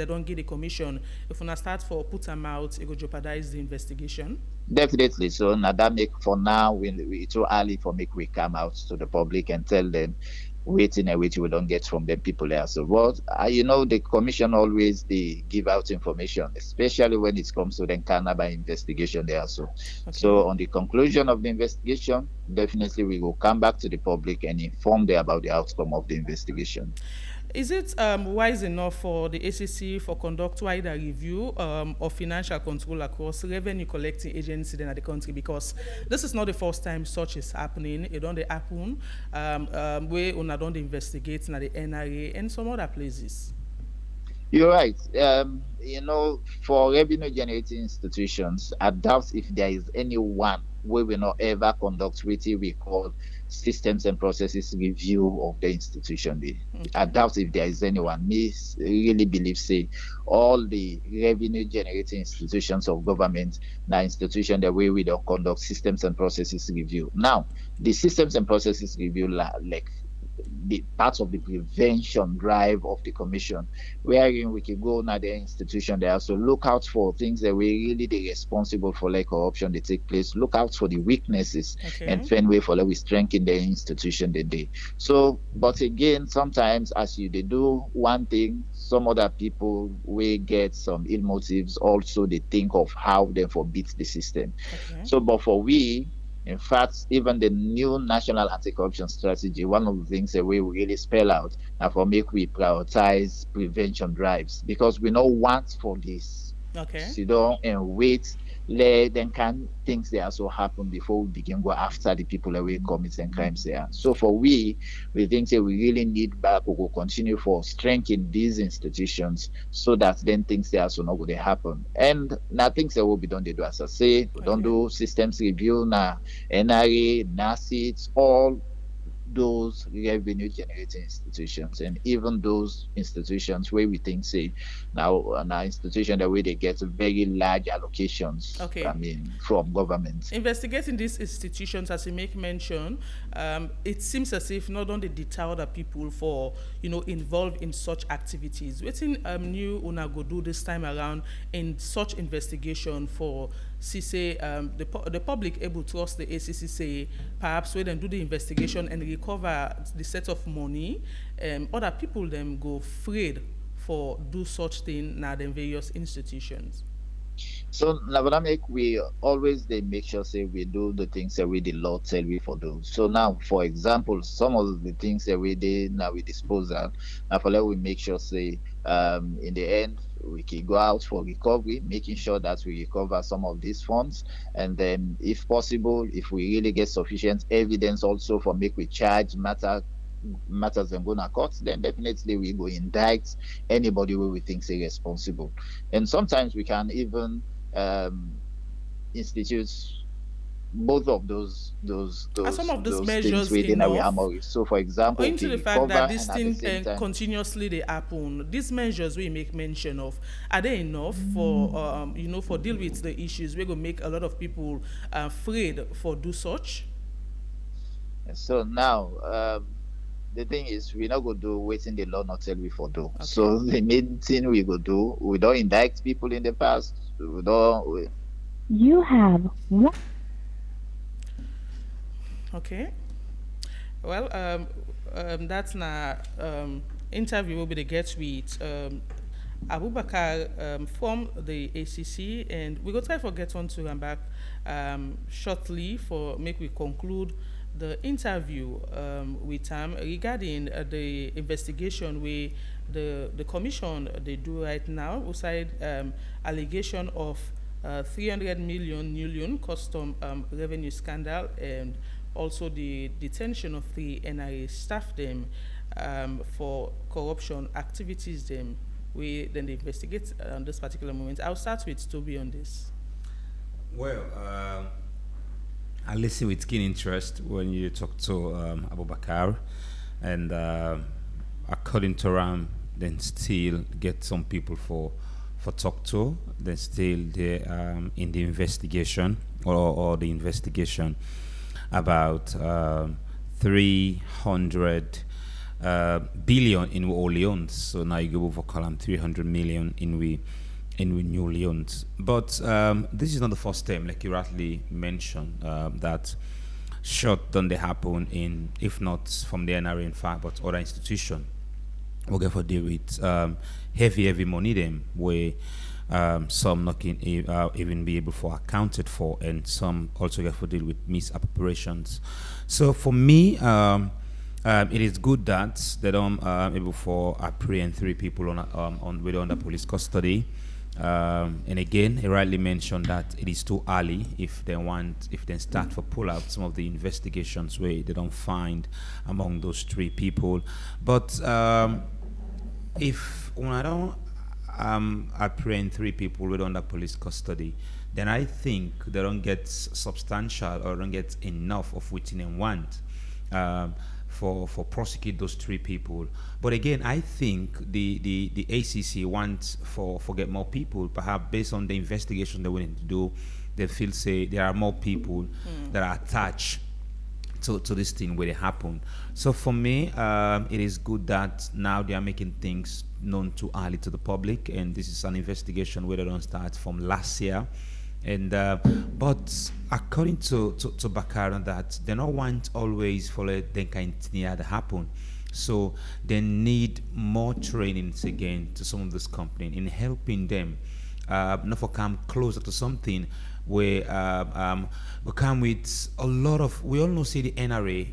don't get the commission, if una start for put them out it will jeopardize the investigation. Definitely. So now that make for now we too early for make we come out to the public and tell them waiting and which we don't get from them people there. So what the commission always they give out information, especially when it comes to the cannabis investigation there. So on the conclusion of the investigation, definitely we will come back to the public and inform them about the outcome of the investigation. Is it wise enough for the ACC for conduct wider review of financial control across revenue collecting agencies in the country? Because this is not the first time such is happening. It don't happen where una don't investigate in the NRA and some other places. You're right. For revenue generating institutions, I doubt if there is anyone we will not ever conduct what we call systems and processes review of the institution. I doubt if there is anyone. Me really believe say all the revenue generating institutions of government now institution the way we don't conduct systems and processes review. Now the systems and processes review like the part of the prevention drive of the commission, wherein we can go now the institution there. So look out for things that we really be responsible for like corruption they take place. Look out for the weaknesses and find way for like we strengthen the institution they do. So, but again, sometimes as they do one thing, some other people will get some ill motives. Also, they think of how they forbid the system. So, but for we. In fact, even the new national anti-corruption strategy, one of the things that we really spell out and for make we prioritize prevention drives, because we don't want for this. Sit down and wait, let them can things that also happen before we begin go after the people that we commit and crimes there. So for we think that we really need back we will continue for strengthening these institutions so that then things that also not going to happen. And now things that will be done they do as I say, we don't do systems review now, NRA, NACITs, all those revenue generating institutions, and even those institutions where we think say now an institution that way they get very large allocations from government. Investigating these institutions, as you make mention, it seems as if not only deter other people for involved in such activities. Waiting new una go do this time around in such investigation for say the public able to trust the ACC say perhaps when they do the investigation and recover the set of money, other people them go afraid for do such thing now than various institutions. So Navadamic, we always they make sure say we do the things that we the law tell we for do. So now, for example, some of the things that we did now we dispose of. Now for that we make sure say in the end we can go out for recovery, making sure that we recover some of these funds, and then if possible, if we really get sufficient evidence also for make we charge matters and go to court, then definitely we go indict anybody who we think is responsible. And sometimes we can even institute both of those some of these those measures things within our enough? armory. So for example, Owing to we the fact that recover this and at the thing same time continuously they happen, these measures we make mention of, are they enough for for deal with the issues? We're gonna make a lot of people afraid for do such. so now the thing is we not go do waiting the law not tell we for do. So the main thing we go do, we don't indict people in the past. You have one. Okay. Well, that's na interview will be the get with Abubakar from the ACC, and we go try for get on to him back shortly for make we conclude the interview with him regarding the investigation where the commission they do right now beside allegation of 300 million custom revenue scandal, and also the detention of the NRA staff them for corruption activities them. We then investigate on this particular moment. I'll start with Toby on this. Well, I listen with keen interest when you talk to Abubakar, and according to Ram, then still get some people for talk to. Then still they in the investigation or the investigation about 300 billion in all loans. So now you go over column 300 million in new loans. But this is not the first time, like you rightly mentioned, that short done they happen in, if not from the NRA in fact, but other institutions. We'll get for deal with heavy money them where some not can even be able for accounted for, and some also get for deal with misappropriations. So for me, it is good that they don't able for apprehend 3 people on with under police custody. And again, he rightly mentioned that it is too early if they start for pull out some of the investigations where they don't find among those 3 people. But if when I don't apprehend 3 people with under police custody, then I think they don't get substantial or don't get enough of which they want for prosecute those 3 people. But again, I think the ACC wants for get more people, perhaps based on the investigation they want to do. They feel say there are more people that are attached to this thing where it happened. So for me, it is good that now they are making things known too early to the public, and this is an investigation where they don't start from last year. And but according to Bakar, that they don't want always for that kind of thing to happen. So they need more trainings again to some of this company in helping them not for come closer to something where we come with a lot of, we all know say the NRA,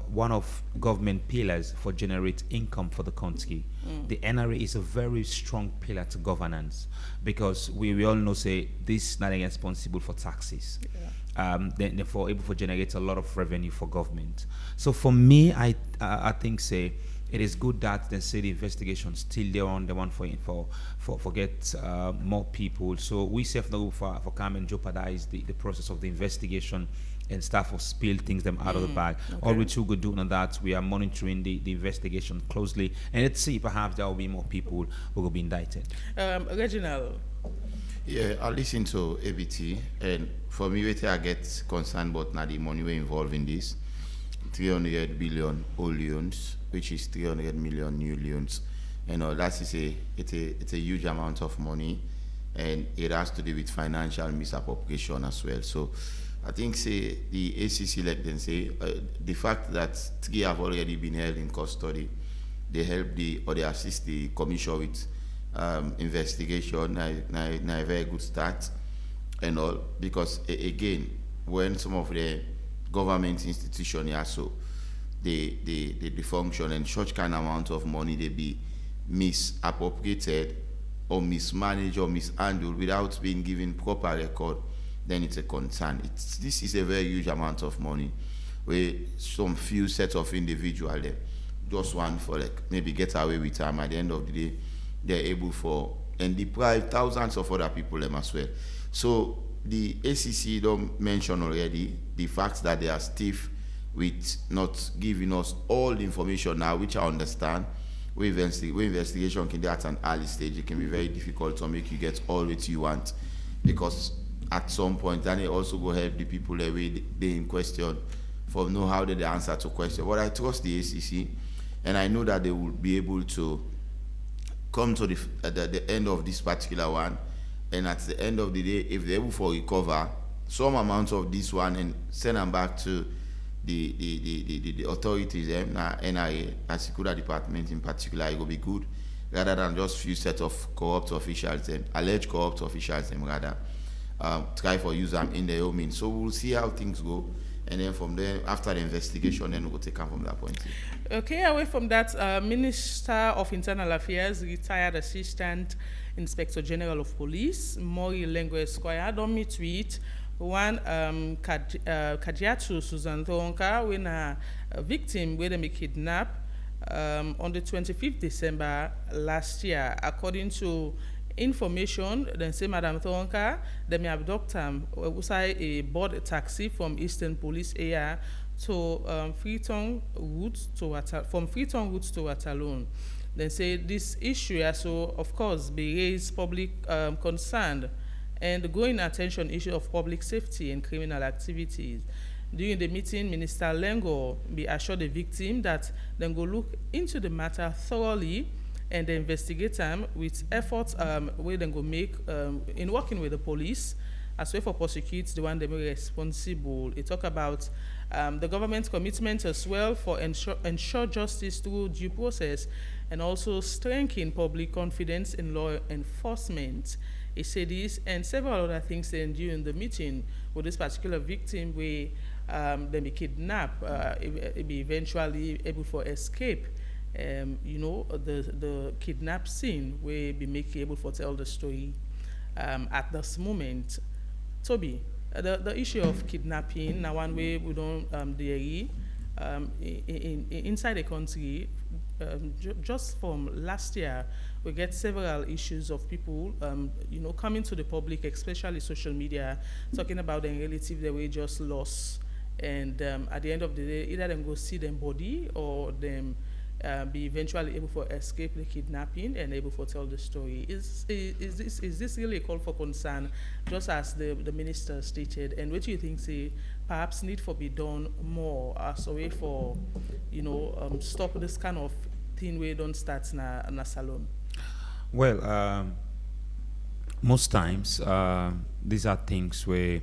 one of government pillars for generate income for the country. The NRA is a very strong pillar to governance, because we all know say this not responsible for taxes. Therefore able to generate a lot of revenue for government. So for me, I think say it is good that they say the investigation still there on the one for get more people. So we self know for come and jeopardize the process of the investigation and start for spill things them out of the bag. All we two good doing on that, we are monitoring the investigation closely, and let's see perhaps there will be more people who will be indicted. Reginald. Yeah, I listen to ABT, and for me, what I get concerned about now the money we involved in this, 300 billion old loans, which is 300 million new loans. You know, that is it's a huge amount of money, and it has to do with financial misappropriation as well. So I think say the ACC, like them say, the fact that 3 have already been held in custody, they help they assist the commission with investigation, na a very good start and all, because again, when some of the government institutions also they function and such kind of amount of money they be misappropriated or mismanaged or mishandled without being given proper record, then it's a concern. This is a very huge amount of money where some few sets of individuals just want for like maybe get away with time. At the end of the day, they're able for and deprive thousands of other people them as well. So the ACC don't mention already the fact that they are stiff with not giving us all the information now, which I understand. Where investigation can be at an early stage, it can be very difficult to make you get all what you want, because at some point, then it also go help the people that they in question for know how they answer to question. But I trust the ACC, and I know that they will be able to come to the end of this particular one, and at the end of the day, if they're able to recover some amount of this one and send them back to the authorities, NIA, and Security Department in particular, it will be good, rather than just few set of corrupt officials, alleged corrupt officials, rather try for use them in their own means. So we'll see how things go, and then from there, after the investigation, then we'll take them from that point. Okay, away from that, Minister of Internal Affairs, retired Assistant Inspector General of Police, Mori Lengo Esquire, don't me tweet. One Kajiatu Susan Thonka, when a victim where they kidnapped on the 25th December last year. According to information, then say Madam Thonka, they may abduct him. We board a taxi from Eastern Police area to Freetown route from Freetown route to Waterloo. They say this issue also, of course, be raised public concern and the growing attention issue of public safety and criminal activities. During the meeting, Minister Lengo be assured the victim that they go look into the matter thoroughly and investigate them with efforts where they go make in working with the police as well for prosecute the one they be responsible. They talk about the government's commitment as well for ensure justice through due process and also strengthen public confidence in law enforcement. He said this and several other things during the meeting with this particular victim where they be kidnapped, be eventually able to escape. The kidnap scene where be make able to tell the story at this moment. Toby, the issue of kidnapping, now one way we don't dare inside the country, just from last year, we get several issues of people, coming to the public, especially social media, talking about their relative they were just lost, and at the end of the day, either them go see them body or them be eventually able to escape the kidnapping and able to tell the story. Is this really a call for concern, just as the minister stated? And what do you think, say, perhaps need for be done more as a way for, stop this kind of thing where don't start in a salon? Well, most times these are things where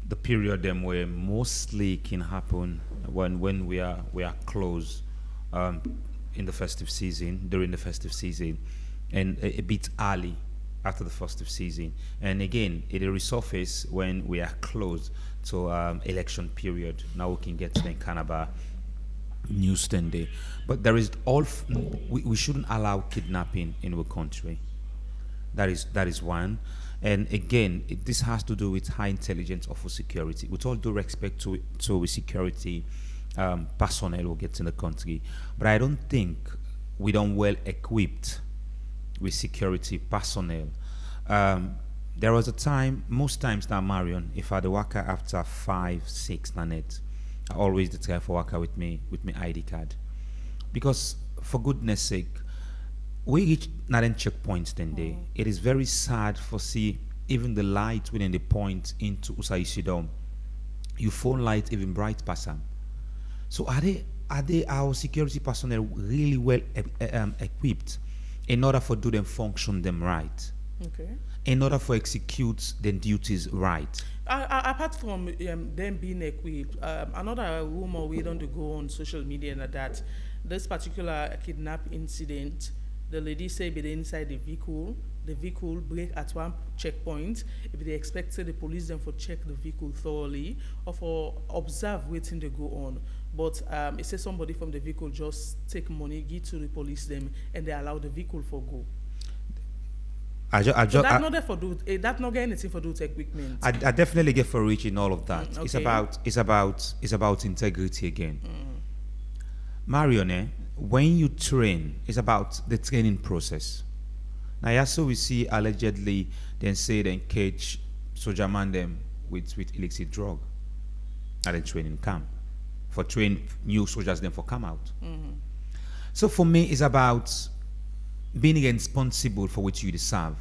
the period them where mostly can happen when we are close in the festive season, during the festive season, and a bit early after the festive season, and again it will resurface when we are close to election period. Now we can get to the kind of a news day, but there is we shouldn't allow kidnapping in our country. That is one. And again, this has to do with high intelligence of security. With all due respect to security personnel who gets in the country, but I don't think we don't well equipped with security personnel. There was a time, most times now, Marion, if I do work after 5, 6 minutes, I always try for work with me ID card, because for goodness sake, we reach not in checkpoints then day. It is very sad for see even the light within the point into Usai Sidom. Your phone light even bright past them. So are they our security personnel really well equipped in order for do them function them right? Okay. In order for execute their duties right. Apart from them being equipped, another rumor we don't go on social media that this particular kidnap incident The lady say be inside the vehicle break at one checkpoint. If they expected the police them for check the vehicle thoroughly or for observe waiting they go on. But it says somebody from the vehicle just take money, give to the police them, and they allow the vehicle for go. So that not there for do that not get anything for do with equipment. I definitely get for reaching all of that. Okay. It's about integrity again. Marion, when you train, it's about the training process. Now, also we see allegedly then say then catch soldier man them with illicit drug at a training camp for train new soldiers then for come out. So for me, it's about being responsible for what you deserve.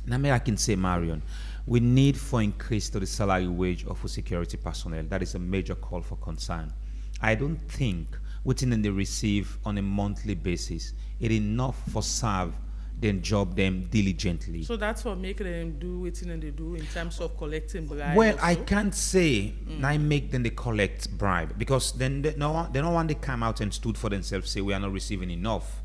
Now, I can say, Marion, we need for increase to the salary wage of security personnel. That is a major call for concern. I don't think within they receive on a monthly basis it enough for serve then job them diligently. So that's what make them do within they do in terms of collecting bribe. Well, I can't say I make them they collect bribe because then they no one they come out and stood for themselves say we are not receiving enough.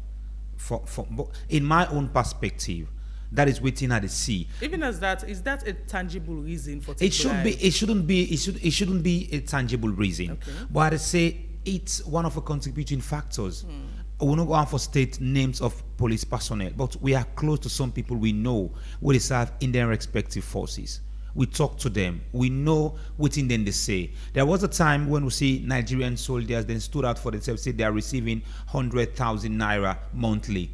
But in my own perspective, that is waiting at the sea. Even as that, is that a tangible reason for it should be? It shouldn't be a tangible reason. Okay. But I say it's one of the contributing factors. We don't go on for state names of police personnel, but we are close to some people we know who they serve in their respective forces. We talk to them. We know what in them they say. There was a time when we see Nigerian soldiers then stood out for themselves, say they are receiving 100,000 naira monthly,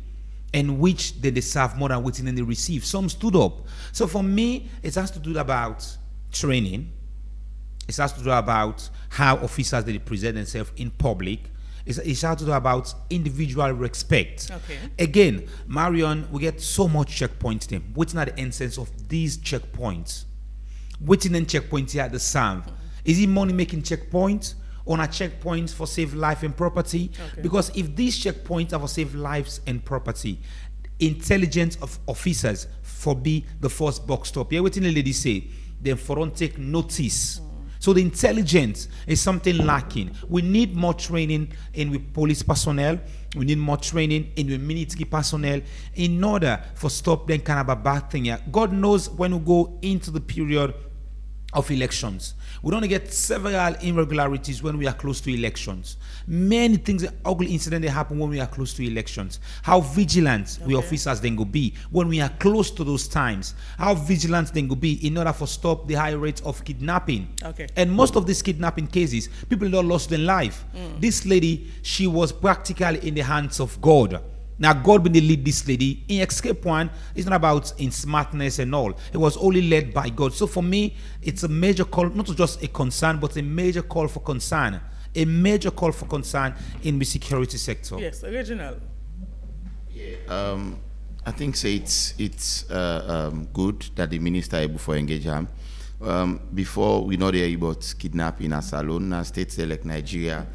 and which they deserve more than what in them they receive. Some stood up. So for me, it has to do about training. It has to do about how officers they present themselves in public. It has to do about individual respect. Okay. Again, Marion, we get so much checkpoints them. Waiting at the essence of these checkpoints. Waiting in checkpoints here at the SAM. Is it money making checkpoints on a checkpoint for save life and property? Okay. Because if these checkpoints are for save lives and property, intelligence of officers for be the first box stop. Yeah, waiting the lady say, then for don't take notice. So the intelligence is something lacking. We need more training in with police personnel. We need more training in with military personnel in order for stop them kind of a bad thing. Yeah. God knows when we go into the period of elections, we don't get several irregularities when we are close to elections. Many things, ugly incidents that happen when we are close to elections. How vigilant we officers then go be when we are close to those times. How vigilant then go be in order for stop the high rate of kidnapping. Okay. And most of these kidnapping cases, people don't lost their life. This lady, she was practically in the hands of God. Now, God will lead this lady. In escape one, it's not about in smartness and all. It was only led by God. So for me, it's a major call, not just a concern, but a major call for concern. A major call for concern in the security sector. Yes, original. I think it's good that the minister able to engage him. Before we know they about kidnapping as alone, states like Nigeria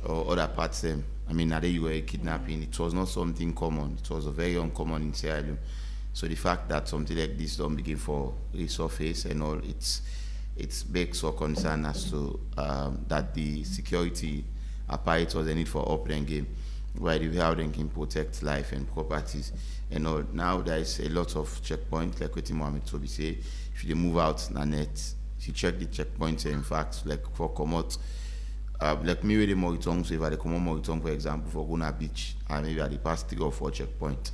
or other parts them. I mean, now you were kidnapping, it was not something common. It was a very uncommon in Sierra Leone. So the fact that something like this don't begin for resurface and all, it's begs for concern as to that the security apparatus was a need for up-end game, where the how they can protect life and properties and all. Now there is a lot of checkpoints, like what Mohammed Tobi say. If you move out na net, if you check the checkpoints, in fact, like for Komot. Like me with the Moritong, so if I come on Moritong, for example, for Guna Beach, and maybe at the past 3 or 4 checkpoints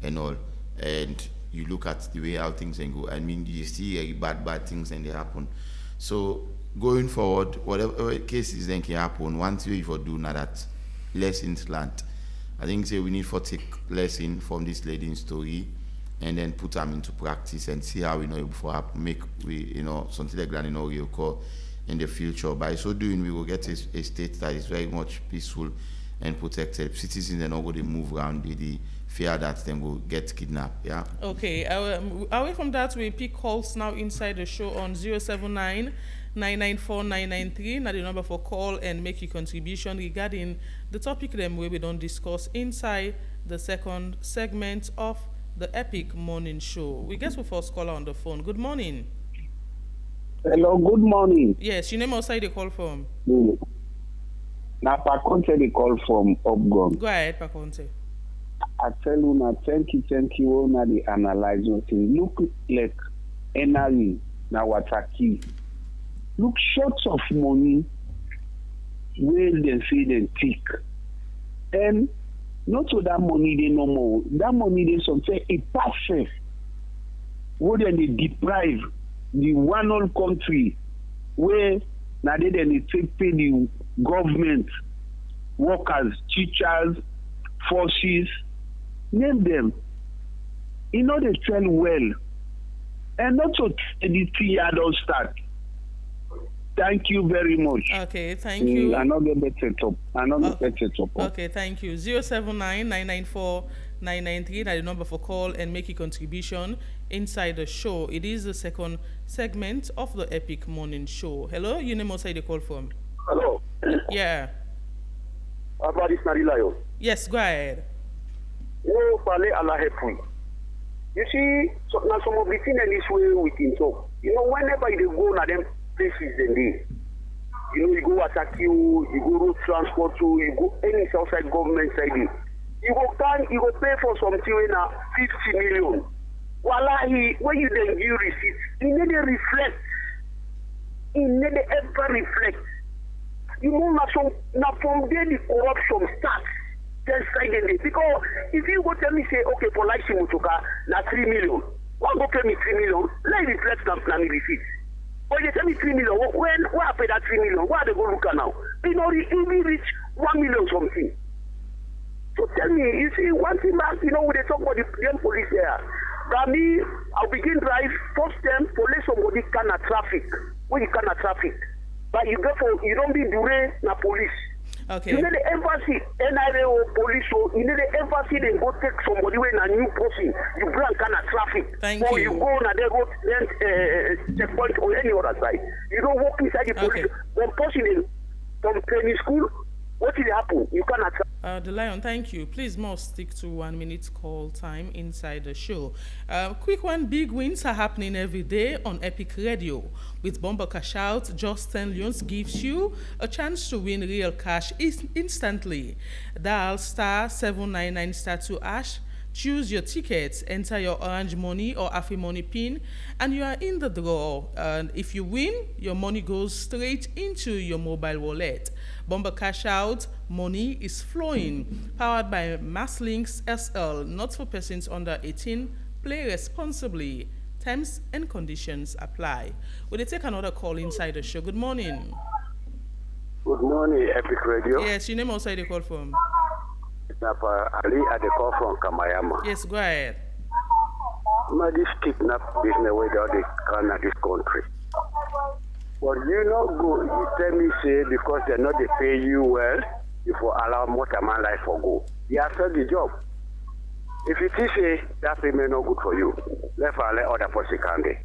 and all, and you look at the way how things can go, I mean, you see bad things and they happen. So going forward, whatever cases then can happen, once you for do now that lessons learned, I think say we need to take lesson from this lady's story and then put them into practice and see how we know it before make we something like that we occur in the future. By so doing, we will get a state that is very much peaceful and protected. Citizens are not going to move around the fear that they will get kidnapped. Yeah. Okay. Away from that, we pick calls now inside the show on 079 994 993. Now the number for call and make your contribution regarding the topic them where we don't discuss inside the second segment of the Epic Morning Show. We get the first caller on the phone. Good morning. Hello, good morning. Yes, your name outside the call from? Now, Paconte, the call from Upgon. Go ahead, Paconte. I tell you now, thank you, now they analyze nothing. Look like NRE, now what are key. Look shots of money where they say they tick. And not so that money they no more. That money they something a passive. Where they deprive the one whole country where now they pay the government, workers, teachers, forces, name them. You know they tell well. And not so the 3 year don't start. Thank you very much. Okay, thank you. Another better top. Okay, thank you. 079-994-993, that's the number for call and make a contribution inside the show. It is the second segment of the Epic Morning Show. Hello, you name outside the call from. Hello. Yeah. About this Narilayo. Yes, go ahead. No, Pale Allah help. You see, so now some of the things in this way we can talk. You know, whenever you go na them places in there, you know, you go attack you go road transport you go any outside government side you go pay for something in 50 million. Wallahi, when you then give receipt, you need to reflect. You need to ever reflect. You know, now from there the corruption starts. Because if you go tell me, say, okay, for like Simutuka, na 3 million. Why go pay me 3 million? Let me reflect and plan receipt. But you tell me 3 million, why I pay that 3 million? Why they go look at now? You know, it will reach 1 million something. So tell me, you see, one thing back, you know, when they talk about the police here, but me, I'll begin drive, first time, police somebody can traffic. When you can traffic. But you go for, you don't be dure na police. Okay. You need the embassy, NRA or police, so you need the embassy, then go take somebody when a new person, you bring kind of traffic. Or you go on a go checkpoint or any other side. You don't walk inside the police. One person from training school, what will happen? You cannot. The Lion, thank you. Please more stick to 1 minute call time inside the show. Quick one, big wins are happening every day on Epic Radio. With Bomber Cash Out, just 10 loans gives you a chance to win real cash instantly. Dial *799*2#. Choose your tickets, enter your Orange Money or Afi Money PIN, and you are in the draw. And if you win, your money goes straight into your mobile wallet. Bomber Cash Out, money is flowing. Powered by Masslinks SL, not for persons under 18. Play responsibly. Terms and conditions apply. Will you take another call inside the show? Good morning. Good morning, Epic Radio. Yes, your name outside the call from. Ali at the call from Kamayama. Yes, go ahead. This kidnap business where they can at this country. But you know, go, you tell me, say, because they're not they pay you well, you will allow motorman life for go. You have done the job. If you say that payment not good for you, let other person can do.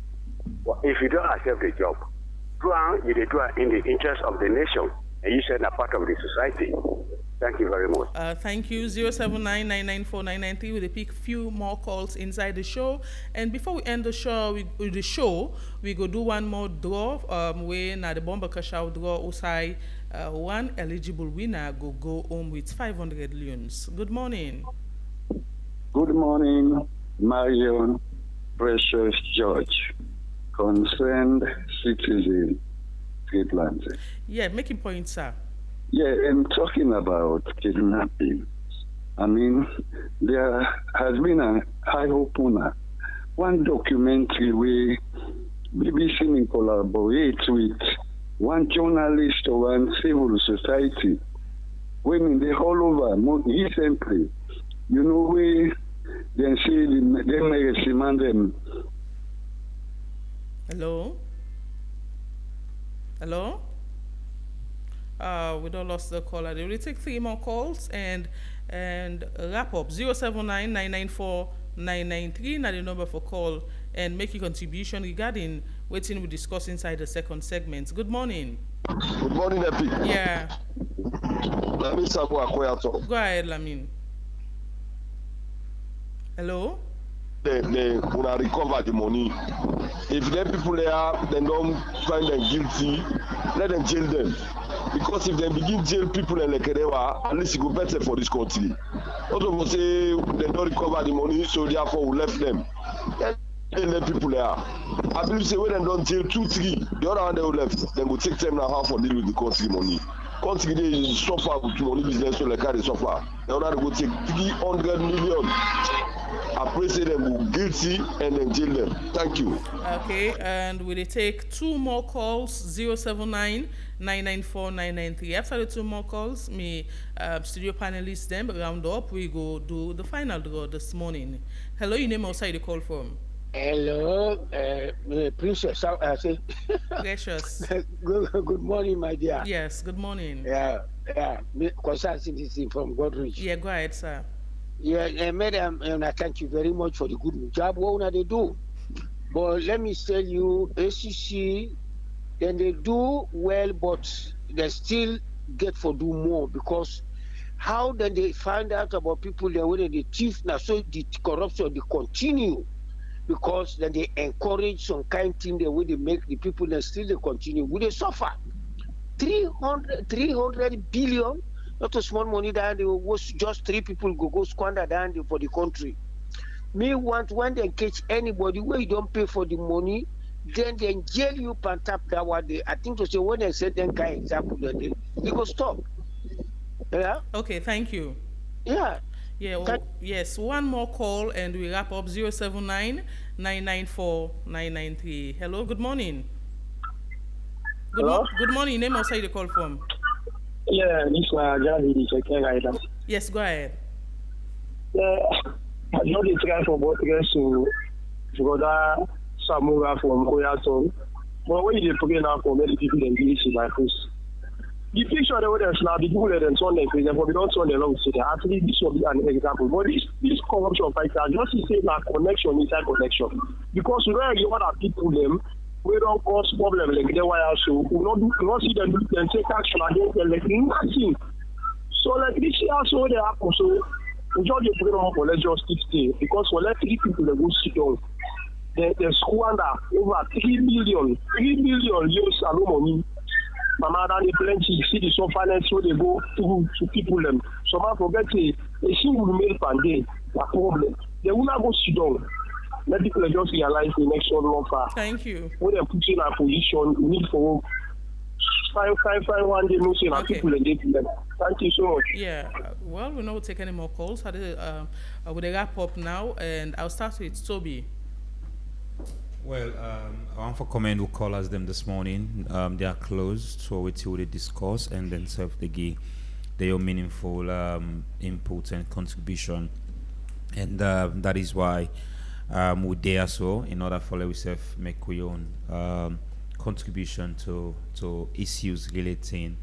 But if you don't accept the job, do it in the interest of the nation, and you said a part of the society. Thank you very much. Thank you. 079-994-993. We'll pick few more calls inside the show. And before we end the show, we go do one more draw. When the Bomber Cash Out draw, Usai, one eligible winner go home with 500 loans. Good morning. Good morning, Marion, Precious George, concerned citizen, Cape. Yeah, making points, sir. Yeah, I'm talking about kidnapping. I mean, there has been a high opener. One documentary where BBC in collaborate with one journalist or one civil society. Women, they all over, more recently, you know, where they say they may demand them. Hello? Hello? We don't lost the caller. They will take 3 more calls and wrap up. 079-994-993 now the number for call and make a contribution regarding what we discuss inside the second segment. Good morning. Good morning, Epi. Yeah. Lamin Sabo Akoyato. Go ahead, Lamin. Hello? They wanna recover the money. If the people there, they don't find them guilty, let them jail them. because if they begin jail people in Lekerewa, at least it go better for this country. Also, we say they don't recover the money, so therefore we left them. They let people there. I believe say when they don't jail 2, 3, the other one they will left, then go take them and a half for deal with the country money. Country they suffer with money business, so like they suffer. The other go take 300 million. I pray say them will guilty and then jail them. Thank you. Okay, and we take 2 more calls, 079-994-993. After the 2 more calls, me studio panelists them round up. We go do the final draw this morning. Hello, your name outside the call from? Hello, Princess. Say. Precious. Good morning, my dear. Yes, good morning. Yeah. Consulting this thing from Godrich. Yeah, go ahead, sir. Yeah, madam, and I thank you very much for the good job what they do. But let me tell you, ACC, then they do well, but they still get for do more because how then they find out about people that when they thief now, so the corruption they continue because then they encourage some kind of thing the way they make the people that still they continue. Will they suffer? 300 billion. Not a small money that was just 3 people go squander down for the country. Me want when they catch anybody where you don't pay for the money, then they jail you and tap that one day. I think to say when they say then kind example they go stop. Yeah. Okay, thank you. Yeah. Yeah. Yes. One more call and we wrap up. 079-994-993. Hello. Good morning. Good morning. Name outside the call from. Yeah, this is Jazzy, the Yes, go ahead. Yeah, I know the try for both guys to brother Samura from Koyaton. But when you put now for many people in this my first. The picture the way they snap, the people that they turn their face, but we don't turn their lungs to that. Actually, this will be an example. But this corruption fighter, just to say that connection inside connection. Because you know you want to people them. We don't cause problem like the why also we not see them take action against them like nothing. So like this year also they happen. So we just put it on for let's just stay because for let 3 people they go sit down. They squander over 3 billion use alone money. Mama they plenty see the so finance so they go to people them. So man forget a single meal per day a problem. They will not go sit down. Let people just realize the next one not far. Thank you. When they put in a position, we need for five one day, no say people and they them. Thank you so much. Yeah. Well, we don't take any more calls. With a wrap up now, and I'll start with Toby. Well, I want for comment who call us them this morning. They are closed, so we till they discuss and then serve the give their meaningful input and contribution, and that is why. We dare so in order for ourselves make our own contribution to issues relating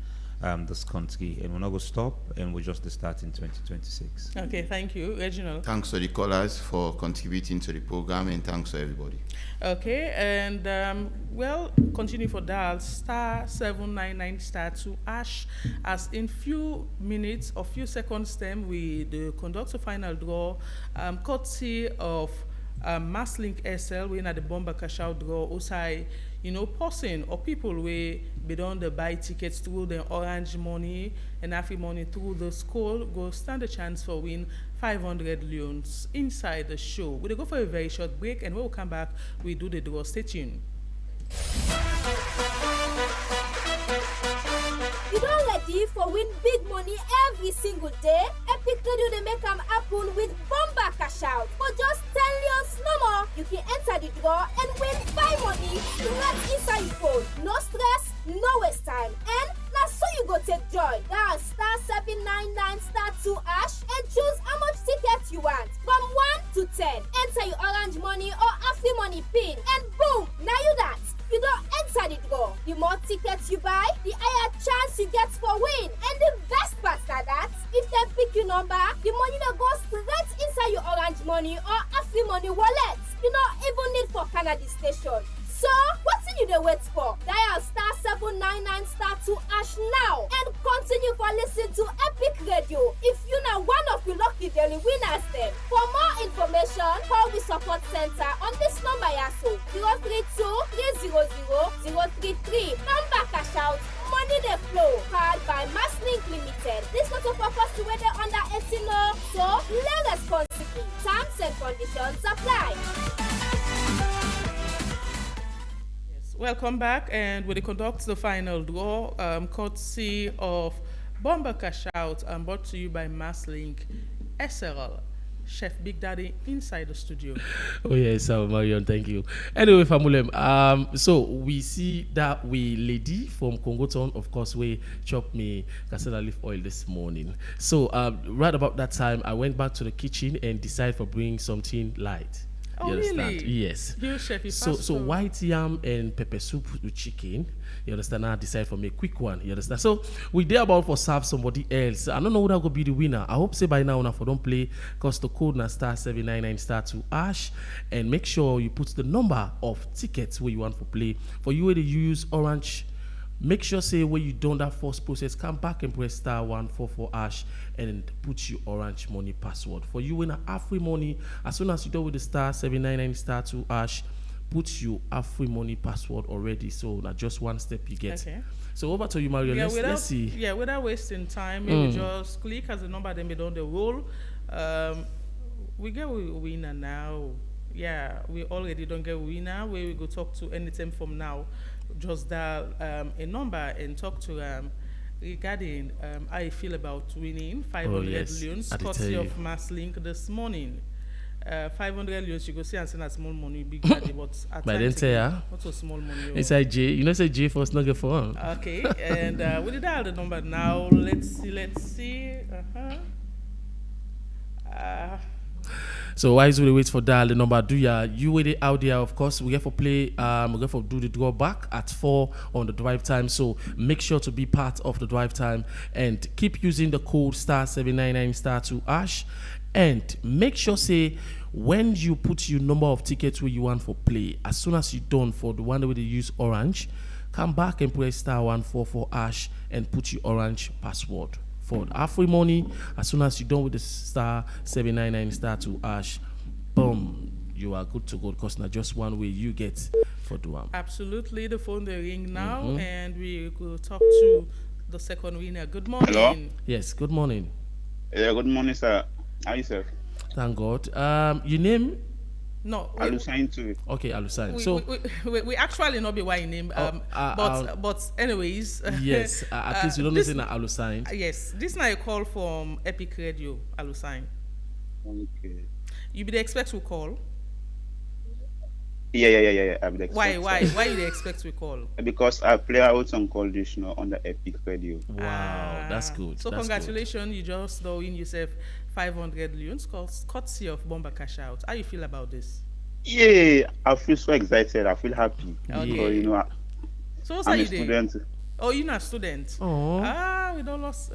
this country, and we're not going to stop, and we'll just start in 2026. Okay, thank you, Reginald. Thanks to the callers for contributing to the program, and thanks to everybody. Okay, and continue for dial *799 *2# as in few minutes or few seconds time we conduct a final draw, courtesy of Masslink SL, we at the bomber cash out draw outside, person or people we don't buy tickets through the orange money and happy money through the school go stand a chance for win 500 loans inside the show. We'll go for a very short break and when we come back, we do the draw. Stay tuned. You don't ready for win big money every single day? Epic Radio they make them happen with Bomba Cash Out. For just 10 years no more, you can enter the draw and win 5 money right inside your phone. No stress, no waste time. And now so you go take joy. Dial *799 *2# and choose how much tickets you want. From 1 to 10. Enter your orange money or Afri money pin. And boom, now you that. You don't enter the draw. The more tickets you buy, the higher chance you get for win. And the best part is that if they pick your number, the money that goes straight inside your orange money or Afri money wallet. You don't even need for Canada station. So, what's you the wait for? Dial *799 *2# now and continue for listening to Epic Radio. If you know one of your lucky daily winners then. For more information, call the support center on this number yaso 032 300 033. Number cash out, money the flow. Welcome back, and we conduct the final draw, courtesy of Bomber Cash Out, and brought to you by Masslink SRL. Chef Big Daddy inside the studio. Oh yes, Marion, thank you. Anyway, Famulem, so we see that we lady from Congo Town, of course, we chopped me casella leaf oil this morning. So right about that time, I went back to the kitchen and decided for bringing something light. Oh, you understand? really? Yes. You chef, So white yam and pepper soup with chicken. You understand? I decided for me a quick one. You understand? So we dare about for serve somebody else. I don't know who that gonna be the winner. I hope say by now for don't play because the code na *799*2# and make sure you put the number of tickets where you want for play. For you where they use orange. Make sure say where you done that first process, come back and press *144# and put your orange money password. For you in a free money, as soon as you do with the *799*2#, put your free money password already. So now just one step you get. Okay. So over to you, Mario. Yeah, let's see. Yeah, without wasting time, maybe just click as the number, then we don't the roll. We get a winner now. Yeah, we already don't get a winner. Where we go talk to anytime from now. Just dial a number and talk to regarding how you feel about winning 500 loans, courtesy of Masslink this morning. 500 loans, you go see and send a small money, big daddy, but at then say, what's a small money? Inside J, you know, say J first, not get phone. Okay, and we did dial the number now. Let's see. So why is we wait for dial the number? Do you wait it out there? Of course, we get for play. We get for do the draw back at 4 on the drive time. So make sure to be part of the drive time and keep using the code *799*2#. And make sure say when you put your number of tickets where you want for play, as soon as you done for the one where they use orange, come back and press *144# and put your orange password. For free money, as soon as you're done with the *799*2#, boom, you are good to go because not just one way you get for the one. Absolutely, the phone they ring now, and we will talk to the second winner. Good morning. Hello. Yes, good morning. Yeah, good morning, sir. How you, sir? Thank God. Your name? No, Alusain too. Okay, Alusain. We actually not be why name. But anyways. Yes, at least you don't listen to Alusain. Yes, this now a call from Epic Radio, Alusain. Okay. You be the expect to call? Yeah. I be the expect. Why you the expect we call? Because I play out some call this on the Epic Radio. Wow, that's good. So congratulations, good. You just win yourself 500 loans, courtesy of Bomber Cash Out. How you feel about this? Yeah, I feel so excited. I feel happy. Okay. Because, so I'm a student. Oh, you're not a student? Oh. We don't lost,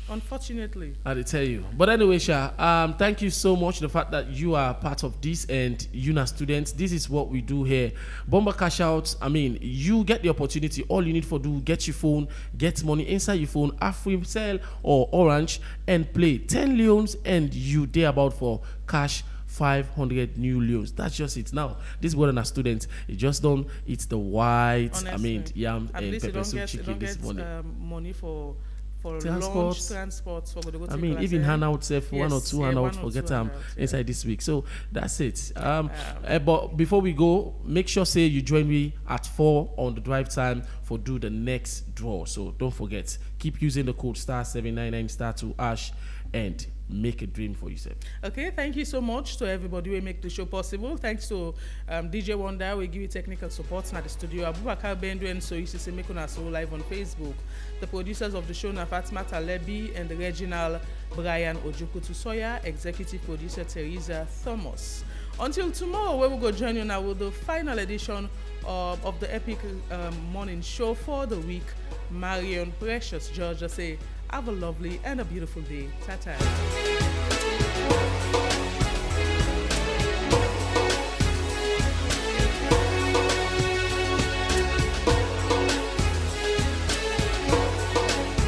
unfortunately. I tell you. But anyway, Sha, thank you so much. The fact that you are part of this and you're not students. This is what we do here. Bomber Cash Out. I mean, you get the opportunity. All you need for do, get your phone, get money inside your phone, Afrim, Cell or Orange, and play 10 loans, and you there about for cash 500 new loans. That's just it. Now, this is what a student. You just don't eat the white. Honestly, I mean, yam and pepper soup chicken this morning. Money for transport. For go to I mean, even handouts, yes, 1 or 2 handouts for get them inside this week. So that's it. But before we go, make sure say you join me at 4 on the drive time for do the next draw. So don't forget, keep using the code *799*2# and make a dream for yourself. Okay, thank you so much to everybody who make the show possible. Thanks to DJ Wonder, we give you technical support at the studio. Abubakar Bendu and So Isi Semekuna So live on Facebook. The producers of the show are Fatma Talebi and the regional Brian Ojukutu Soya, executive producer Teresa Thomas. Until tomorrow, we will go join you now with the final edition of the Epic Morning Show for the week. Marion Precious Georgia say, have a lovely and a beautiful day. Ta-ta.